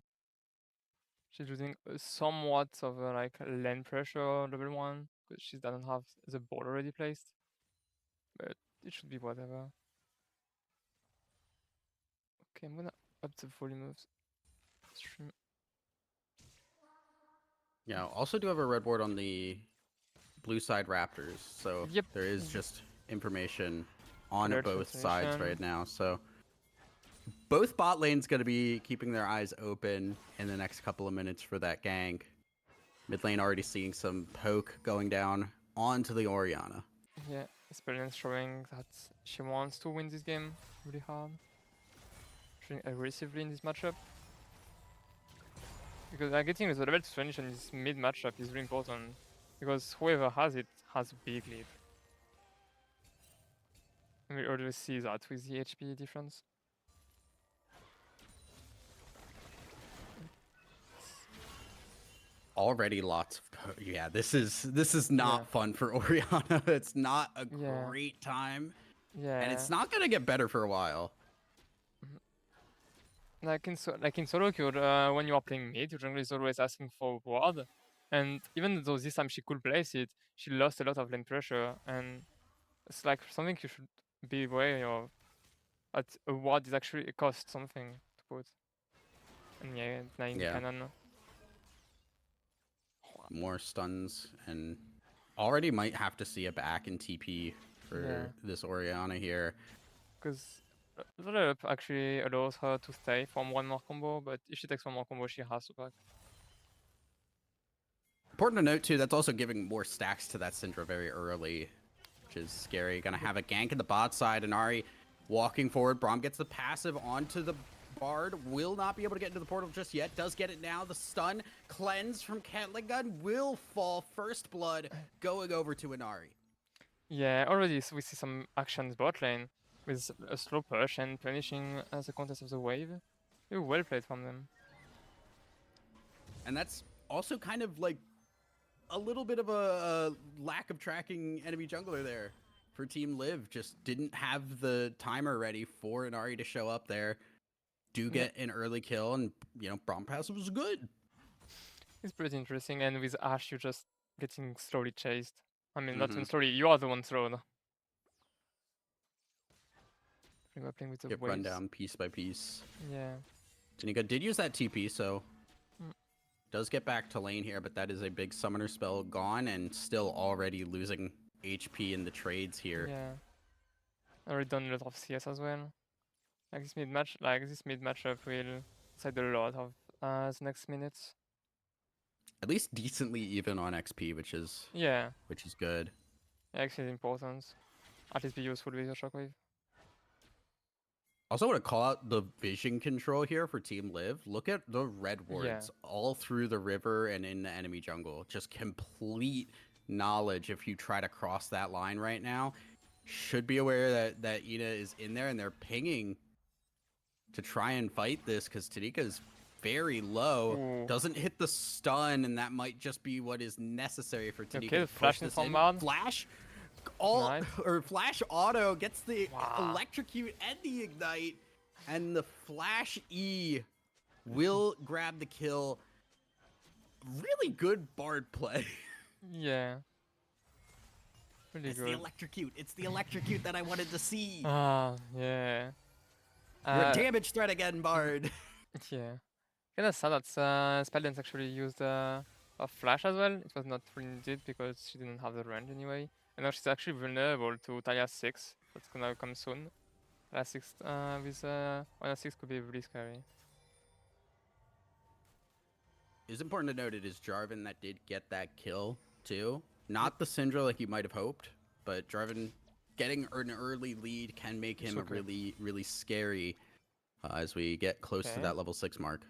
She's using somewhat of a, like lane pressure level 1, because she doesn't have the ball already placed. But it should be whatever. Okay, I'm gonna up the volume of stream. Yeah, also do have a red ward on the blue side Raptors, so Yep. there is just information on Alert both sides transmission. right now. So both bot lanes going to be keeping their eyes open in the next couple of minutes for that gank. Mid lane already seeing some poke going down onto the Orianna. Yeah, Experience showing that she wants to win this game really hard. Showing aggressively in this matchup. Because getting the level 2 finish in this mid matchup is really important. Because whoever has it has a big lead. And we already see that with the HP difference. Already lots of yeah. This is not fun for Orianna. It's not a great time, and it's not gonna get better for a while. Like in solo queue, when you are playing mid, your jungle is always asking for ward, and even though this time she could place it, she lost a lot of lane pressure, and it's like something you should be aware of. That a ward is actually it costs something to put. And yeah, 9 cannon. More stuns, and already might have to see a back in TP for this Orianna here. Because the level up actually allows her to stay from one more combo, but if she takes one more combo, she has to back. Important to note too, that's also giving more stacks to that Syndra very early, which is scary. Gonna have a gank in the bot side, and Ari walking forward. Braum gets the passive onto the Bard, will not be able to get into the portal just yet. Does get it now. The stun cleanse from Gun will fall. First blood going over to Inari. Yeah, already we see some actions bot lane with a slow push and punishing the contest of the wave. Very well played from them. And that's also kind of like a little bit of a lack of tracking enemy jungler there for Team Liv. Just didn't have the timer ready for Inari to show up there. Do get an early kill, and Braum passive was good. It's pretty interesting, and with Ashe, you're just getting slowly chased. I mean, not even slowly, you are the one slowed. We're playing with the Get waves. run down piece by piece. Yeah. Tanika did use that TP, so does get back to lane here, but that is a big summoner spell gone, and still already losing HP in the trades here. Yeah. Already done a lot of CS as well. Like this mid matchup will decide a lot of the next minutes. At least decently even on XP, which is good. Yeah, actually it's important. At least be useful with your shockwave. Also want to call out the vision control here for Team Liv. Look at the red wards all through the river and in the enemy jungle. Just complete knowledge if you try to cross that line right now. Should be aware that Ina is in there, and they're pinging to try and fight this because Tanika is very low. Ooh. Doesn't hit the stun, and that might just be what is necessary for Tanika to push this in. Flash, Flash auto gets the electrocute and the ignite, and the Flash E will grab the kill. Really good Bard play. Yeah. Pretty good. It's the electrocute that I wanted to see. Yeah. You're a damage threat again, Bard. Yeah. Kinda sad that Spell Dance actually used a flash as well. It was not really needed because she didn't have the range anyway. And now she's actually vulnerable to Talia 6. That's gonna come soon. Talia 6 with 1-6 could be really scary. It's important to note it is Jarvan that did get that kill too. Not the Syndra like you might have hoped, but Jarvan getting an early lead can make him really, really scary as we get close to that level 6 mark.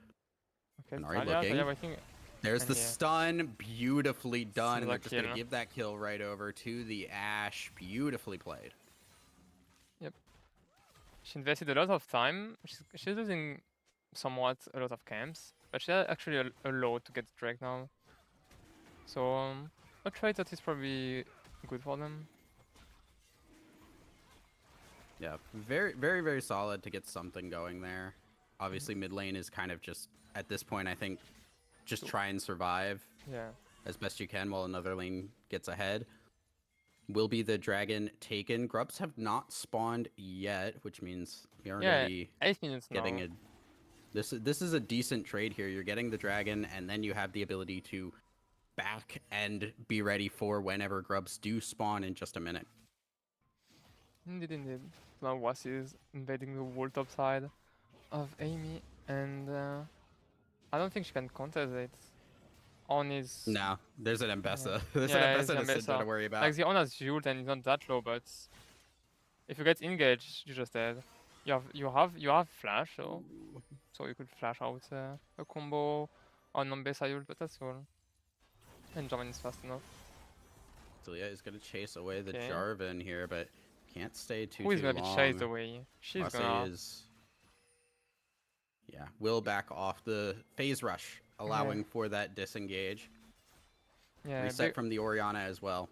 Okay, Talia, there's the stun, beautifully done, and they're just gonna give that kill right over to the Ashe. Beautifully played. Yep. She invested a lot of time. She's losing somewhat a lot of camps, but she had actually a lot to get the Drake now. So a trade that is probably good for them. Yeah, very solid to get something going there. Obviously, mid lane is kind of just, at this point, I think, just try and survive Yeah. as best you can while another lane gets ahead. Will be the dragon taken. Grubs have not spawned yet, which means we are going Yeah, to be 8 minutes getting now. this is a decent trade here. You're getting the dragon, and then you have the ability to back and be ready for whenever grubs do spawn in just a minute. Indeed. Now Was is invading the wall top side of Amy, and I don't think she can contest it. On is No, there's an Mbessa. There's yeah, an it's Mbessa and a Syndra to Mbessa. worry about. Like the Ona's ult and it's not that low, but if you get engaged, you're just dead. You have flash though, so you could flash out a combo on Mbessa ult, but that's all. And Jarvan is fast enough. Celia is going to chase away the Okay. Jarvan here, but can't stay too Who is long. gonna be chased away? She's Lassie gonna. is... Yeah, will back off the phase rush, allowing for that disengage. Yeah, Reset from the Orianna as well.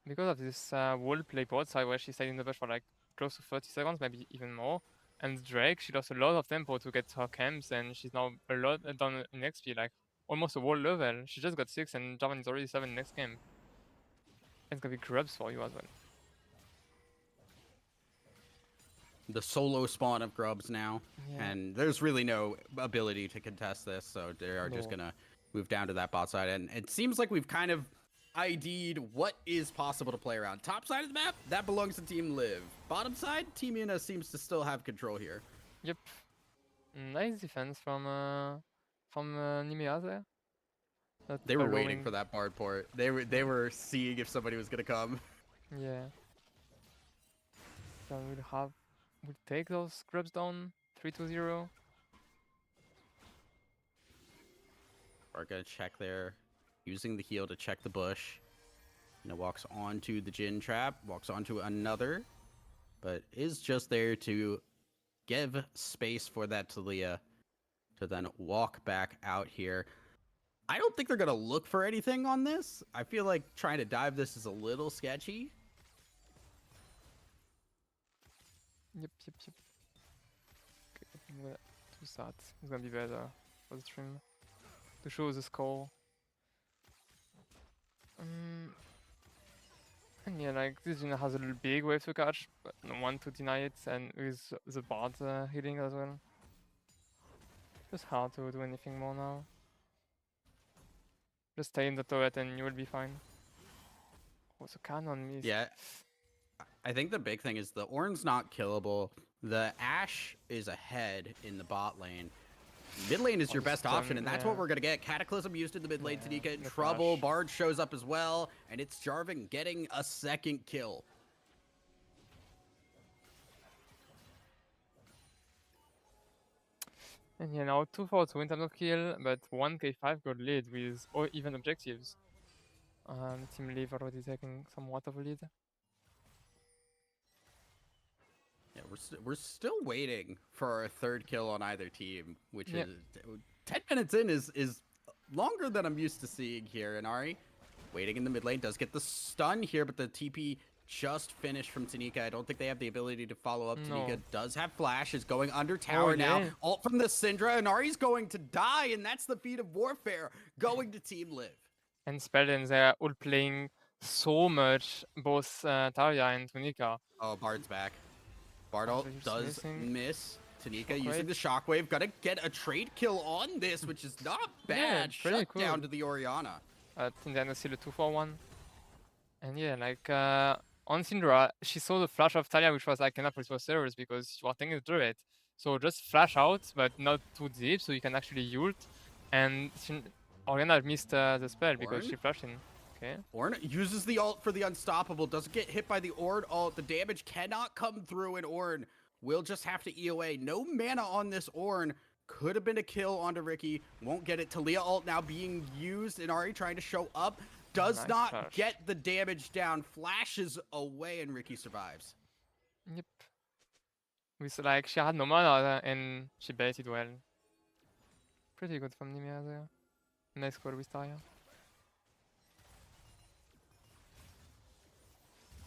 because of this wall play bot side where she stayed in the bush for like close to 30 seconds, maybe even more. And Drake, she lost a lot of tempo to get her camps, and she's now a lot down in XP, like almost a wall level. She just got 6, and Jarvan is already 7 next game. It's gonna be grubs for you as well. The solo spawn of grubs now, Yeah. and there's really no ability to contest this, so they are just No. gonna move down to that bot side, and it seems like we've kind of ID'd what is possible to play around. Top side of the map, that belongs to Team Live. Bottom side, Team Miella seems to still have control here. Yep. Nice defense from Nimea there. Not They were waiting allowing- for that bard port. They were seeing if somebody was gonna come. Yeah. So we'll take those grubs down 3-0. Are gonna check there, using the heal to check the bush. And it walks onto the Jin trap, walks onto another, but is just there to give space for that Talia to then walk back out here. I don't think they're gonna look for anything on this. I feel like trying to dive this is a little sketchy. Yep. Okay, I'm gonna do that. It's gonna be better for the stream to show the score. And yeah, like this unit has a little big wave to catch, but no one to deny it, and with the bard healing as well. Just hard to do anything more now. Just stay in the turret and you will be fine. Oh, the cannon is... Yeah, I think the big thing is the Ornn's not killable. The Ashe is ahead in the bot lane. Mid lane is your best option, and that's what yeah. we're going to get. Cataclysm used in the mid lane. Yeah, Tanika in the trouble. flash. Bard shows up as well, and it's Jarvan getting a second kill. And yeah, now 2-4-2 in terms of kill, but 1k5 gold lead with all even objectives. Team Live already taking somewhat of a lead. Yeah, we're still waiting for our third kill on either team, which Yep. is 10 minutes in is longer than I'm used to seeing here. And Ari, waiting in the mid lane, does get the stun here, but the TP just finished from Tanika. I don't think they have the ability to follow up. No. Tanika does have flash, is going under tower now. yeah. Ult from the Syndra, and Ari's going to die, and that's the feat of warfare going to Team Live. And Spellens, they are all playing so much, both Talia and Tunica. Oh, Bard's back. Bard ult He's does missing. miss. Tanika Shockwave. using the shockwave, gonna get a trade kill on this, which is not Yeah, bad. pretty Shut down cool. to the Orianna. In the end, still a 2-4-1. And yeah, like on Syndra, she saw the flash of Talia, which was like enough for servers because you are taking the turret. So just flash out, but not too deep, so you can actually ult. And Orianna missed the spell because Ornn? she flashed in. Okay. Ornn uses the ult for the unstoppable, doesn't get hit by the Ornn ult. The damage cannot come through, and Ornn will just have to EOA. No mana on this Ornn. Could have been a kill onto Ricky. Won't get it. Talia ult now being used, and Ari trying to show up. Does Nice not flash. get the damage down. Flashes away, and Ricky survives. Yep. With like she had no mana and she baited well. Pretty good from Nimea there. Nice call with Talia.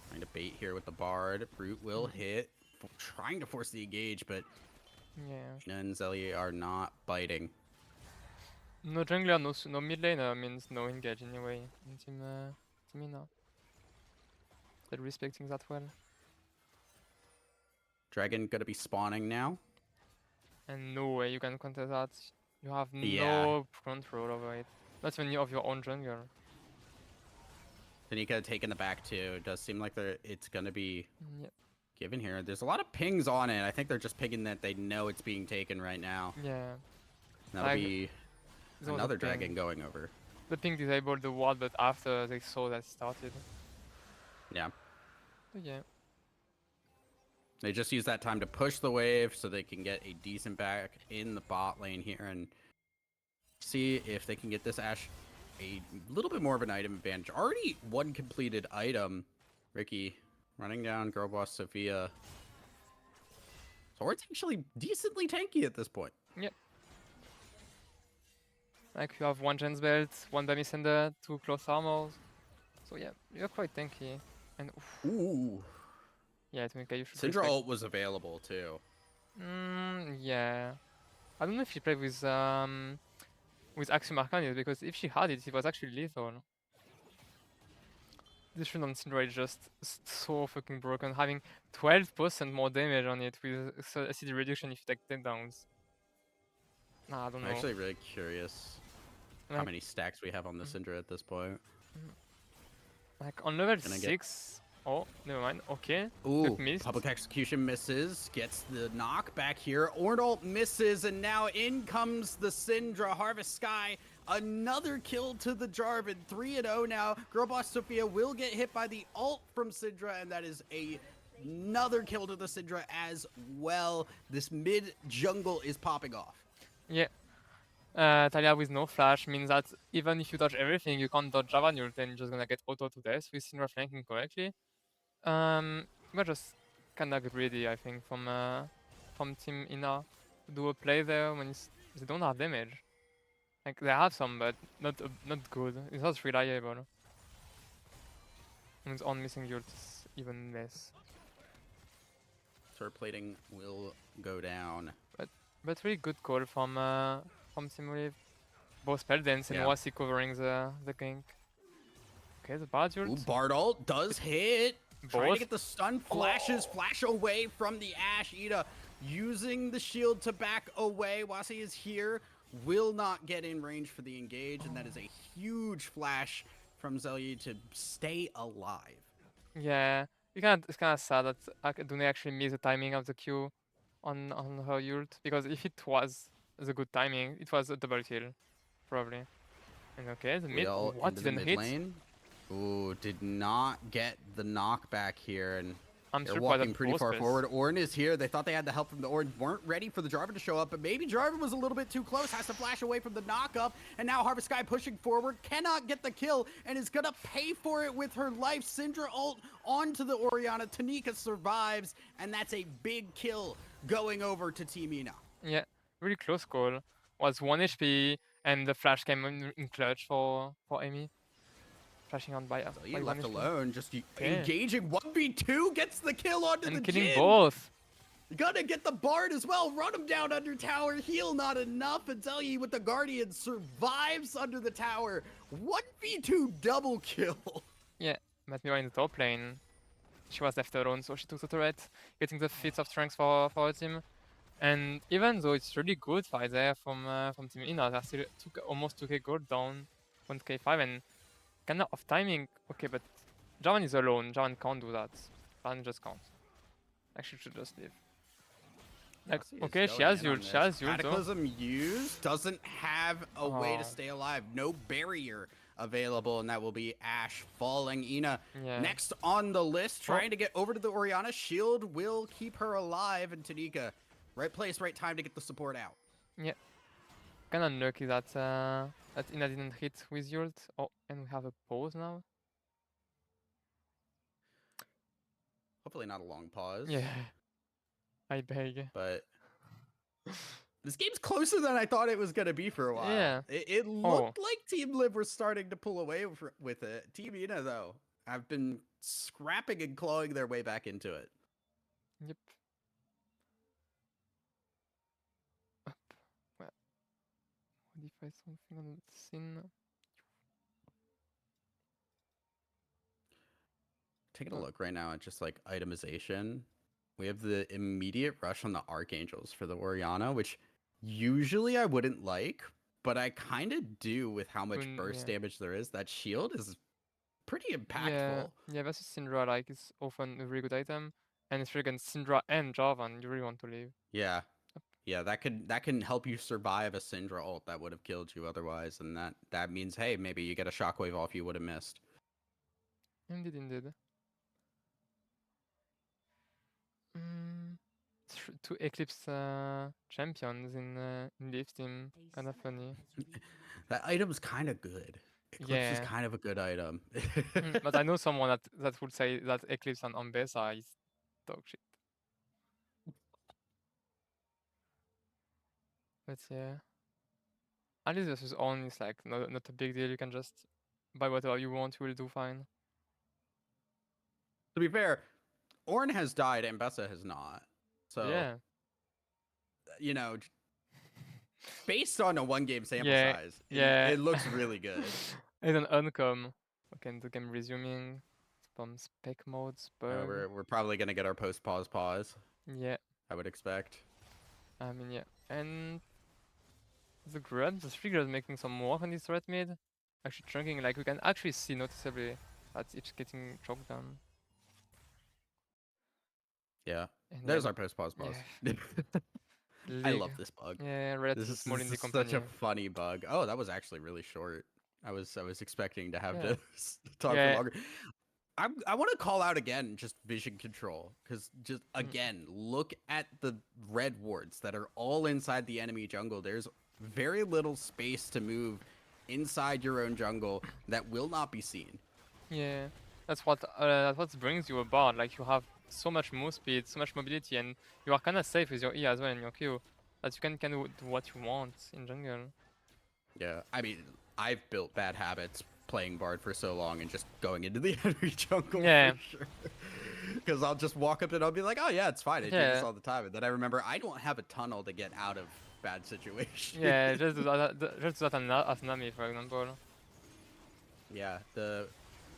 Trying to bait here with the Bard. Brute will hit trying to force the engage, but Yeah. Ina and Zelly are not biting. No jungler, no mid laner means no engage anyway in Team Ina. They're respecting that well. Dragon gonna be spawning now. And no way you can counter that. You have Yeah. no control over it. Not even of your own jungle. Tanika taking the back too. It does seem like it's gonna be Yep. given here. There's a lot of pings on it. I think they're just pinging that they know it's being taken right now. Yeah. That'll Like, be there was a another ping. dragon going over. The ping disabled the ward, but after they saw that started. Yeah. So yeah. They just use that time to push the wave so they can get a decent back in the bot lane here and see if they can get this Ashe a little bit more of an item advantage. Already one completed item. Ricky running down Girl Boss Sophia. So it's actually decently tanky at this point. Like you have one Gen's belt, one Bamisender, two close armors. So yeah, you're quite tanky. And oof, Ooh. yeah, Tamika, you should Syndra respect. ult was available too. Yeah. I don't know if she played with Axiom Arcanist, because if she had it, it was actually lethal. This shit on Syndra is just so fucking broken, having 12% more damage on it with acidity reduction if you take takedowns. Nah, I don't I'm know. actually really curious how Like- many stacks we have on the Syndra at this point. Like on level Gonna get- 6. Oh, never mind. Okay. Ooh, Good missed. public execution misses, gets the knock back here. Ornalt misses, and now in comes the Syndra. Harvest Sky, another kill to the Jarvan. 3-0 now. Girlboss Sophia will get hit by the ult from Syndra, and that is another kill to the Syndra as well. This mid jungle is popping off. Yeah. Talia with no flash means that even if you dodge everything, you can't dodge Java, and you're then just gonna get auto to death with Syndra flanking correctly. We're just kinda greedy, I think, from Team Ina to do a play there when they don't have damage. Like they have some, but not good. It's not reliable. And his own missing ult is even less. Turret plating will go down. But really good call from Team Wave. Both spell dance and Yeah. Wasi covering the gank. Okay, the bad ult. Ooh, Bard ult does hit. Trying to Both. get the stun flashes, flash away from the Ashe. Ida using the shield to back away. Wasi is here, will not get in range for the engage, and that is a huge flash from Zelya to stay alive. Yeah, it's kind of sad that Dune actually missed the timing of the Q on her ult, because if it was the good timing, it was a double kill, probably. And okay, the mid, Wheel what into the didn't mid hit? lane. Ooh, did not get the knockback here, and I'm they're surprised walking that pretty both far plays. forward. Ornn is here. They thought they had the help from the Ornn. Weren't ready for the Jarvan to show up, but maybe Jarvan was a little bit too close. Has to flash away from the knock-up. And now Harvest Sky pushing forward. Cannot get the kill and is going to pay for it with her life. Syndra ult onto the Orianna. Tanika survives, and that's a big kill going over to Team Ina. Yeah, really close call. Was 1 HP, and the flash came in clutch for Amy. Flashing on by So you 1 left HP. alone, just Okay. engaging 1v2, gets the kill onto And the killing Jhin. both. Gonna get the Bard as well. Run him down under tower. Heal not enough. And Zelya with the Guardian survives under the tower. 1v2 double kill. Yeah, but Miella in the top lane, she was left alone, so she took the turret, getting the feats of strength for her team. And even though it's really good fight there from Team Ina, they still almost took a gold down, 1k5, and kind of off timing. Okay, but Jarvan is alone. Jarvan can't do that. Jarvan just can't. Actually, should just leave. Like, Wasi is okay, she going has in on ult, this. she has ult though. Cataclysm used, doesn't have a way to Oh. stay alive. No barrier available, and that will be Ashe falling. Ina Yeah. next on the list, trying to get over to the Orianna. Shield will keep her alive, and Tanika, right place, right time to get the support out. Kind of unlucky that Ina didn't hit with ult. Oh, and we have a pause now. Hopefully not a long pause. Yeah. I beg. But this game's closer than I thought it was going to be for a while. Yeah. It looked like Team Liv were starting to pull away with it. Team Ina, though, have been scrapping and clawing their way back into it. Yep. try something on the scene. Taking a look right now at just like itemization. We have the immediate rush on the Archangels for the Oriana, which usually I wouldn't like, but I kind of do with how much burst damage there is. That shield is pretty impactful. Yeah, versus Syndra, like, is often a very good item. And if you're against Syndra and Jarvan, you really want to leave. Yeah. Yeah, that can help you survive a Syndra ult that would have killed you otherwise, and that means, hey, maybe you get a shockwave off you would have missed. Indeed. Two Eclipse champions in Leaf team, kind of funny. That item's kind of good. Eclipse is Yeah. kind of a good item. But I know someone that would say that Eclipse on Ambessa is dog shit. But yeah. Alice versus On is like not a big deal. You can just buy whatever you want, you will do fine. To be fair, Ornn has died and Bessa has not. So, Yeah. you know, based on a one-game sample Yeah, size, yeah. it looks really good. And an uncom. Okay, the game resuming. Some spec modes, bug. We're probably gonna get our pause. Yeah, I would expect. I mean, yeah. And the three grubs making some work on this red mid. Actually chunking, like we can actually see noticeably that it's getting choked down. Yeah. And There's yeah, our pause. Yeah. I love this bug. Yeah, Red This is is, small this indie is company. such a funny bug. Oh, that was actually really short. I was expecting to have Yeah. to talk Yeah. for longer. I want to call out again just vision control, because just again look at the red wards that are all inside the enemy jungle. There's very little space to move inside your own jungle that will not be seen. Yeah, that's what brings you about. Like, you have so much move speed, so much mobility, and you are kind of safe with your E as well and your Q, that you can do what you want in jungle. Yeah, I mean, I've built bad habits playing Bard for so long and just going into the enemy jungle Yeah. for sure. Because I'll just walk up and I'll be like, oh yeah, it's fine. I do this Yeah. all the time. And then I remember I don't have a tunnel to get out of bad situations. Yeah, just do that as Nami, for example. Yeah, the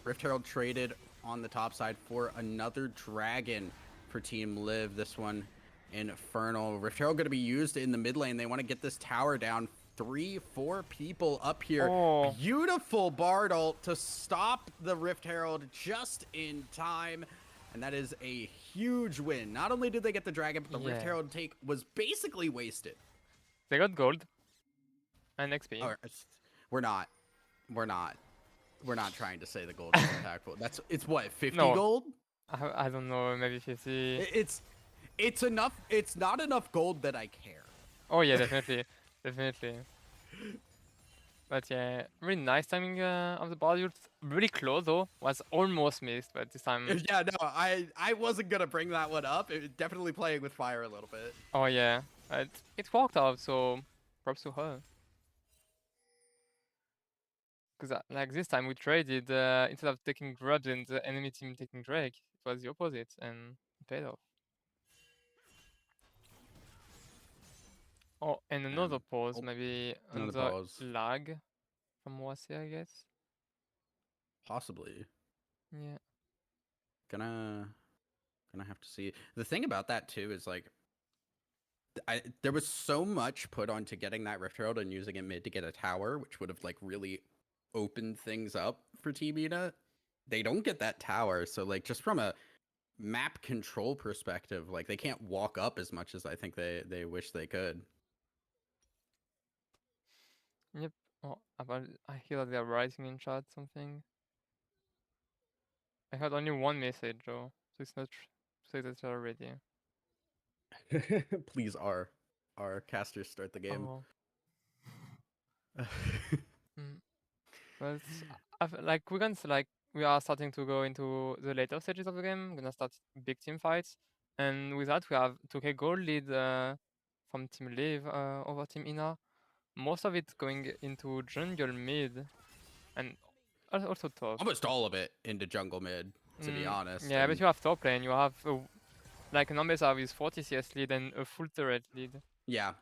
Rift Herald traded on the top side for another dragon for Team Live. This one Infernal. Rift Herald going to be used in the mid lane. They want to get this tower down. 3-4 people up here. Oh. Beautiful Bard ult to stop the Rift Herald just in time. And that is a huge win. Not only did they get the dragon, but the Rift Herald take was basically wasted. They got gold and XP. Oh, we're not trying to say the gold is impactful. It's what, 50 No. gold? I don't know, maybe 50. It's enough. It's not enough gold that I care. Oh yeah, definitely. Definitely. But yeah, really nice timing of the ball ult. Really close though. Was almost missed, but this time. Yeah, no, I wasn't gonna bring that one up. It was definitely playing with fire a little bit. Oh yeah, it worked out. So props to her. Because like this time we traded instead of taking grubs and the enemy team taking Drake, it was the opposite and it paid off. Oh, and another pause, maybe another under pause. lag from Wasi, I guess. Possibly. Yeah. Gonna have to see. The thing about that too is like, there was so much put onto getting that Rift Herald and using it mid to get a tower, which would have like really opened things up for Team Ina. They don't get that tower, so like just from a map control perspective, like they can't walk up as much as I think they wish they could. Yep. Oh, I hear that they're writing in chat something. I had only one message though, so it's not say that they're ready. Please, our casters start the game. Oh. But like we are starting to go into the later stages of the game. We're gonna start big team fights, and with that we have 2k gold lead from Team Live over Team Ina. Most of it going into jungle mid, and also top. Almost all of it into jungle mid, to be honest. Yeah, but you have top lane. You have like an Ambessa with 40 CS lead and a full turret lead. Yeah.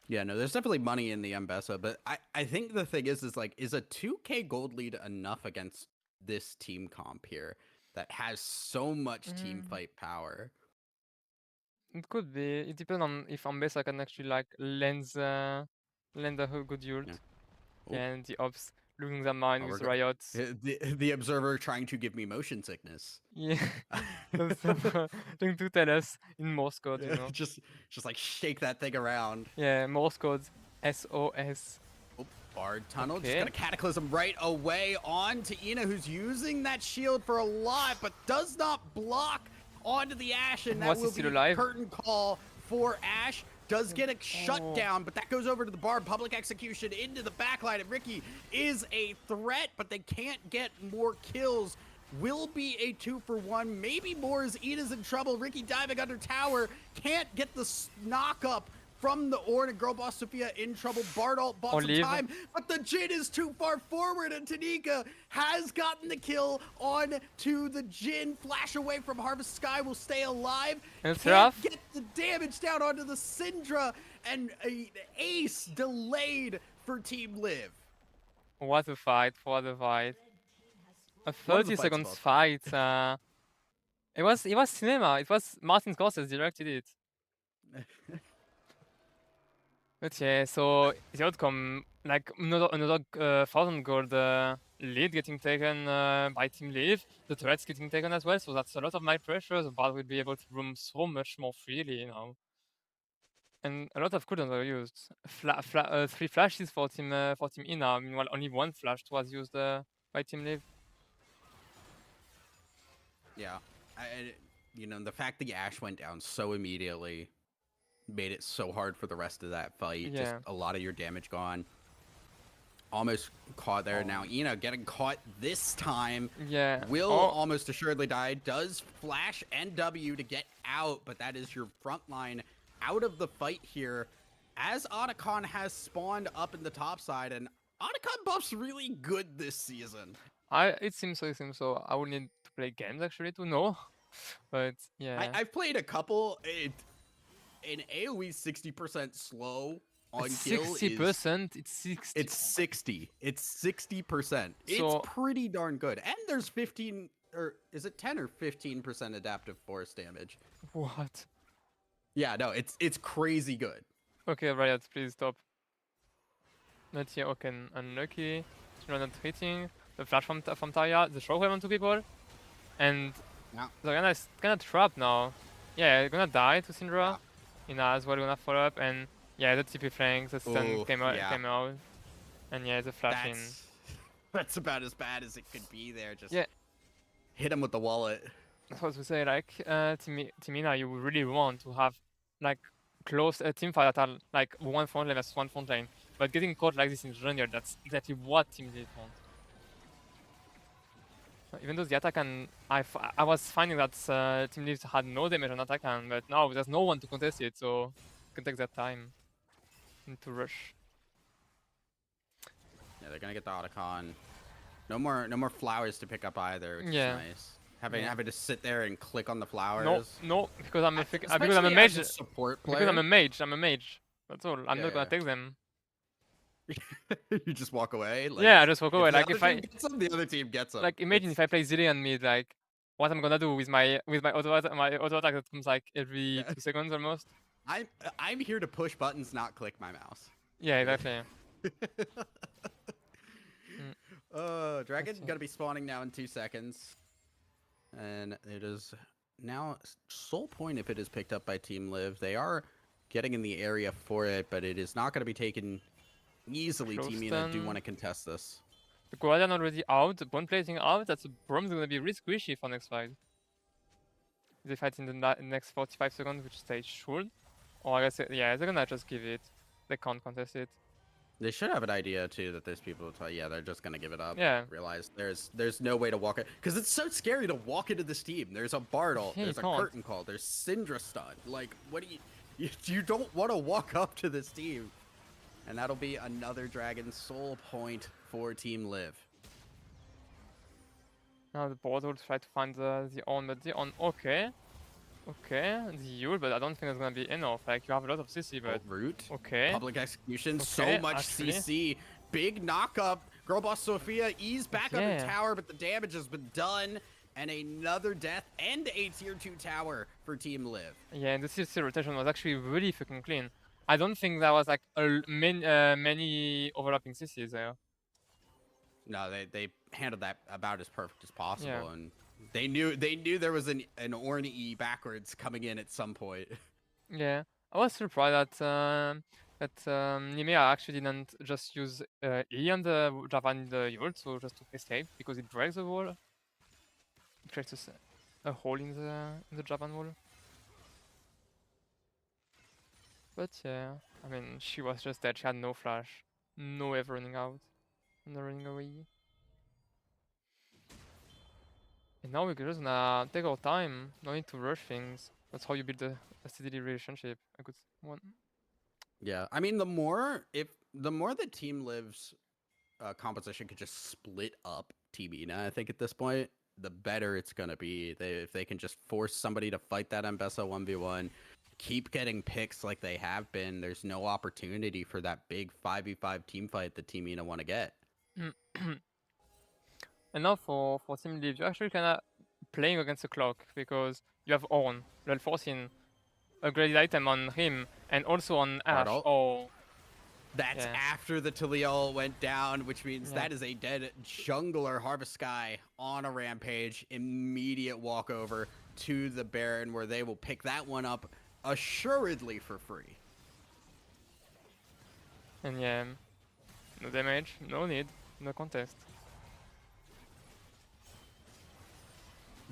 Yeah, no, there's definitely money in the Mbessa, but I think the thing is like, is a 2K gold lead enough against this team comp here that has so much team fight power? It could be. It depends on if Ambessa can actually like lend a good ult. Yeah. Yeah, Oh. and the ops losing their mind Oh, with we're go- Riot. the observer trying to give me motion sickness. Yeah, trying to tell us in Morse code, you know. just like shake that thing around. Yeah, Morse code, SOS. Oh, Bard Tunnel just Okay. got a Cataclysm right away on to Ina, who's using that shield for a lot, but does not block onto the Ashe, and that Was he will still be alive? curtain call for Ashe. Does get a shut Oh. down, but that goes over to the Bard. Public execution into the backline, and Ricky is a threat, but they can't get more kills. Will be a 2-for-1, maybe more as Ina's in trouble. Ricky diving under tower, can't get the knock up from the Ornn, and Girl Boss Sophia in trouble. Bardalt bought some Olive. time, but the Jhin is too far forward, and Tanika has gotten the kill on to the Jhin. Flash away from Harvest Sky will stay alive. And it's Can't rough. get the damage down onto the Syndra, and a ace delayed for Team Live. What a fight! What a fight! A One of the 30 fights seconds about fight. It was cinema. It was Martin Scorsese directed it. But yeah, so the outcome, like another 1,000 gold lead getting taken by Team Live, the turrets getting taken as well, so that's a lot of mind pressure. The Bard will be able to roam so much more freely, you know. And a lot of cooldowns are used. 3 flashes for Team Ina, meanwhile only 1 flash was used by Team Live. Yeah, you know, the fact the Ashe went down so immediately made it so hard for the rest of that fight. Just Yeah. a lot of your damage gone. Almost caught there. Now Ina getting caught this time. Yeah. Will Oh. almost assuredly die. Does flash and W to get out, but that is your front line out of the fight here. As Otacon has spawned up in the top side, and Otacon buff's really good this season. It seems so. I would need to play games actually to know. But yeah. I've played a couple. An AoE 60% slow on kill 60%, it's 60. it's 60. It's 60%. So- It's pretty darn good. And there's 15 or is it 10 or 15% adaptive force damage? What? Yeah, no, it's crazy good. Okay, Riot, please stop. Not here, okay, unlucky. You're not hitting. The flash from Tarja, the shockwave onto people. And Yeah. Zaryana is kinda trapped now. Yeah, gonna die to Syndra. Ina as well gonna follow up, and yeah, the TP flank, the stun Ooh, came out, yeah. and yeah, the flash in. That's about as bad as it could be there. Just Yeah. hit him with the wallet. That's what to say, like, Team Ina, you really want to have, like, close team fight that are, like, one front lane versus one front lane. But getting caught like this in jungle, that's exactly what Team Live want. Even though the attack I was finding that Team Live had no damage on attack, but now there's no one to contest it, so you can take that time to rush. Yeah, they're gonna get the Otacon. No more flowers to pick up either, which Yeah. is nice. Having Yeah. to sit there and click on the flowers. No, because I'm a Especially mage. as a support player. Because I'm a mage. That's all. I'm Yeah, not gonna yeah. take them. You just walk away. Like, Yeah, I just walk away. the Like other if I team gets them, the other team gets them. like imagine if I play Zilean mid, like what I'm gonna do with my auto attack that comes like every Yeah. 2 seconds almost. I'm here to push buttons, not click my mouse. Yeah, exactly. Dragon That's gonna be spawning now in 2 seconds, and it is now Soul Point if it is picked up by Team Live. They are getting in the area for it, but it is not going to be taken easily. Close Team Ina do stun. want to contest this. The Guardian already out, the bone plating out. That's a Brom's gonna be really squishy for next fight. They fight in the next 45 seconds, which they should. Or I guess yeah, they're gonna just give it. They can't contest it. They should have an idea too that there's people who yeah, they're just gonna give it up. Yeah. Realize there's no way to walk it because it's so scary to walk into this team. There's a Bard ult, Yeah, you there's a can't. curtain call, there's Syndra stun. Like, what do you don't want to walk up to this team. And that'll be another Dragon Soul Point for Team Live. Now the board will try to find the on, but the on okay. Okay, the Yule, but I don't think it's gonna be enough. Like, you have a lot of CC, Oh, but root. okay. Public execution. So Okay, much actually. CC. Big knockup. Girl boss Sophia eased back under Yeah. tower, but the damage has been done. And another death and a tier 2 tower for Team Live. Yeah, and the CC rotation was actually really fucking clean. I don't think there was like many overlapping CCs there. No, they handled that about as perfect as possible, Yeah. and they knew there was an Ornn E backwards coming in at some point. Yeah, I was surprised that Miella actually didn't just use E on the Javan in the Yule, so just to escape, because it breaks the wall. It creates a hole in the Javan wall. But yeah, I mean, she was just dead. She had no flash, no way of running out, no running away. And now we're just gonna take our time, no need to rush things. That's how you build a steady relationship, a good one. Yeah, I mean, the more the Team Lives composition could just split up Team Ina, I think at this point, the better it's gonna be. If they can just force somebody to fight that Mbessa 1v1, keep getting picks like they have been, there's no opportunity for that big 5v5 team fight that Team Ina want to get. And now for Team Live, you're actually kinda playing against the clock because you have Ornn, level 14, upgraded item on him, and also on Ash. Bartle. Oh, That's yeah. after the Talia went down, which means Yeah. that is a dead jungler Harvest Sky on a rampage. Immediate walkover to the Baron, where they will pick that one up assuredly for free. And yeah, no damage, no need, no contest.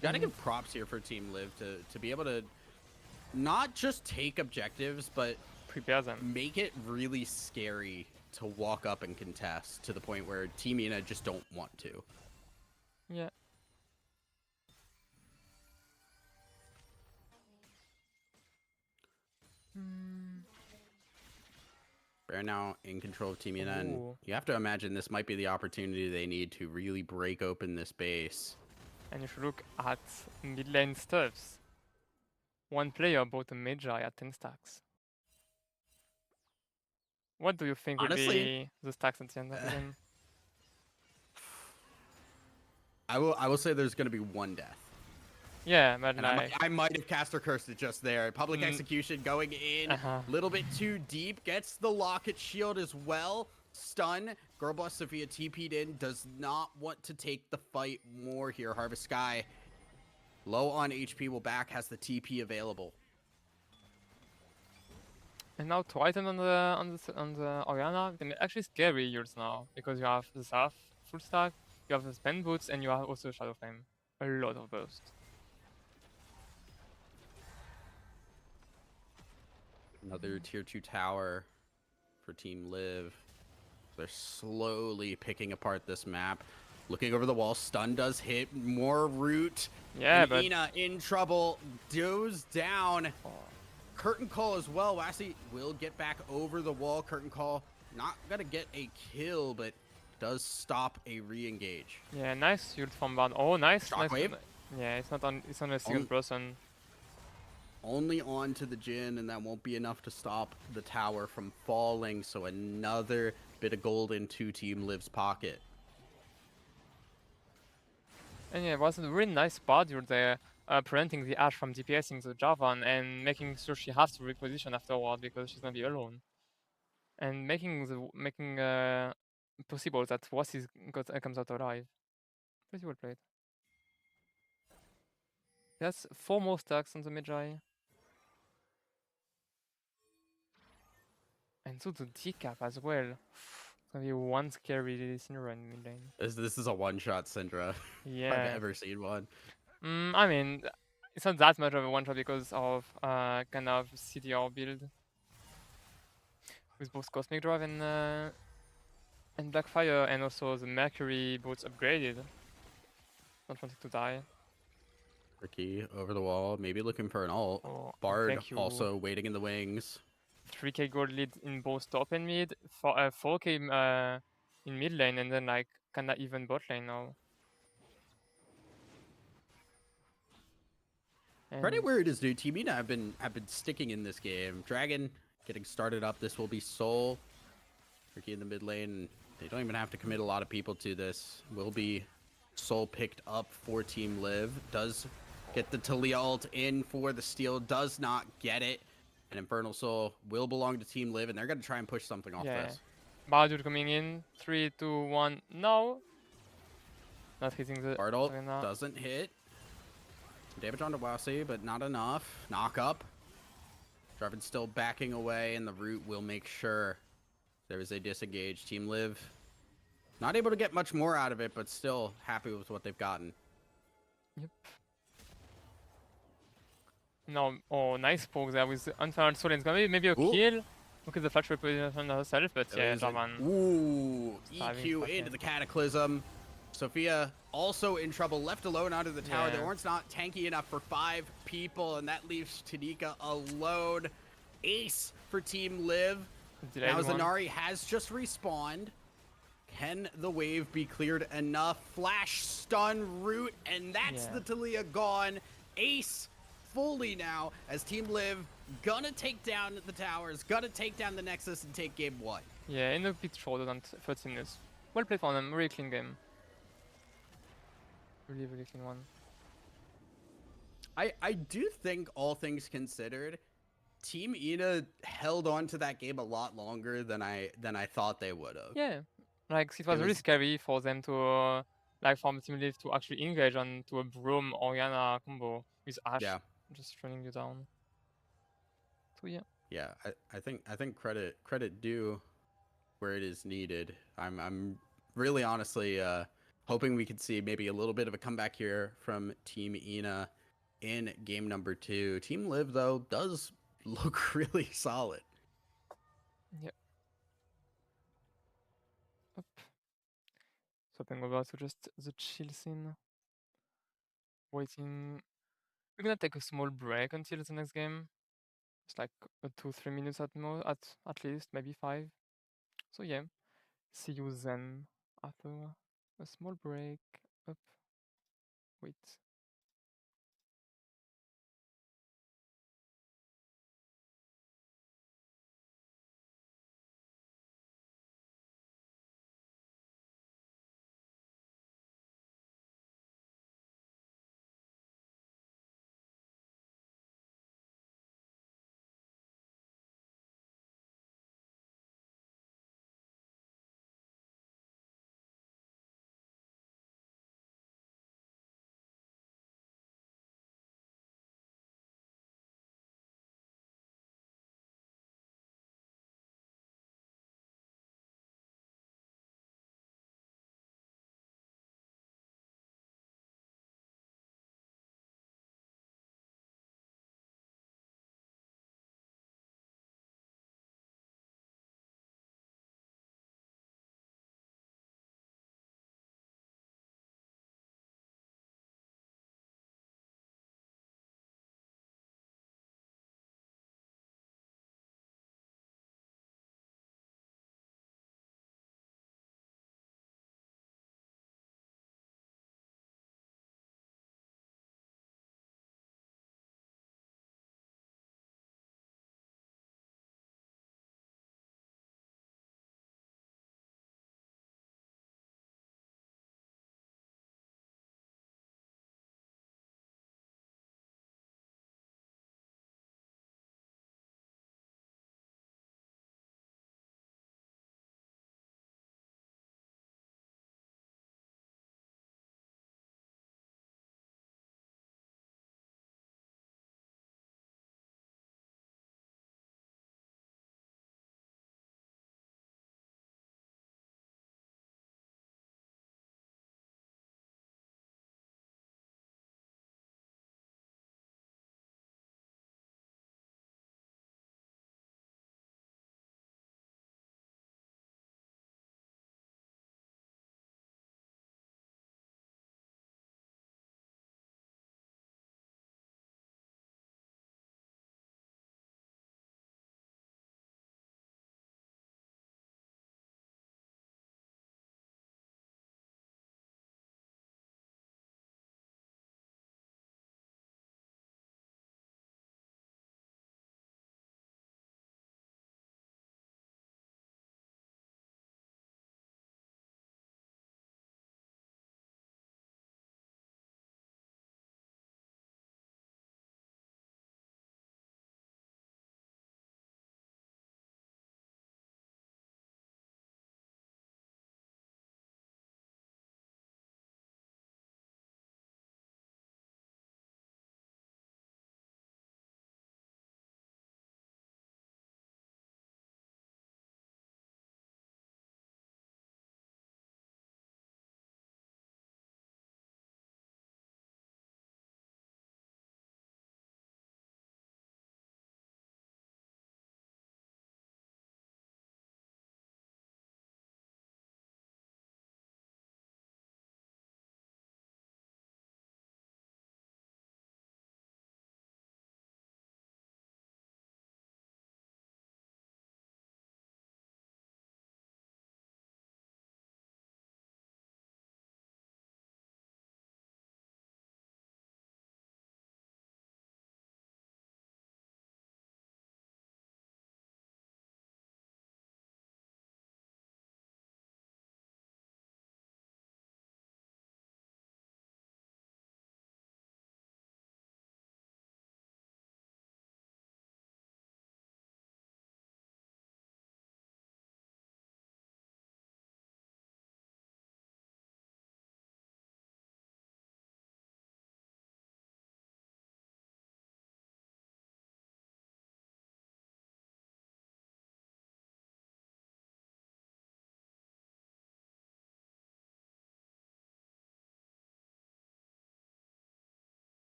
Gotta give props here for Team Live to be able to not just take objectives, but Prepare them. make it really scary to walk up and contest to the point where Team Ina just don't want to. Yeah. They're now in control of Team Ina, and Ooh. you have to imagine this might be the opportunity they need to really break open this base. And you should look at mid lane stuffs. One player bought a Magi at 10 stacks. What do you think would Honestly, be the stacks at the end of the game? I will say there's going to be one death. Yeah, but And like, I might have cast or cursed it just there. Public execution going in, little bit too deep, gets the locket shield as well. Stun, Girlboss Sophia TP'd in, does not want to take the fight more here. Harvest Sky, low on HP, will back, has the TP available. and now two items on the Oriana can be actually scary yours now because you have the Saf full stack, you have the Spend Boots, and you have also Shadow Flame. A lot of burst. Another tier 2 tower for Team Live. They're slowly picking apart this map. Looking over the wall, stun does hit, more root. Yeah, and but Ina in trouble, goes down. oh, Curtain call as well. Wassy will get back over the wall. Curtain call not gonna get a kill, but does stop a re-engage. yeah, nice ult from Van. Oh, nice. Shockwave. Nice. Yeah, it's not on. It's on a single person. Only on to the Jhin, and that won't be enough to stop the tower from falling. So another bit of gold into Team Live's pocket. And yeah, it was a really nice spot you're there, preventing the Ash from DPSing the Javan and making sure she has to reposition afterward because she's gonna be alone. And making possible that Wassy comes out alive. Pretty well played. That's 4 more stacks on the Magi. And so the decap as well. It's gonna be one scary Syndra in mid lane. This is a one-shot Syndra. Yeah. I've ever seen one. I mean, it's not that much of a one shot because of kind of CDR build with both Cosmic Drive and Blackfire, and also the Mercury boots upgraded. Not wanting to die. Ricky over the wall, maybe looking for an ult. Oh, Bard thank you. also waiting in the wings. 3k gold lead in both top and mid, 4k in mid lane, and then like kinda even bot lane now. Credit And where it is due. Team Ina have been sticking in this game. Dragon getting started up. This will be Soul. Tricky in the mid lane. They don't even have to commit a lot of people to this. Will be Soul picked up for Team Live. Does get the Talia ult in for the steal. Does not get it. And Infernal Soul will belong to Team Live, and they're going to try and push something off yeah, this. Baldur coming in. 3, 2, 1. No. Not hitting the Bartle arena. doesn't hit. Damage onto Wasi, but not enough. Knock up. Draven's still backing away, and the root will make sure there is a disengage. Team Live not able to get much more out of it, but still happy with what they've gotten. Yep. No, oh, nice poke there with the Unfurled Soul. It's gonna be maybe a Ooh. kill. Look at the flash reposition herself, but yeah, Jarvan. Ooh, Diving EQ back into in. the Cataclysm. Sophia also in trouble, left alone under the tower. Yeah. The Ornn's not tanky enough for 5 people, and that leaves Tanika alone. Ace for Team Live. Delayed Now one. Zanari has just respawned. Can the wave be cleared enough? Flash stun root, and that's Yeah. the Talia gone. Ace fully now as Team Live gonna take down the towers, gonna take down the Nexus and take game 1. Yeah, in a bit shorter than 13 minutes. Well played for them. Really clean game. Really, really clean one. I do think, all things considered, Team Ina held on to that game a lot longer than I thought they would have. Yeah, like it was really was- scary for them to, like from Team Live to actually engage onto a Broom Oriana combo with Ashe Yeah. just running you down. So yeah. Yeah, I think credit due where it is needed. I'm really honestly hoping we could see maybe a little bit of a comeback here from Team Ina in game number 2. Team Live though does look really solid. Yep. Up. Swapping over to just the chill scene. Waiting. We're gonna take a small break until the next game. It's like 2-3 minutes at least, maybe 5. So yeah. See you then after a small break. Up. Wait.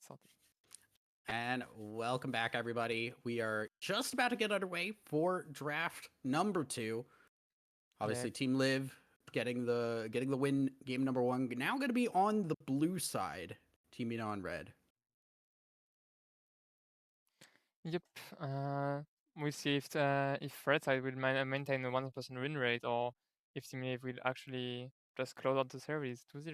started. And welcome back, everybody. We are just about to get underway for draft number 2. Obviously, Team Liv getting the win game number 1. Now going to be on the blue side. Team Mina on red. Yep. We'll see if red side will maintain a 100% win rate, or if Team Liv will actually just close out the series 2-0.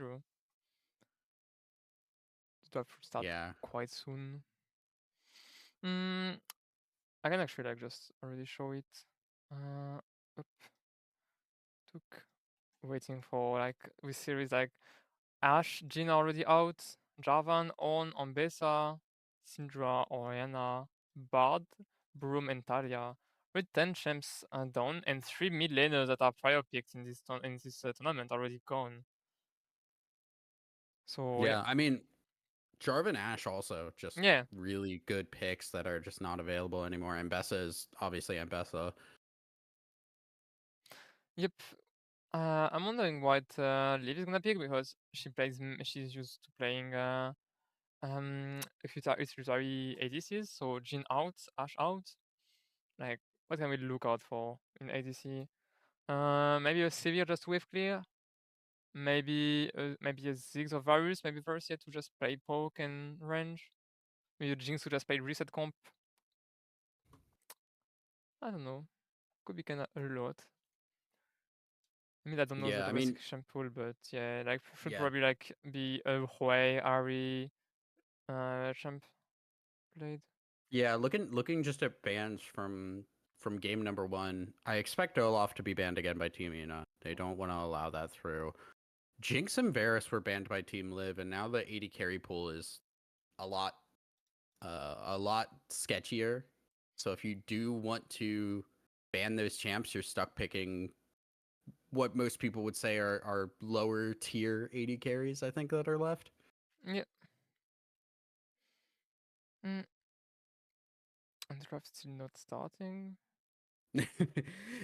The draft will start quite soon. I can actually like just already show it. Waiting for like this series like Ash, Jin already out, Jarvan, On, Ambessa, Syndra, Oriana, Bard, Broom, and Talia. With 10 champs down and 3 mid laners that are prior picked in this tournament already gone. So yeah, I mean, Jarvan, Ash also just really good picks that are just not available anymore. Ambessa is obviously Ambessa. Yep. I'm wondering what Liv is gonna pick, because she's used to playing utilitarian ADCs, so Jin out, Ash out. Like, what can we look out for in ADC? Maybe a Sivir just wave clear. Maybe a Ziggs or Varus. Maybe Varus to just play poke and range. Maybe a Jinx to just play reset comp. I don't know. Could be kinda a lot. I mean, I don't know the basic champ pool, but yeah, like should probably like be a Hui, Ahri, champ played. Yeah, looking just at bans from game number 1, I expect Olaf to be banned again by Team Ina. They don't want to allow that through. Jinx and Varus were banned by Team Liv, and now the AD carry pool is a lot sketchier. So if you do want to ban those champs, you're stuck picking what most people would say are lower tier AD carries, I think, that are left. Yeah. And the draft's still not starting.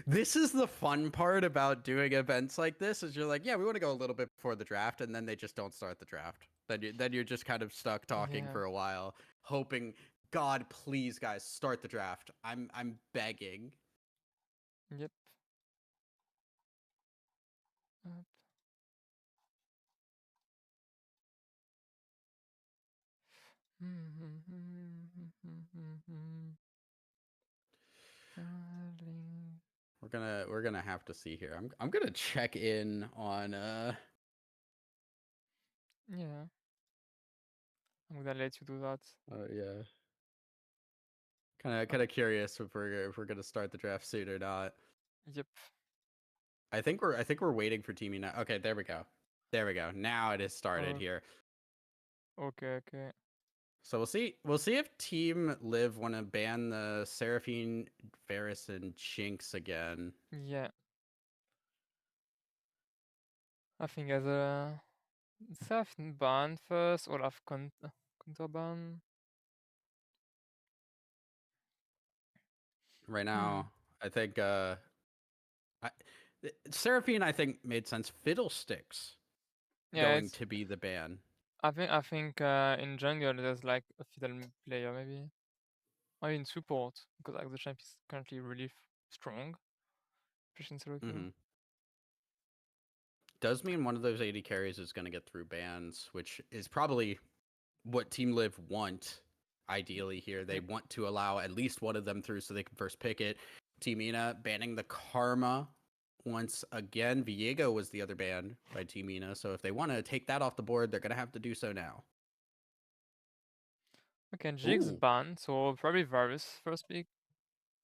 This is the fun part about doing events like this, is you're like, yeah, we want to go a little bit before the draft, and then they just don't start the draft. Then you're just kind of stuck talking for a while, hoping, God, please, guys, start the draft. I'm begging. Yep. We're gonna have to see here. I'm gonna check in on Yeah. I'm gonna let you do that. Yeah. Kind of curious if we're gonna start the draft soon or not. Yep. I think we're waiting for Team United. Okay, there we go. Now it has started here. Okay. So we'll see if Team Liv want to ban the Seraphine, Varus, and Jinx again. Yeah. I think as a Seraphine ban first, Olaf counter ban. Right now, I think Seraphine, I think, made sense. Fiddlesticks going to be the ban. I think in jungle there's like a fiddle player maybe. Or in support, because like the champ is currently really strong. Does mean one of those AD carries is going to get through bans, which is probably what Team Liv want. Ideally here, they want to allow at least one of them through so they can first pick it. Team Ina banning the Karma once again. Viego was the other ban by Team Ina, so if they want to take that off the board, they're going to have to do so now. Okay, Jig's ban, so probably Varus first pick.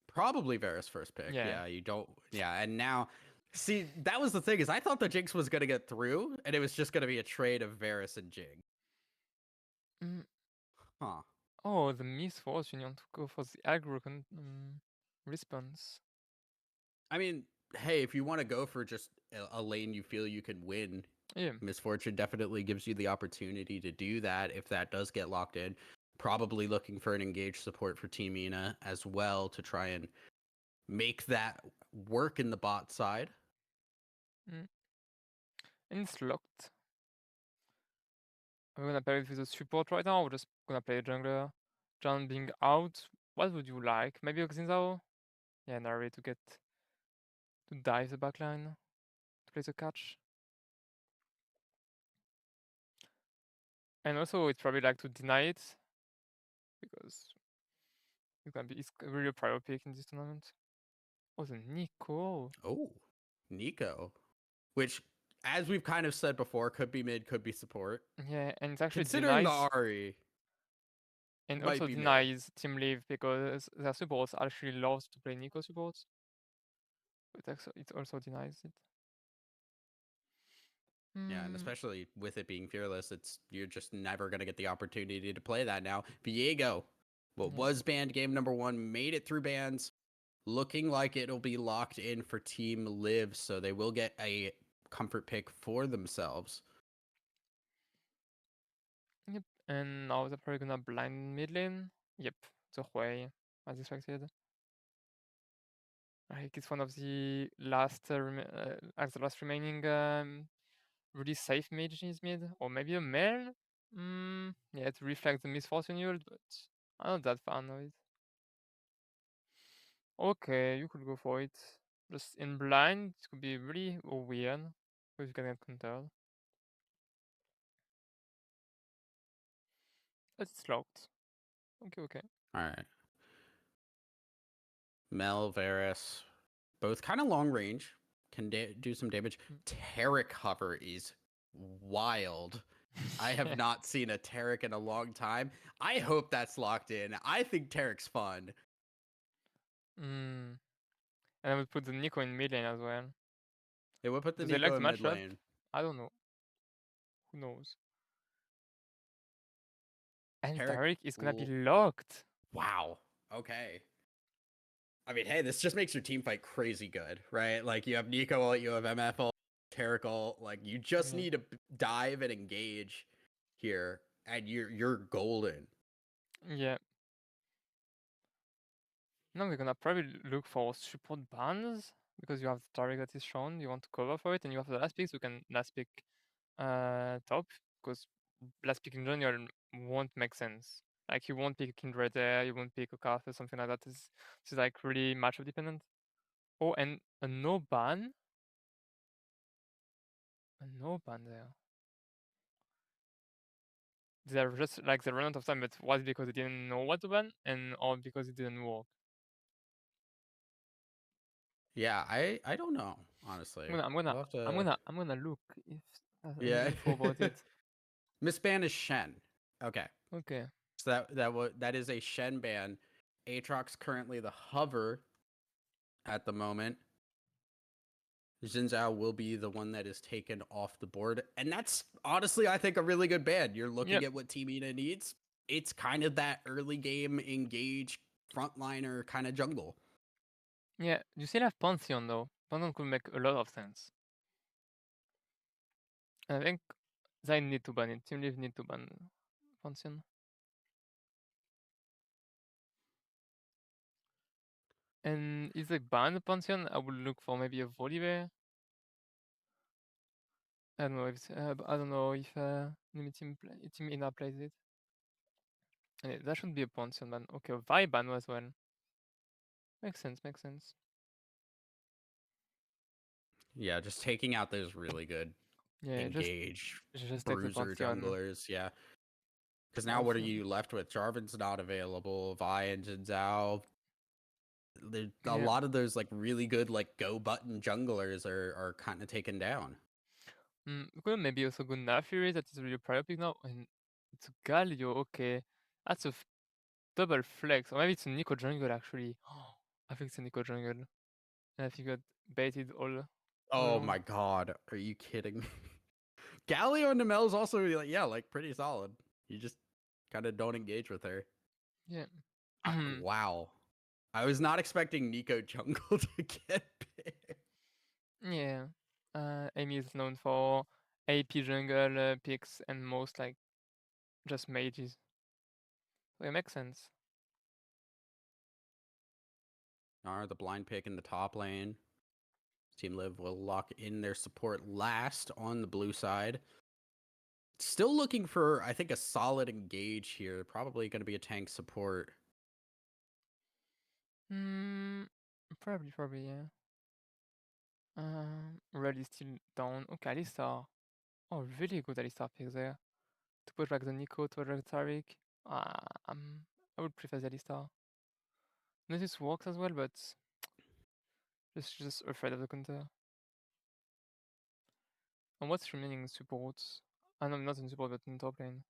Probably Varus first pick. Yeah, you don't. Yeah, and now, see, that was the thing, is I thought the Jinx was going to get through, and it was just going to be a trade of Varus and Jig. Huh. Oh, the misfortune, you want to go for the aggro response. I mean, hey, if you want to go for just a lane you feel you can win, Misfortune definitely gives you the opportunity to do that if that does get locked in. Probably looking for an engaged support for Team Ina as well to try and make that work in the bot side. And it's locked. Are we gonna pair it with a support right now, or just gonna play a jungler. John being out, what would you like? Maybe a Xin. Yeah, Nari to dive the backline, to play the catch. And also it's probably like to deny it, because it's really a prior pick in this tournament. Oh, the Nico. Oh, Nico, which, as we've kind of said before, could be mid, could be support. Yeah, and it actually Considering denies, the Ari, and might also be mid. denies team leave because their supports actually loves to play Nico supports. But it also denies it. Yeah, and Mm, especially with it being fearless, you're just never gonna get the opportunity to play that now. Viego, what Yeah. was banned game number 1, made it through bans, looking like it'll be locked in for Team Live, so they will get a comfort pick for themselves. Yep, and now they're probably gonna blind mid lane. Yep, the way, as expected. I think it's one of the last, the last remaining really safe mages mid, or maybe a male. Yeah, to reflect the misfortune yield, but I'm not that fan of it. Okay, you could go for it. Just in blind, it could be really weird because you can get countered. But it's locked. Okay. All right. Mel, Varus, both kind of long range, can do some damage. Taric hover is wild. I have Yeah. not seen a Taric in a long time. I hope that's locked in. I think Taric's fun. And I would put the Nico in mid lane as well. It would put the Do they Nico like in the mid matchup? lane. I don't know. Who knows? And Taric, Taric is gonna be l- locked. wow. Okay. I mean, hey, this just makes your team fight crazy good, right? Like, you have Nico ult, you have MF ult, Taric ult. Like, you just Yeah. need to dive and engage here, and you're golden. Yeah. Now we're gonna probably look for support bans because you have the Taric that is shown. You want to cover for it, and you have the last pick, so you can last pick top, because last pick in general won't make sense. Like you won't pick a Kindred there, you won't pick a Karth or something like that. This is like really matchup dependent. Oh, and a no ban. A no ban there. They're just like they ran out of time, but was because they didn't know what to ban, and or because it didn't work. Yeah, I don't know, honestly. I'm gonna We'll have to... I'm gonna look if Yeah. info about it. Miss ban is Shen. Okay. Okay. So that is a Shen ban. Aatrox currently the hover at the moment. Xin Zhao will be the one that is taken off the board. And that's honestly, I think, a really good ban. You're looking Yep. at what Team Ina needs. It's kind of that early game engage frontliner kind of jungle. Yeah, you still have Pantheon though. Pantheon could make a lot of sense. I think they need to ban it. Team Leaf need to ban Pantheon. And if they ban the Pantheon, I would look for maybe a VOD there. I don't know if Team Ina plays it. And that should be a Pantheon ban. Okay, a Vi ban as well. Makes sense. Yeah, just taking out those really good Yeah, engage just take the bruiser Pantheon. junglers. Yeah. Because now what are you left with? Jarvan's not available. Vi and Xin Zhao. A lot of those like really good like go button junglers are kind of taken down. Could maybe also go Naafiri, that is really prior pick now. And it's a Galio, okay. That's a double flex. Or maybe it's a Nico jungle actually. I think it's a Nico jungle. And I think got baited all Oh along. my god, are you kidding me? Galio and Namel is also like pretty solid. You just kind of don't engage with her. Yeah. Wow. I was not expecting Nico jungle to get big. Yeah. Amy is known for AP jungle picks and most like just mages. So it makes sense. Are the blind pick in the top lane. Team Live will lock in their support last on the blue side. Still looking for, I think, a solid engage here. Probably going to be a tank support. Probably, yeah. Red is still down. Okay, Alistar. Oh, really good Alistar pick there. To put like the Nico, to put like Tariq. I would prefer the Alistar. No, this works as well, but just afraid of the counter. And what's remaining in supports? No, not in support, but in top lane.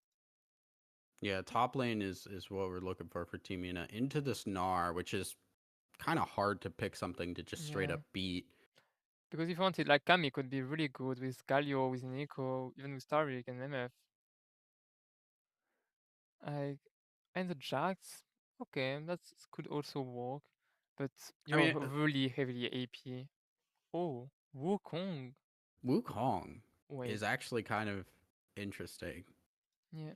Yeah, top lane is what we're looking for Team Miella. Into this Gnar, which is kind of hard to pick something to just straight up beat. Because if you wanted, like Kami could be really good with Galio, with Nico, even with Tariq and MF. And the Jax, okay, that could also work. But you're really heavily AP. Oh, Wukong. Wukong Wait. is actually kind of interesting. Yeah.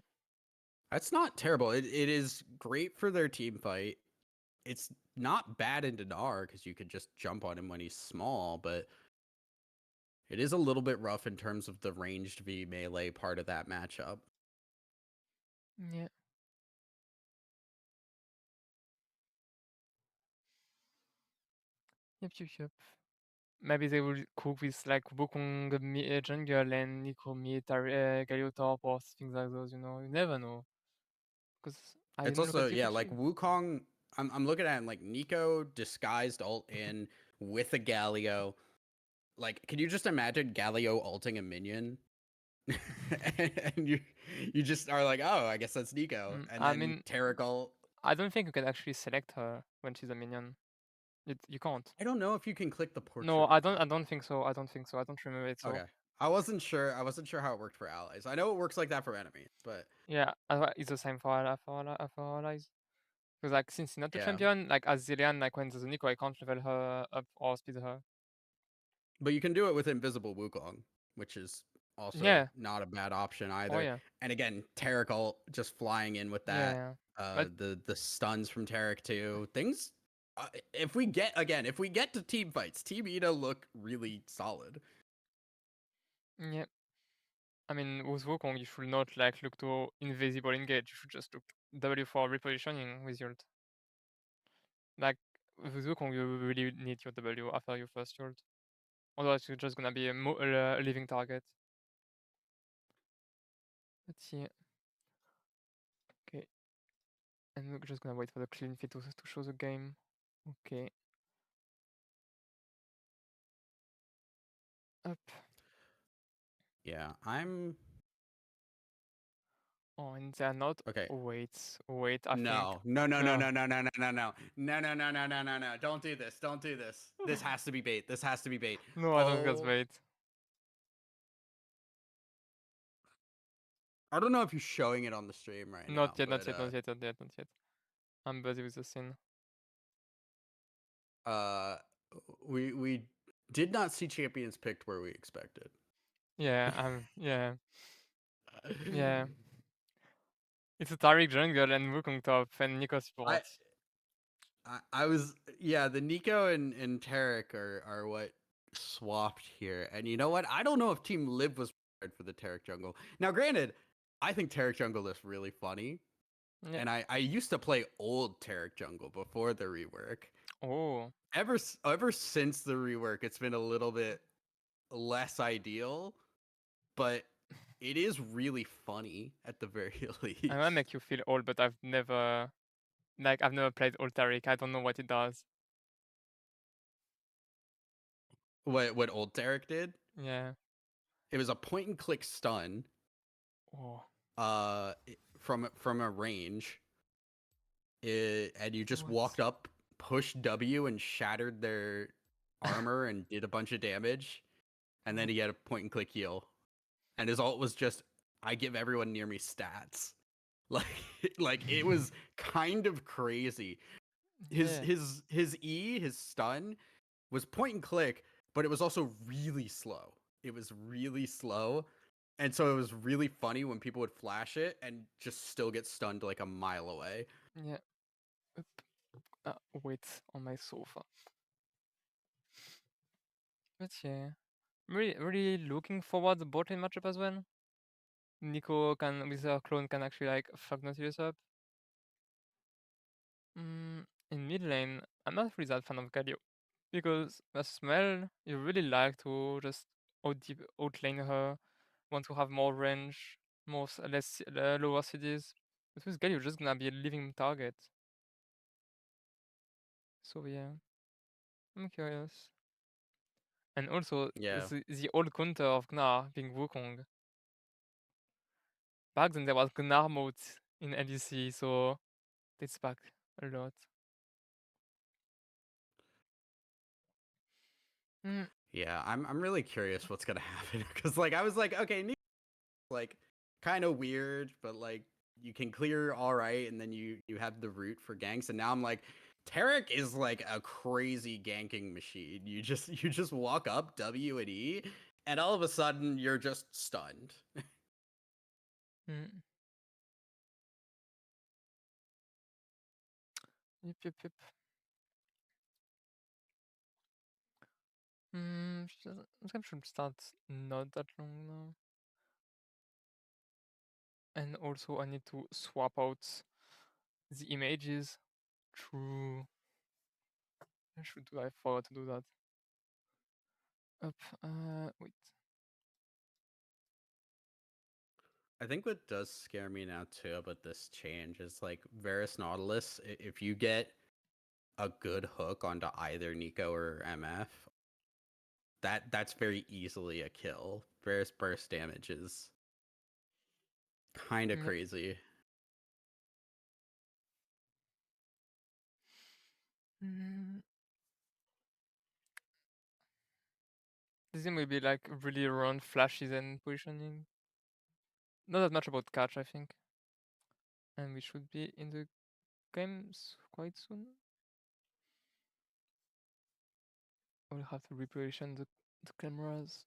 That's not terrible. It is great for their team fight. It's not bad in Gnar because you could just jump on him when he's small, but it is a little bit rough in terms of the ranged v melee part of that matchup. Yeah. Yep. Maybe they will cook with like Wukong jungle and Nico mid, Galio top or things like those, you know. You never know. Because It's also, yeah, like Wukong, I'm looking at him like Nico disguised ult in with a Galio. Like, can you just imagine Galio ulting a minion? and you just are like, oh, I guess that's Nico. And then Tariq ult. I don't think you can actually select her when she's a minion. You can't. I don't know if you can click the portrait. No, I don't think so. I don't remember it. So. Okay. I wasn't sure how it worked for allies. I know it works like that for enemies, but yeah, it's the same for allies. Because like since she's not a champion, like as Zillian, like when there's a Nico, I can't level her up or speed her. But you can do it with Invisible Wukong, which is also not a bad option either. Oh, yeah. And again, Tariq ult just flying in with that. The stuns from Tariq too. Things. If we get to team fights, Team Ida look really solid. Yeah. I mean, with Wukong, you should not like look to invisible engage. You should just look W for repositioning with ult. Like with Wukong, you really need your W after your first ult. Otherwise, you're just gonna be a living target. Let's see. Okay. And we're just gonna wait for the clean feed to show the game. Okay. Up. Yeah, I'm. Oh, and they're not. Okay. Wait. I think. No. Don't do this. This has to be bait. No, I don't get bait. I don't know if you're showing it on the stream right now. Not yet. I'm busy with the scene. We did not see champions picked where we expected. Yeah, yeah. Yeah. It's a Tariq jungle and Wukong top and Nico support. I was, yeah, the Nico and Tariq are what swapped here. And you know what? I don't know if Team Liv was prepared for the Tariq jungle. Now, granted, I think Tariq jungle is really funny. Yeah. And I used to play old Tariq jungle before the rework. Oh. Ever since the rework, it's been a little bit less ideal, but it is really funny at the very least. I might make you feel old, but I've never played old Tariq. I don't know what it does. What old Tariq did? Yeah. It was a point and click stun. Oh. From a range. And you just walked up, pushed W, and shattered their armor and did a bunch of damage. And then he had a point and click heal. And his ult was just, I give everyone near me stats. Like it was kind of crazy. His stun was point and click, but it was also really slow. And so it was really funny when people would flash it and just still get stunned like a mile away. Yeah. Wait on my sofa. But yeah. Really looking forward to the bot lane matchup as well. Nico can with her clone can actually like fuck Nautilus up. In mid lane, I'm not really that fan of Galio because versus Mel, you really like to just outlane her, want to have more range, lower CDs. But with Galio, you're just gonna be a living target. So yeah, I'm curious. And also Yeah. the old counter of Gnar being Wukong. Back then there was Gnar mode in LEC, so it's back a lot. Mm, Yeah, I'm really curious what's gonna happen because like I was like, okay, like kind of weird, but like you can clear all right, and then you have the route for ganks, and now I'm like, Tarek is like a crazy ganking machine. You just walk up W and E, and all of a sudden you're just stunned. mm. Yep. This game should start not that long now. And also I need to swap out the images. True. I forgot to do that. Up. Wait. I think what does scare me now too about this change is like Varus Nautilus. If you get a good hook onto either Nico or MF, that's very easily a kill. Varus burst damage is kind of Yep. crazy. Mm. This game will be like really around flashes and positioning. Not that much about catch, I think. And we should be in the games quite soon. We'll have to reposition the cameras.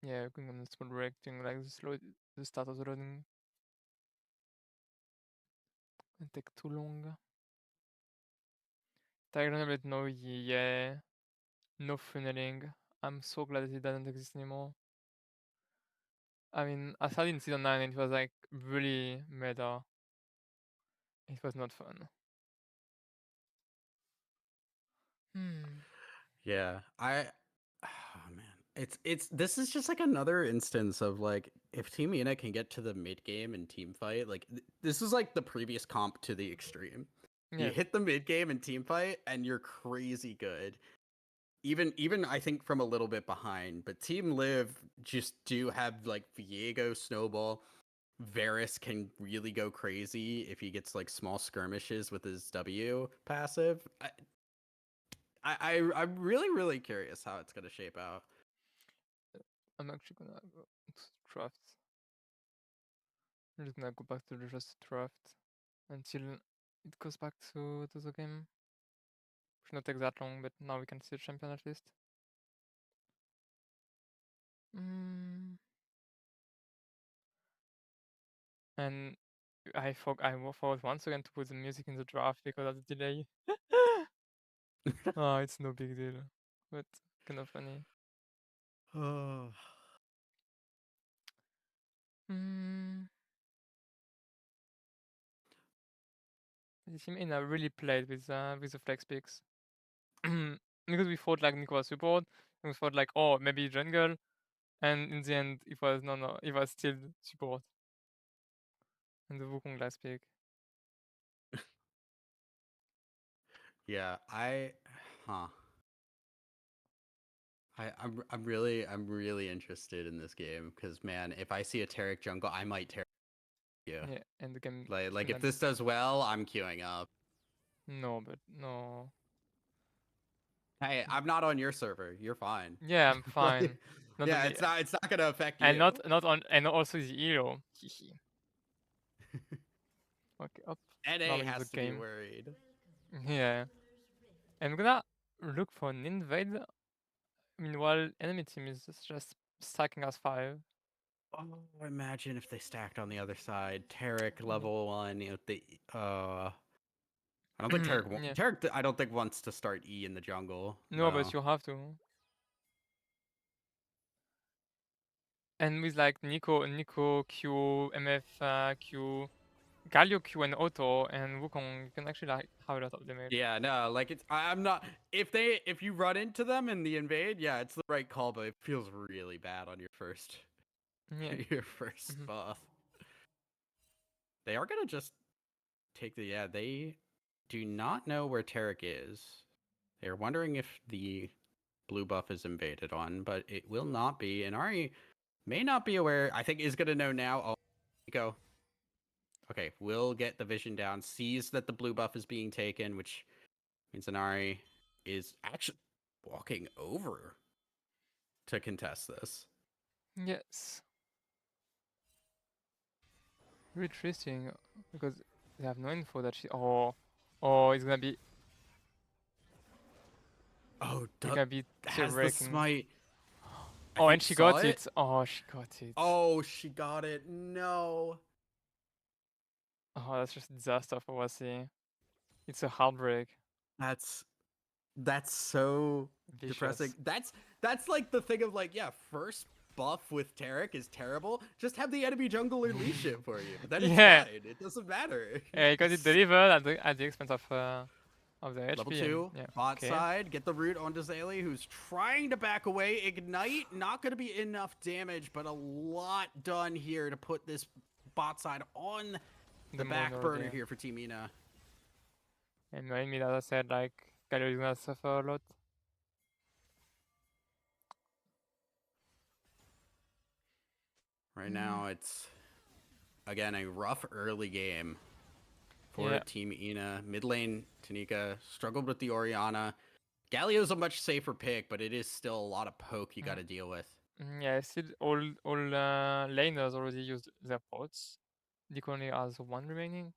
Yeah, going on the small reacting like the start of the loading. It take too long. Diagonal no yeah. No funneling. I'm so glad that it doesn't exist anymore. I mean, I started in season 9 and it was like really meta. It was not fun. Yeah, oh man, it's this is just like another instance of like if Team Ina can get to the mid game and team fight, like this is like the previous comp to the extreme. You Yeah. hit the mid game and team fight, and you're crazy good. Even I think from a little bit behind, but Team Live just do have like Viego Snowball. Varus can really go crazy if he gets like small skirmishes with his W passive. I'm really curious how it's gonna shape out. I'm actually gonna go to draft. I'm just gonna go back to just draft until it goes back to the game. Should not take that long, but now we can see the champion at least. And I forgot once again to put the music in the draft because of the delay. Oh, it's no big deal, but kind of funny. Oh. The team Ina really played with the flex picks because we thought like Nico was support, and we thought like oh maybe jungle, and in the end it was no it was still support. And the Wukong last pick. Yeah, huh. I'm really interested in this game because man, if I see a Tarek jungle, I might Tarek you. Yeah, and the game. Like if this does well, I'm queuing up. No, but no. Hey, I'm not on your server. You're fine. Yeah, I'm fine. Not Yeah, only, it's not gonna affect you. and not on, and also the hero. Okay, up. Now NA in the has to be game. worried. Yeah. I'm gonna look for an invade. Meanwhile, enemy team is just stacking us 5. Oh, imagine if they stacked on the other side. Tarek level 1. You know, I don't think Yeah. Tarek. I don't think wants to start E in the jungle. No, but you have to. And with like Nico Q, MF Q, Galio Q, and Auto, and Wukong, you can actually like have a lot of damage. Yeah, no, like I'm not. If you run into them in the invade, yeah, it's the right call, but it feels really bad on your first Yeah. your 1st Mhm. buff. They are gonna just take the They do not know where Tarek is. They're wondering if the blue buff is invaded on, but it will not be. And Ari may not be aware. I think is gonna know now. Oh, go. Okay, will get the vision down. Sees that the blue buff is being taken, which means Inari is actually walking over to contest this. Yes. Really interesting because they have no info that she. Oh, it's gonna be. Oh, It's gonna be has the T-Reckon. smite. I Oh, think and she saw got it. Oh, she got it. Oh, she got it. No. Oh, that's just a disaster for Wasi. It's a heartbreak. That's so depressing. Vicious. That's like the thing of like, yeah, first buff with Tarek is terrible. Just have the enemy jungler leash it for you. Then it's Yeah. fine. It doesn't matter. Yeah, he got it delivered at the expense of the HP. Level 2, yeah. bot Okay. side, get the root onto Zayli, who's trying to back away. Ignite, not going to be enough damage, but a lot done here to put this bot side on the back moon burner already. here for Team Ina. And knowing me, as I said, like, Galio is gonna suffer a lot. Right now, it's, again, a rough early game for Yeah. Team Ina. Mid lane, Tanika struggled with the Orianna. Galio's a much safer pick, but it is still a lot of poke you got to deal with. Yeah, still all laners already used their pots. Dick only has one remaining.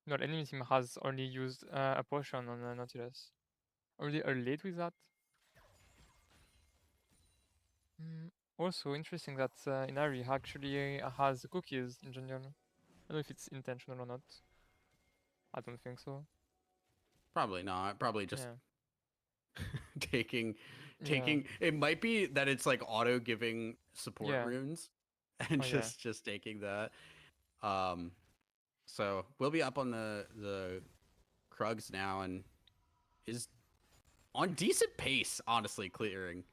No, the enemy team has only used a potion on Nautilus. Already late with that. Also interesting that Inari actually has cookies in general. I don't know if it's intentional or not. I don't think so. Probably not. Probably just Yeah. taking Yeah. it might be that it's like auto giving support Yeah. runes and Oh, yeah. just taking that. So we'll be up on the Krugs now and is on decent pace, honestly, clearing.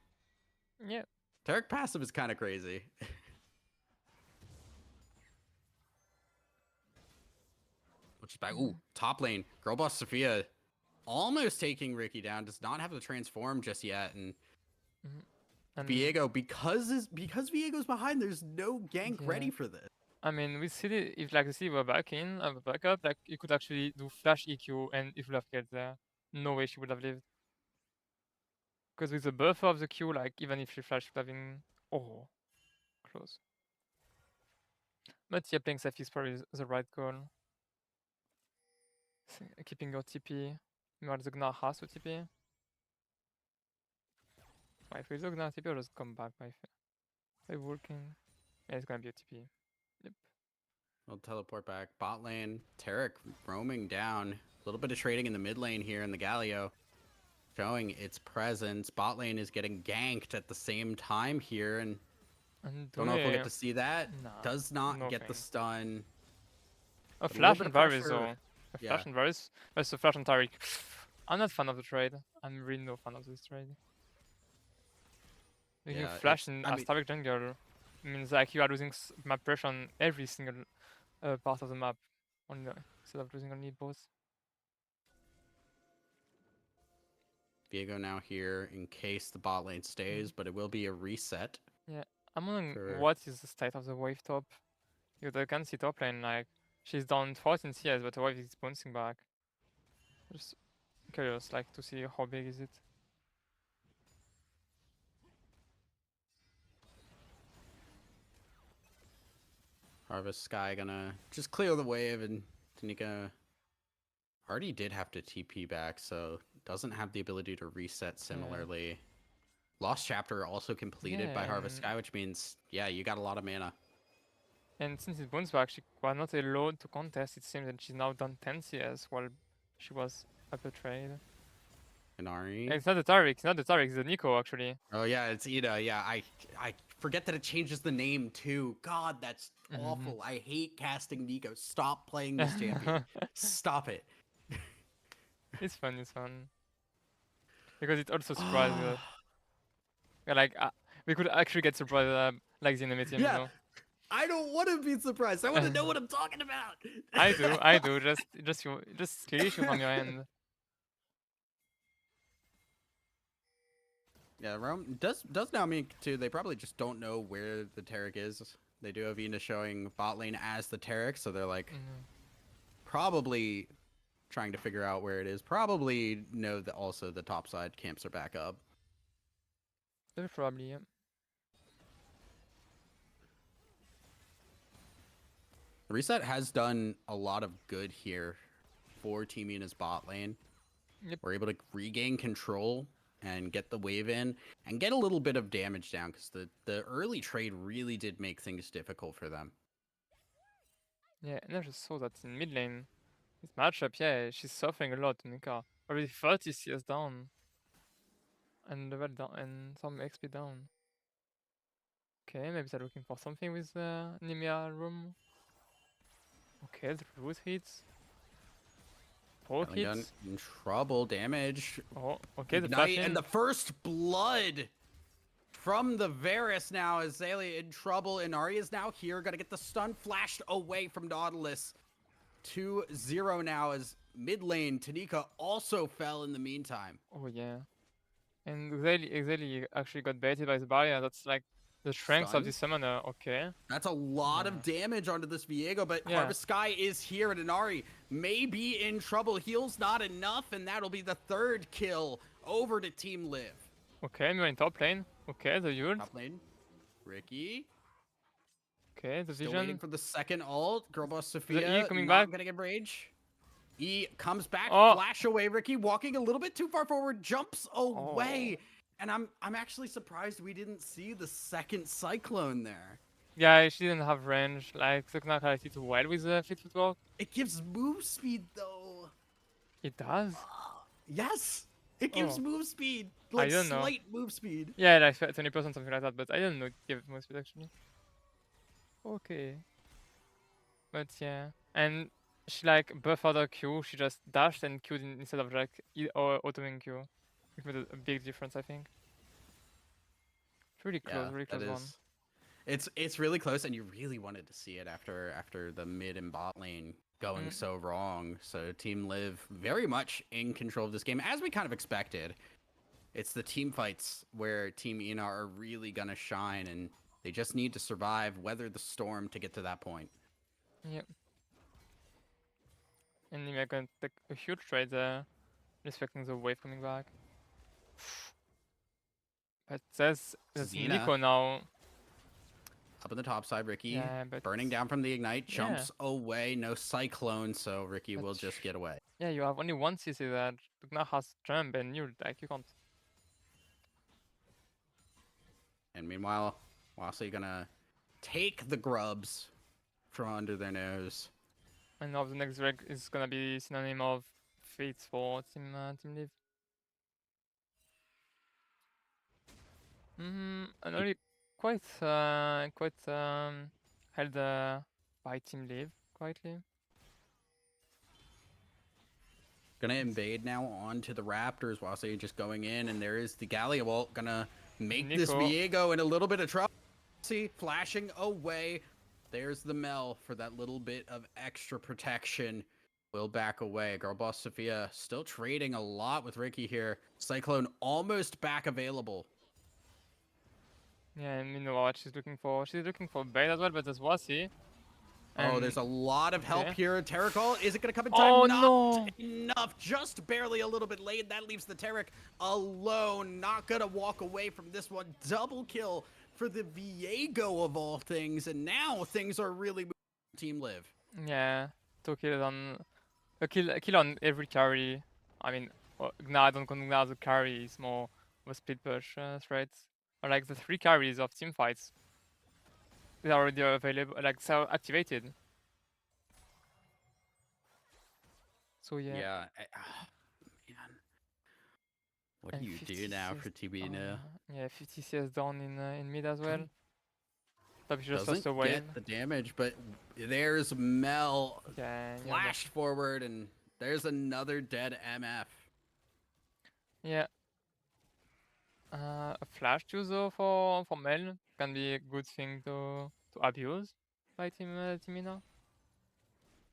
Yeah. Tarek passive is kind of crazy. Which is back. Ooh, top lane. Girl boss Sophia almost taking Ricky down. Does not have the transform just yet. And Viego, because Viego's behind, there's no gank ready for this. I mean, we see if like the city were back in, backup, like you could actually do flash EQ and it would have killed there. No way she would have lived. Because with the buffer of the Q, like even if she flashed, would have been close. But yeah, playing safe is probably the right call. Keeping your TP. Meanwhile, the Gnar has to TP. If we the Gnar TP, I'll just come back by walking. Yeah, it's gonna be a TP. Yep. We'll teleport back. Bot lane, Tarek roaming down. A little bit of trading in the mid lane here in the Galio. Showing its presence. Bot lane is getting ganked at the same time here. And don't know if we'll get to see that. Nah, Does not get the nothing. stun. A But flash little and bit of Varys though. pressure. A flash and Varys versus a flash and Tariq. I'm not a fan of the trade. I'm really no fan of this trade. When you flash in as Tariq jungle means like you are losing map pressure on every single part of the map, instead of losing only both. Viego now here in case the bot lane stays, but it will be a reset. Yeah, I'm wondering what is the state of the wave top. You can see top lane, like, she's down 14 CS, but the wave is bouncing back. Just curious, like, to see how big is it. Harvest Sky gonna just clear the wave, and Tanika already did have to TP back, so doesn't have the ability to reset similarly. Lost Chapter also completed by Harvest Sky, which means, yeah, you got a lot of mana. And since it bounced back, she was not allowed to contest. It seems that she's now done 10 CS while she was up a trade. Inari. It's not the Tariq, it's the Nico actually. Oh yeah, it's Ida. Yeah, I forget that it changes the name too. God, that's Mhm. awful. I hate casting Nico. Stop playing this champion. Stop it. It's fun. It's fun because it also surprises us. Yeah, like we could actually get surprised like the enemy team. You Yeah, know? I don't want to be surprised. I want to know what I'm talking about. I do. I do. Just clear issue from your end. Yeah, Rome does now mean too. They probably just don't know where the Taric is. They do have Ina showing bot lane as the Taric, so they're like probably trying to figure out where it is. Probably know that also the top side camps are back up. Probably. Yeah. Reset has done a lot of good here for Team Ina's bot lane. Yep. We're able to regain control and get the wave in and get a little bit of damage down because the early trade really did make things difficult for them. Yeah, and I just saw that in mid lane. This matchup, yeah, she's suffering a lot, Nika. Already 30 CS down. And level down, and some XP down. Okay, maybe they're looking for something with the Nimia room. Okay, the root hits. Poke Gun hits. in trouble, damage. Oh, okay, the Ignite, flash and the first blood from the Varus now is Azalea in trouble, and Arya's now here. Gotta get the stun flashed away from Nautilus. 2-0 now as mid lane. Tanika also fell in the meantime. Oh yeah. And Xeli actually got baited by the barrier. That's like the strength of Stun? the summoner. Okay. That's a lot of damage onto this Viego, but Yeah. Harvest Sky is here, and Inari may be in trouble. Heal's not enough, and that'll be the third kill over to Team Liv. Okay, we're in top lane. Okay, the ult. Top lane, Ricky. Okay, the Still waiting vision. for the second ult. Girlboss Sophia E coming not back. gonna get rage. E comes back, Oh. flash away. Ricky walking a little bit too far forward, jumps away. And I'm actually surprised we didn't see the second cyclone there. Yeah, she didn't have range. Like, the Knack had it too well with the Fleet Footwork. It gives move speed though. It does. Yes, it gives Oh. move speed, like don't know. slight move speed. Yeah, like 20%, something like that, but I don't know give it more speed actually. Okay. But yeah. And she like buffered her Q, she just dashed and Q'd instead of like or autoing Q. It made a big difference, I think. It's really close, really that close one. is. It's really close, and you really wanted to see it after the mid and bot lane going so wrong. So Team Liv very much in control of this game, as we kind of expected. It's the team fights where Team Ina are really gonna shine, and they just need to survive, weather the storm to get to that point. Yep. And Nimia gonna take a huge trade there, respecting the wave coming back. But that's Zena. Nico now. Up on the top side, Ricky Yeah, but burning down from the ignite, Yeah. jumps away, no cyclone, so Ricky will But just get away. yeah, you have only one CC there. Tugna has jump and you like you can't. And meanwhile, Wasley gonna take the grubs from under their nose. And now the next reg is gonna be synonym of fates for Team Liv. And only quite held by Team Liv quietly. Gonna invade now onto the Raptors. Wasley just going in, and there is the Galliwalt gonna make this Nico. Viego in a little bit of trouble. See, flashing away. There's the Mel for that little bit of extra protection. Will back away. Girlboss Sophia still trading a lot with Ricky here. Cyclone almost back available. Yeah, and you know what she's looking for? She's looking for bait as well, but there's Wasi. Oh, there's a lot of help okay. here. Terracall, is it going to come in time? Oh, Not no. enough. Just barely a little bit late. That leaves the Terrac alone. Not going to walk away from this one. Double kill for the Viego of all things. And now things are really moving for Team Liv. Yeah, 2 kills on a kill on every carry. I mean, I don't consider the carry is more of a split push threat. Or like the 3 carries of team fights. They are already available, like so activated. So yeah. Man. What And do you 50 do now CS for Tibina? Yeah, 50 CS down in mid as well. Top is just Doesn't lost a wave. get the damage, but there's Mel Yeah, flashed forward, and there's another dead MF. yeah. A flash user for Mel can be a good thing to abuse by Team Ina.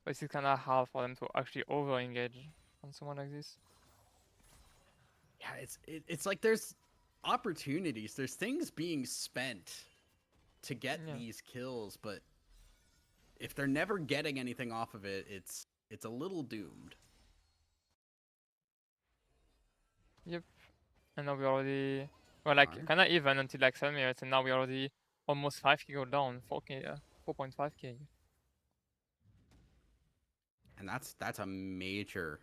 But it's kind of hard for them to actually over-engage on someone like this. Yeah, it's like there's opportunities, there's things being spent to get Yeah. these kills, but if they're never getting anything off of it, it's a little doomed. Yep. And now we already, well, like Alright. kind of even until like 7 minutes, and now we already almost 5k go down, 4.5k. And that's a major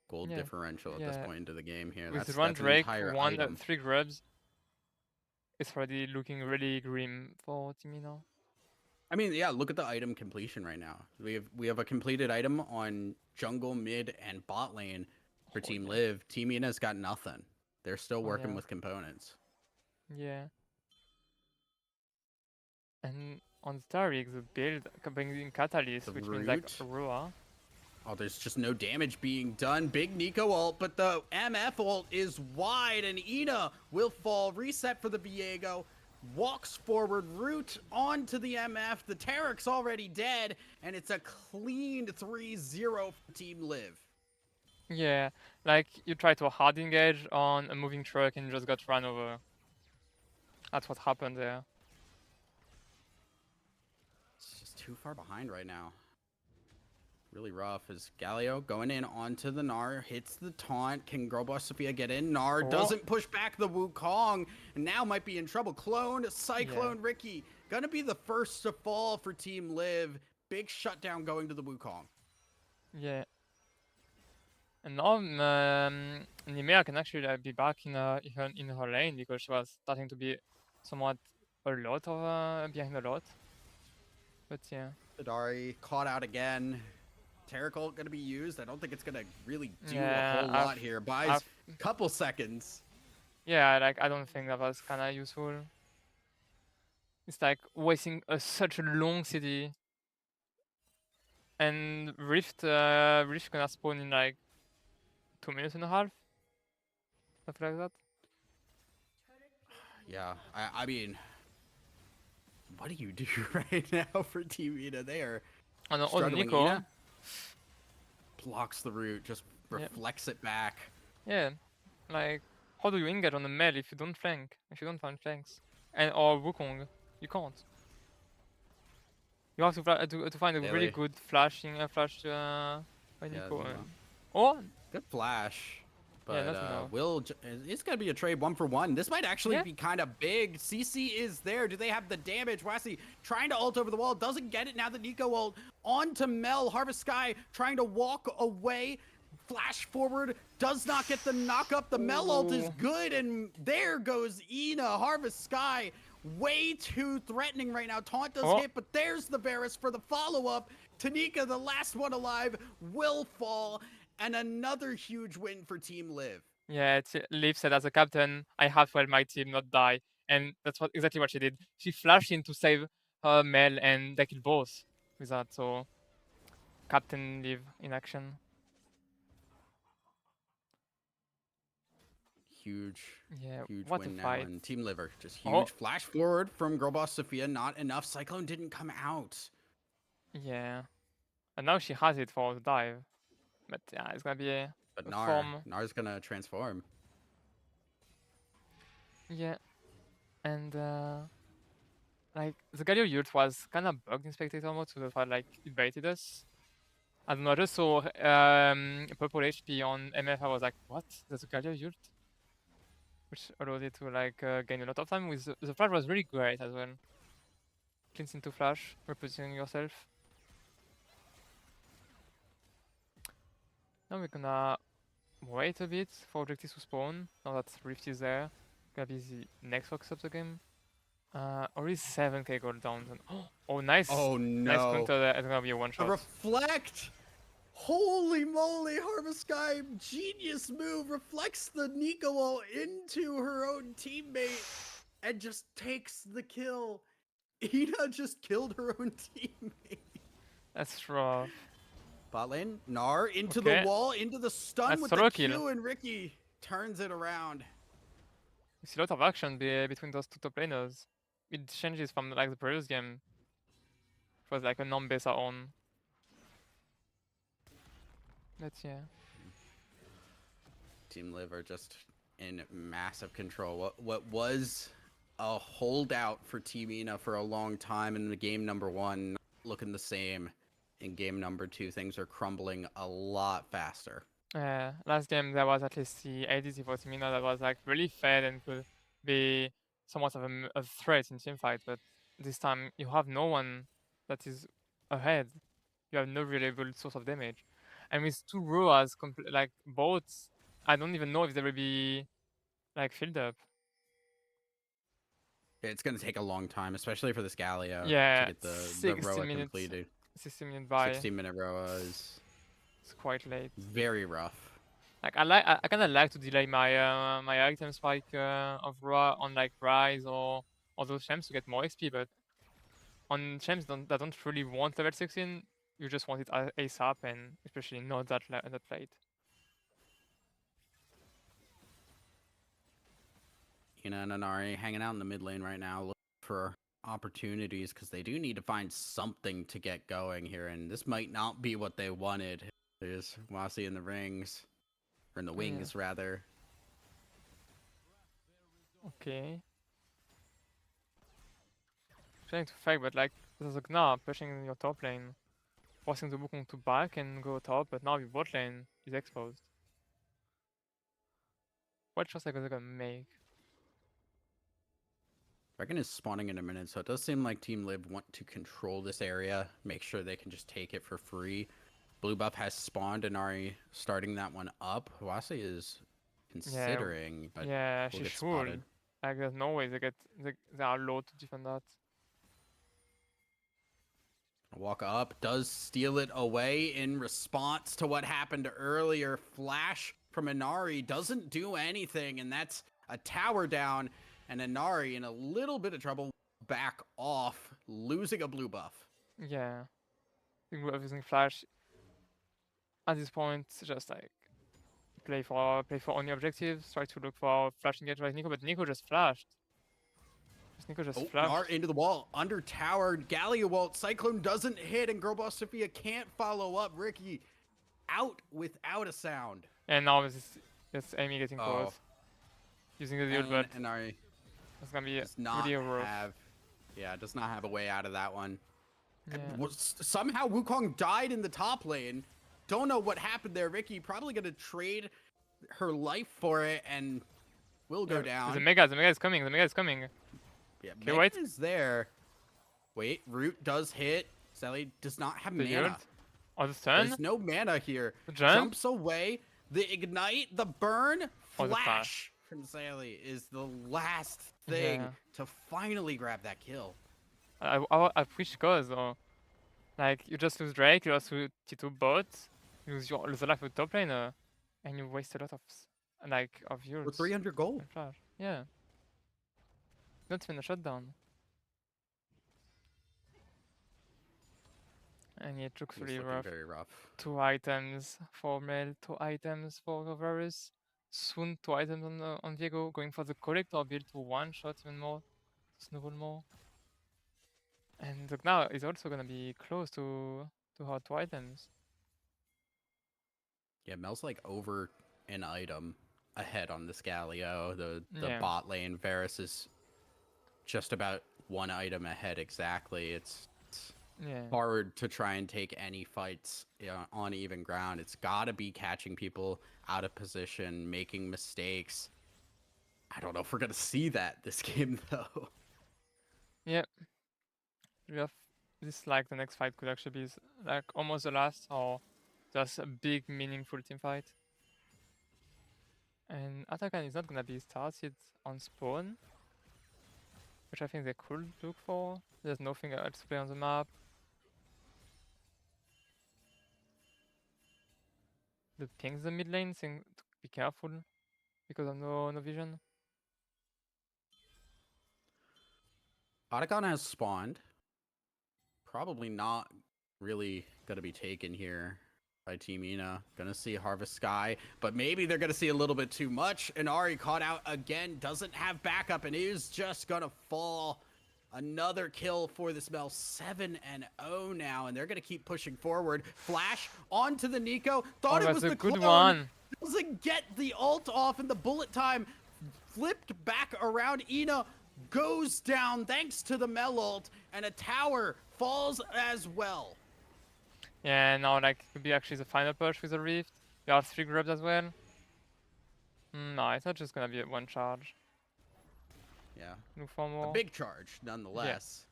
gold Yeah, differential at this yeah. point into the game here. With That's one an Drake, entire one item. 3 grubs, it's already looking really grim for Team Ina. I mean, yeah, look at the item completion right now. We have a completed item on jungle, mid, and bot lane for Team yeah. Live. Team Ina's got nothing. They're still working Yeah. with components. Yeah. And on Starik, the build bringing Catalyst, The which means like root. Aurora. Oh, there's just no damage being done. Big Nico ult, but the MF ult is wide, and Ina will fall. Reset for the Viego. Walks forward, root onto the MF. The Tarek's already dead, and it's a clean 3-0 for Team Live. Yeah, like you try to hard engage on a moving truck and you just got run over. That's what happened there. It's just too far behind right now. Really rough as Galio going in onto the Gnar, hits the taunt. Can Girlboss Sophia get in? Gnar doesn't push back the Wukong, and now might be in trouble. Clone, Cyclone, Ricky, gonna be the first to fall for Team Live. Big shutdown going to the Wukong. Yeah. And now Miella can actually be back in her lane because she was starting to be somewhat a lot of behind a lot. But yeah. Adari caught out again. Tarek ult gonna be used. I don't think it's gonna really do Yeah, a whole lot here. Buys a couple seconds. Yeah, like I don't think that was kind of useful. It's like wasting such a long city. And Rift gonna spawn in like 2.5 minutes, something like that. Yeah, I mean, what do you do right now for Team Ina? They are struggling. Nico. Ina blocks the route, just reflects it back. Yeah, like how do you engage on the Mel if you don't flank? If you don't find flanks, or Wukong, you can't. You have to find a really good flash by Nico. Or good flash. Yeah, But it's gonna be a trade 1-for-1. This might actually be kind of big. CC is there. Do they have the damage? Wasi trying to ult over the wall, doesn't get it now. The Nico ult onto Mel. Harvest Sky trying to walk away. Flash forward, does not get the knock up. The Mel ult is good, and there goes Ina. Harvest Sky way too threatening right now. Taunt does hit, but there's the Varus for the follow-up. Tanika, the last one alive, will fall. And another huge win for Team Live. Yeah, Liv said as a captain, I have to help my team not die. And that's exactly what she did. She flashed in to save her Mel, and they killed both with that. So, Captain Liv in action. Huge what win a now. fight. And Team Liver, just huge flash forward from Girlboss Sophia. Not enough. Cyclone didn't come out. Yeah. And now she has it for the dive. But yeah, it's gonna be a Nar's gonna transform. Yeah. And like the Galio ult was kind of bugged in spectator mode, so that like it baited us. I don't know, I just saw purple HP on MF. I was like, what? That's a Galio ult? Which allowed it to like gain a lot of time. With the flash was really great as well. Cleans into flash, repositioning yourself. Now we're gonna wait a bit for objectives to spawn. Now that Rift is there, gonna be the next focus of the game. Already 7k gold down. Oh, nice. Oh no. Nice counter there. It's gonna be a one shot. A reflect. Holy moly, Harvest Sky, genius move, reflects the Nico ult into her own teammate and just takes the kill. Ina just killed her own teammate. That's rough. Bot lane, Gnar into Okay. the wall, into the stun That's with solo the kill. Q, and Ricky turns it around. You see a lot of action between those two top laners. It changes from like the previous game. It was like a non-base on. But yeah. Team Live are just in massive control. What was a holdout for Team Ina for a long time in the game number 1, looking the same. In game number 2, things are crumbling a lot faster. Last game there was at least the ADC for Timina that was like really fed and could be somewhat of a threat in teamfight, but this time you have no one that is ahead. You have no reliable source of damage. And with two Roas like bots, I don't even know if they will be like filled up. It's going to take a long time, especially for this Galio to Yeah, get the 60 Roa minutes. completed. 60-minute buy. 60-minute Roa is It's quite late. very rough. Like I kind of like to delay my my item spike of Ra on like Rise or those champs to get more XP, but on champs that don't really want level 16, you just want it ASAP, and especially not that that late. Ina and Anari hanging out in the mid lane right now, looking for opportunities because they do need to find something to get going here, and this might not be what they wanted. There's Wasi in the rings, or in the wings rather. Okay. Trying to fight, but like there's a Gnar pushing in your top lane, forcing the Wukong to back and go top, but now your bot lane is exposed. What choice are they gonna make? Dragon is spawning in a minute, so it does seem like Team Live want to control this area, make sure they can just take it for free. Blue buff has spawned, and Ari starting that one up. Wasi is considering, but Yeah, will she get should. spotted. Like there's no way they are low to defend that. Walk up, does steal it away in response to what happened earlier. Flash from Inari doesn't do anything, and that's a tower down, and Inari in a little bit of trouble. Back off, losing a blue buff. Yeah. I think we're using Flash at this point, just like play for only objectives, try to look for Flash engage by Nico, but Nico just flashed. Nico just Oh, flashed. Nar into the wall, under tower, Galliowalt, Cyclone doesn't hit, and Girlboss Sophia can't follow up. Ricky out without a sound. And now this Amy getting close. Oh, Using the ult, but and Inari it's gonna be does not really rough. does not have a way out of that one. Yeah. Somehow Wukong died in the top lane. Don't know what happened there. Ricky probably gonna trade her life for it and will go down. The Mega is coming, the Mega is coming. Yeah, Okay, Mega wait. is there. Wait, Root does hit. Sally does not have The mana. ult. Oh, the stun? There's no mana here. The jump? Jumps away. The ignite, the burn, Oh, the flash flash. from Sally is the last thing Yeah. to finally grab that kill. I wish goes though. Like you just lose Drake, you just lose T2 bot, you lose the life of top laner, and you waste a lot of of For ults 300 gold. and flash. Yeah. Not even a shutdown. And it looks It's really looking rough. very rough. 2 items for Mel, 2 items for Varus. Soon 2 items on Viego, going for the collector build to one shot even more, snowball more. And the Gnar is also gonna be close to her 2 items. Yeah, Mel's like over an item ahead on this Galio. The Yeah. bot lane, Varus is just about 1 item ahead exactly. It's Yeah. hard to try and take any fights on even ground. It's got to be catching people out of position, making mistakes. I don't know if we're going to see that this game, though. Yeah. We have this the next fight could actually be like almost the last or just a big meaningful team fight. And Atakan is not gonna be started on spawn, which I think they could look for. There's nothing else to play on the map. The pings the mid lane, saying to be careful because of no vision. Otacon has spawned. Probably not really gonna be taken here by Team Ina. Gonna see Harvest Sky, but maybe they're gonna see a little bit too much. And Ari caught out again, doesn't have backup, and is just gonna fall. Another kill for the Smell, 7-0 now, and they're gonna keep pushing forward. Flash onto the Nico. Thought it that's was a the good clone. one. Doesn't get the ult off, and the bullet time flipped back around. Ina goes down thanks to the Mel ult, and a tower falls as well. Yeah, now like could be actually the final push with the Rift. You have 3 grubs as well. No, it's not just gonna be one charge. Yeah, Look for a more. big charge nonetheless.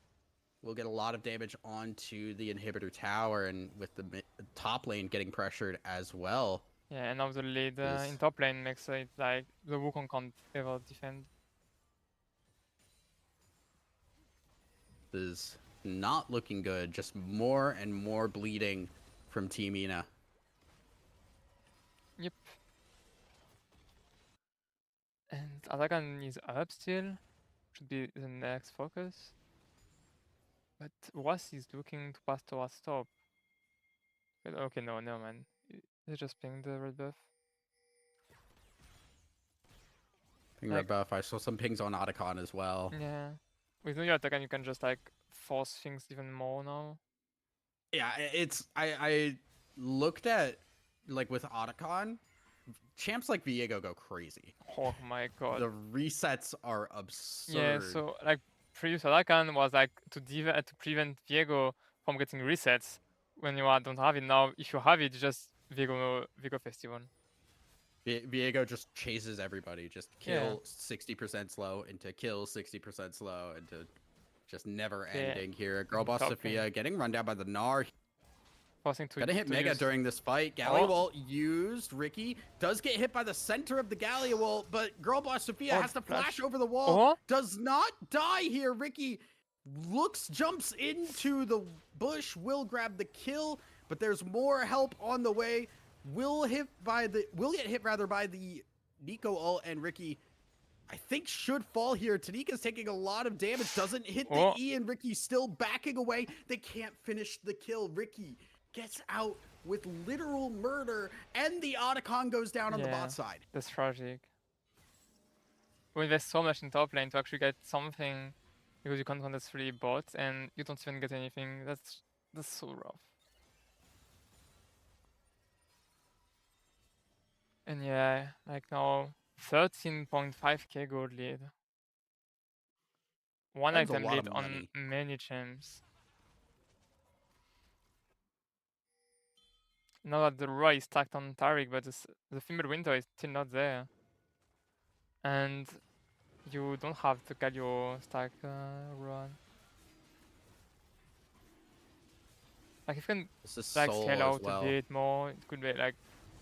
We'll get a lot of damage onto the inhibitor tower, and with the top lane getting pressured as well. Yeah, and now the lead This- in top lane makes it like the Wukong can't ever defend. This is not looking good. Just more and more bleeding from Team Ina. Yep. And Atakan is up still. Should be the next focus. But Was is looking to pass towards top. But okay, no, man. They just pinged the red buff. Ping Like- red buff. I saw some pings on Otacon as well. Yeah. With no Atakan, you can just like force things even more now. Yeah, it's I looked at like with Otacon, champs like Viego go crazy. Oh my god. The resets are absurd. Yeah, so like previous Atakan was like to prevent Viego from getting resets when you don't have it. Now if you have it, just Viego Festival. Viego just chases everybody. Just Yeah. kill 60% slow into kill 60% slow into just never ending here. Girl boss Top Sophia getting run down by the Gnar. Forcing to Gonna hit to Mega use- during this fight. Gallia Wall used. Ricky does get hit by the center of the Gallia Wall, but Girl Boss Sophia Oh, has to flash. flash over the wall. Oh. Does not die here. Ricky jumps into the bush, will grab the kill, but there's more help on the way. Will get hit rather by the Nico ult, and Ricky I think should fall here. Tanika's taking a lot of damage, doesn't hit the Oh. E, and Ricky still backing away. They can't finish the kill. Ricky gets out with literal murder, and the Otacon goes down on the Yeah. bot side. That's tragic. We invest so much in top lane to actually get something because you can't contest 3 bots and you don't even get anything. That's so rough. And yeah, like now 13.5k gold lead. One That's a item lot lead of on money. many champs. Now that the Roy is stacked on Taric, but the female winter is still not there. And you don't have the Galio stack run. Like if you can This is like Soul scale as out well. a bit more, it could be like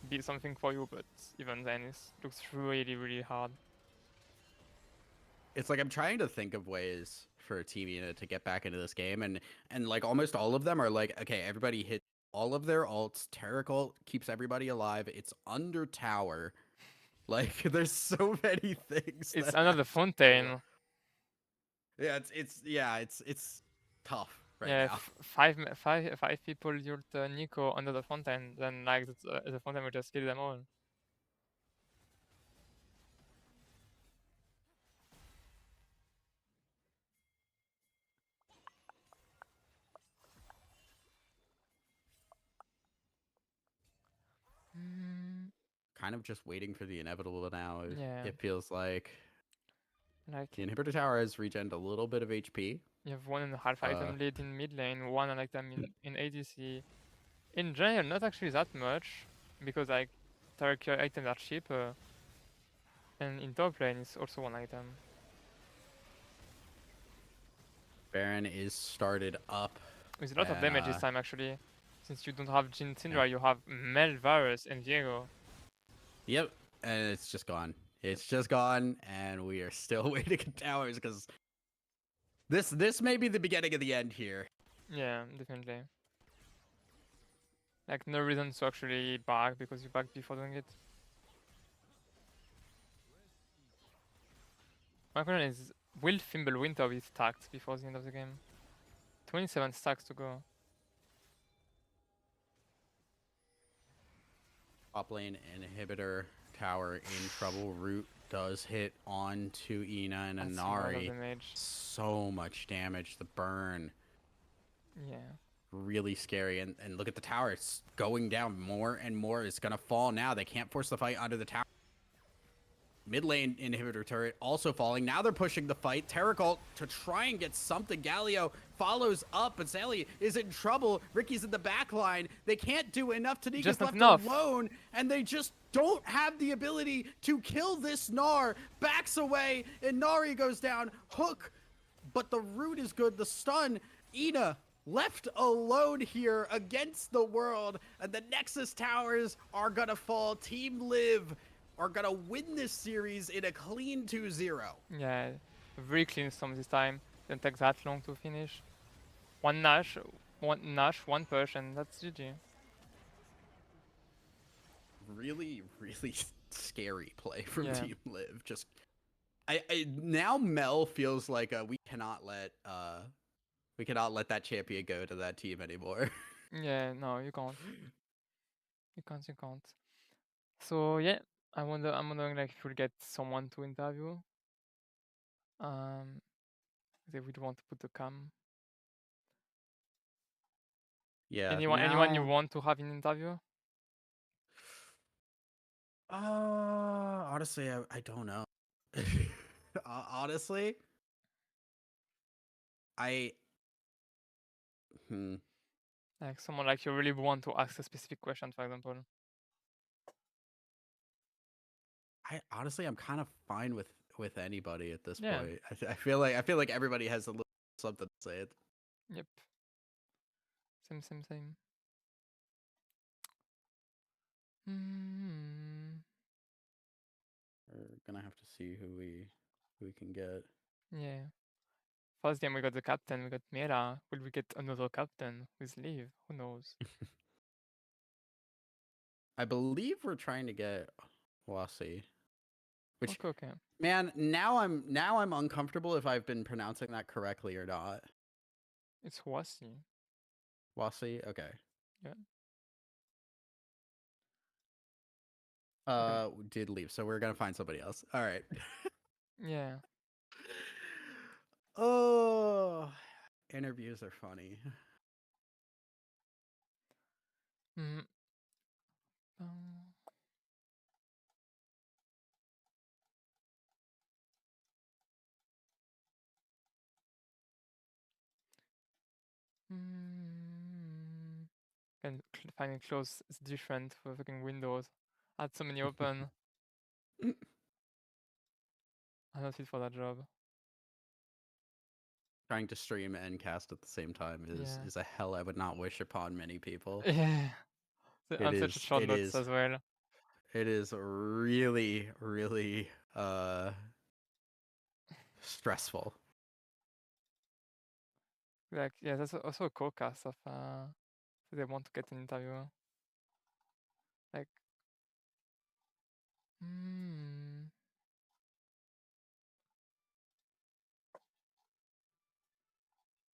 be something for you, but even then it looks really hard. It's like I'm trying to think of ways for Team Ina to get back into this game, and like almost all of them are like, okay, everybody hit all of their ults. Taric ult keeps everybody alive. It's under tower. Like there's so many things. It's that another have to go Fontaine. wrong. Yeah, it's tough right Yeah, now. five people ult Nico under the Fontaine, then like the Fontaine will just kill them all. Kind of just waiting for the inevitable now. Yeah. It feels like Like the inhibitor tower has regened a little bit of HP. you have 1.5 item lead in mid lane, 1 item in ADC. In general, not actually that much, because like Taric items are cheaper. And in top lane, it's also 1 item. Baron is started up. With a lot of damage this And, time actually. Since you don't have Jin Syndra, you have Mel, Varus, and Viego. Yep, and it's just gone. It's just gone, and we are still waiting at towers because this may be the beginning of the end here. Yeah, definitely. Like no reason to actually back because you backed before doing it. My question is, will Fimbulwinter be stacked before the end of the game? 27 stacks to go. Top lane inhibitor tower in trouble. Root does hit onto Ina and That's a lot of Inari. damage. So much damage. The burn. Yeah. Really scary. And look at the tower. It's going down more and more. It's going to fall now. They can't force the fight under the tower. Mid lane inhibitor turret also falling. Now they're pushing the fight. Terracult to try and get something. Galio follows up, but Sally is in trouble. Ricky's in the back line. They can't do enough. Tanika's Just not left enough. alone, and they just don't have the ability to kill this Gnar. Backs away, and Nari goes down. Hook, but the root is good. The stun, Ina left alone here against the world, and the Nexus towers are gonna fall. Team Live are gonna win this series in a clean 2-0. Yeah. Very clean storm this time. Didn't take that long to finish. One Nash, one push, and that's GG. Really, really scary play from Yeah. Team Live. Just, I now Mel feels like we cannot let that champion go to that team anymore. Yeah, no, you can't. You can't. So yeah, I'm wondering like if we'll get someone to interview. They would want to put the cam. Yeah. Anyone you want to have in interview? Honestly, I don't know. Honestly, Like someone like you really want to ask a specific question, for example. I'm kind of fine with anybody at this Yeah. point. I feel like everybody has a little something to say. Yep. Same. We're gonna have to see who we can get. Yeah. First game we got the captain, we got Miella. Will we get another captain with Leave? Who knows? I believe we're trying to get Wasi. Which Okay. man, now I'm uncomfortable if I've been pronouncing that correctly or not. It's Wasi. Wasi, okay. Yeah. Did leave, so we're gonna find somebody else. All right. Yeah. Oh, interviews are funny. Mm. And finding clothes is different for fucking Windows. I had so many open. I'm not fit for that job. Trying to stream and cast at the same time is a hell I would not wish upon many people. Yeah. On such a short notice as well. It is really, really stressful. Like, yeah, there's also a co-cast of they want to get an interview. Like,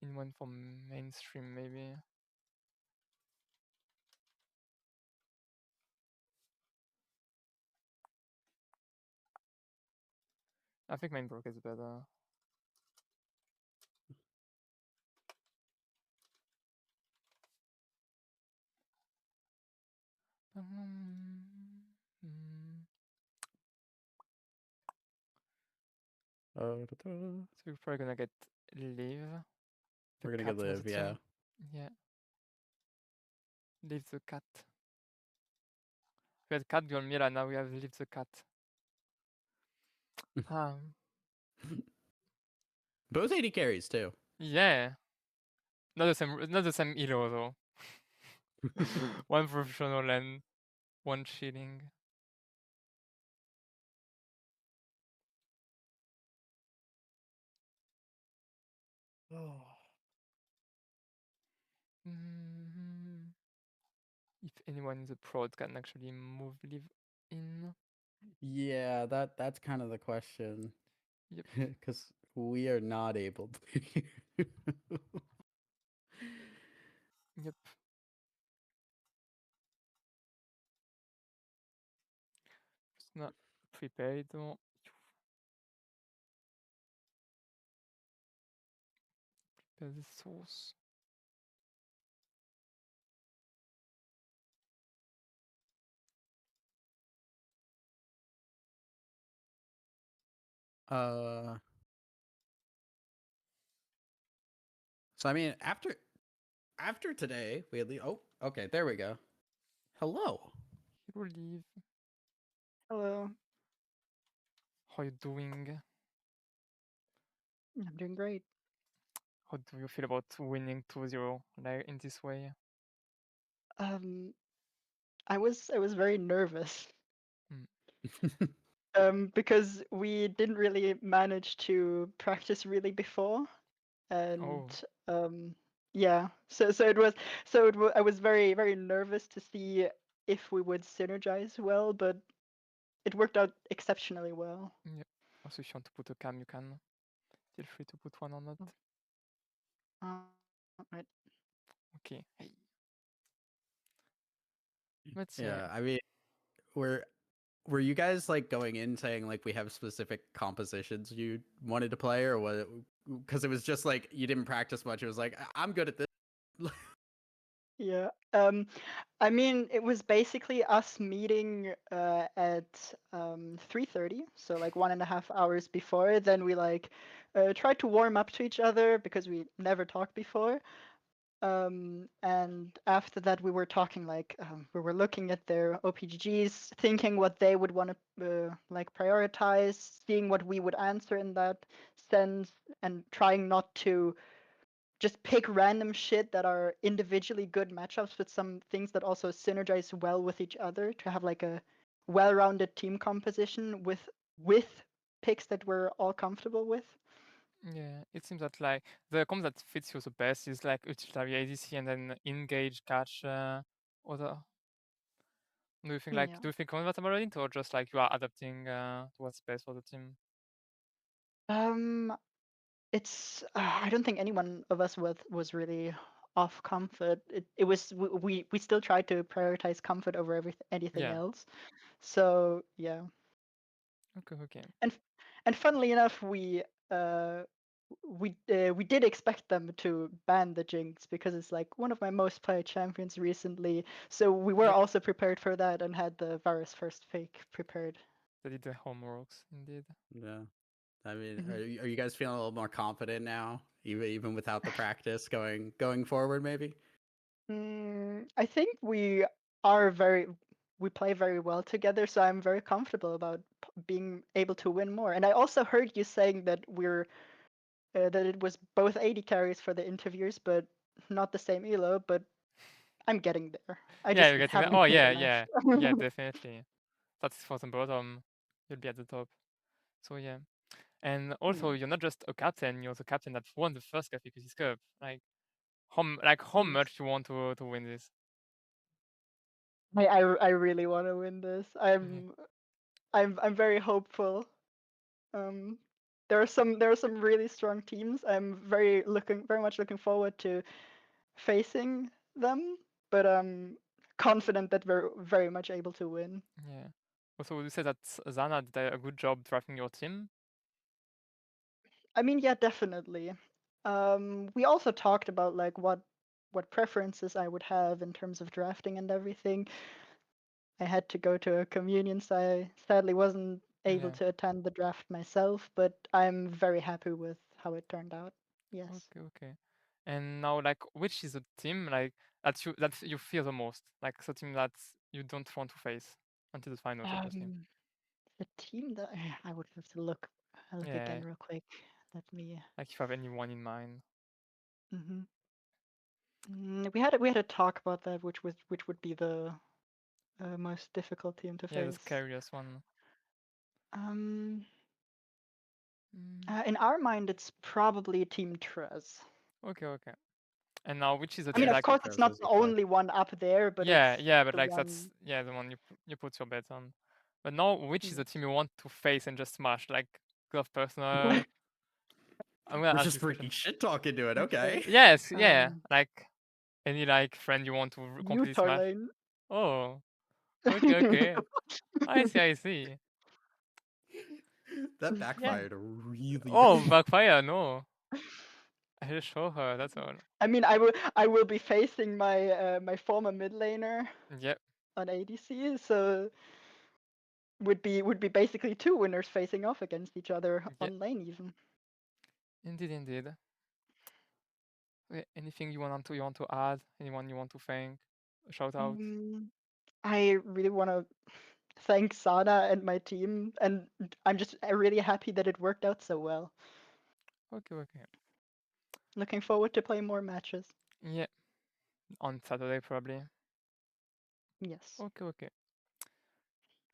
in one for mainstream maybe. I think main broke is better. So we're probably gonna get Live. We're gonna get Live, yeah. Yeah. Live the cat. We had cat girl Mira, now we have Live the cat. Both 80 carries too. Yeah. Not the same elo though. One professional and one shilling. If anyone is a prod can actually move Live in. Yeah, that's kind of the question. Yep. Because We are not able to. Yep. Just gonna prepare it though. Prepare the sauce. So I mean, after today, we had oh, okay, there we go. Hello. Hero leave. Hello. How you doing? I'm doing great. How do you feel about winning 2-0 like in this way? Um, I was very nervous. Mm. Because we didn't really manage to practice really before, and Oh. yeah, I was very nervous to see if we would synergize well, but it worked out exceptionally well. Yeah. Also, if you want to put a cam, you can. Feel free to put one or not. Right. Okay. Hey. But yeah. Yeah, I mean, were you guys like going in saying like we have specific compositions you wanted to play, or was it because it was just like you didn't practice much? It was like I'm good at this. Yeah. I mean, it was basically us meeting at 3:30, so like 1.5 hours before. Then we like tried to warm up to each other because we never talked before. And after that, we were talking like we were looking at their OPGGs, thinking what they would want to like prioritize, seeing what we would answer in that sense, and trying not to just pick random shit that are individually good matchups with some things that also synergize well with each other to have like a well-rounded team composition with picks that we're all comfortable with. Yeah, it seems that like the comp that fits you the best is like utilitarian ADC and then engage, catch, other. Do you think like Yeah. do you think convertible it or just like you are adapting to what's best for the team? It's I don't think anyone of us was really off comfort. It was we still tried to prioritize comfort over anything Yeah. else. So yeah. Okay. And funnily enough, uh we did expect them to ban the Jinx because it's like one of my most played champions recently. So we were Yep. also prepared for that and had the Varus first fake prepared. They did the homeworks indeed. Yeah, I mean, Mhm. are you guys feeling a little more confident now, even without the practice going forward? Maybe. I think we play very well together, so I'm very comfortable about being able to win more. And I also heard you saying that that it was both AD carries for the interviews, but not the same elo. But I'm getting there. I Yeah, just you're getting that. haven't Oh played yeah, enough. yeah, definitely. That's for the bottom. You'll be at the top. So yeah. And also Yeah. you're not just a captain, you're the captain that won the first Café Cuties Cup. How Yes. much you want to win this? I really want to win this. Yeah. I'm very hopeful. Um, there are some really strong teams. I'm very much looking forward to facing them, but I'm confident that we're very much able to win. Yeah. Also, would you say that Zana did a good job drafting your team? I mean, yeah, definitely. We also talked about like what preferences I would have in terms of drafting and everything. I had to go to a communion, so I sadly wasn't able Yeah. to attend the draft myself, but I'm very happy with how it turned out. Yes. Okay. And now, like, which is the team like that you fear the most? Like the team that you don't want to face until the finals, obviously. The team that I would have to look Yeah. again real quick. Let me. Like if you have anyone in mind. hmm we had a talk about that, which would be the most difficult team to Yeah, the face. scariest one. Um, Mm. in our mind, it's probably Team Trez. Okay. And now, which is the I mean, team of like? course, it's Trez not is the a choice. only one up there, but Yeah, it's yeah, but the like that's one. the one you put your bet on. But now, which is Yeah. the team you want to face and just smash? Like, Glove Personal, I'm gonna We're ask just this question. freaking shit talking to it. Okay. Yes, yeah. Um, Like any like friend you want to You, completely smash. Torlaine. Oh, okay. I see. That Yeah. backfired really Oh, bad. backfire, no. I just show her, that's all. I mean, I will be facing my my former mid laner Yep. on ADC, so would be basically two winners facing off against each other Yeah. on lane even. Indeed. Anything you want to add? Anyone you want to thank? A shout out? I really want to thank Sana and my team, and I'm just really happy that it worked out so well. Okay. Looking forward to playing more matches. Yeah. On Saturday probably. Yes. Okay.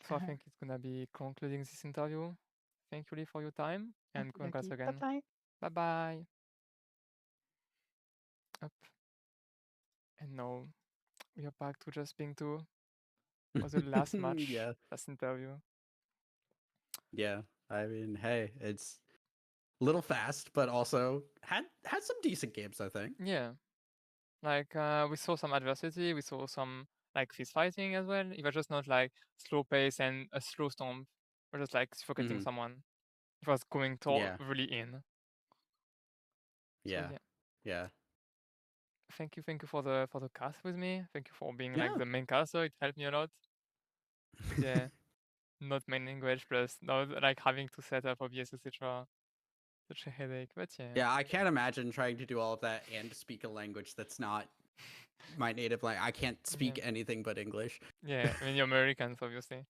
So I think it's gonna be concluding this interview. Thank you, Lee, for your time, and congrats Bye again. bye. Bye. Up. And now we are back to just being two. Was the last match, Yeah. last interview. Yeah. I mean, hey, it's a little fast, but also had some decent games, I think. Yeah. Like we saw some adversity, we saw some like fist fighting as well. It was just not like slow pace and a slow stomp. Or just like suffocating someone. It was going to Yeah. really in. So Yeah. Yeah. Thank you for the cast with me. Thank you for being like Yeah. the main caster. It helped me a lot. But yeah, not main language plus not like having to set up OBS etc. Such a headache. But yeah. Yeah, I can't imagine trying to do all of that and speak a language that's not my native language. I can't speak anything but English. Yeah, I mean you're Americans obviously.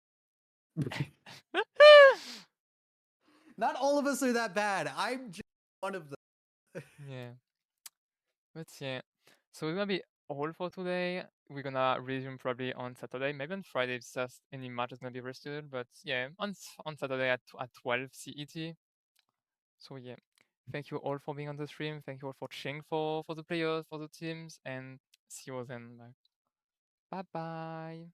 Not all of us are that bad. I'm just one of them. Yeah. But yeah. So it's gonna be all for today. We're gonna resume probably on Saturday. Maybe on Friday if just any match is gonna be rested. But yeah, on Saturday at 12 CET. So yeah. Thank you all for being on the stream. Thank you all for cheering for the players, for the teams, and see you all then. Bye bye.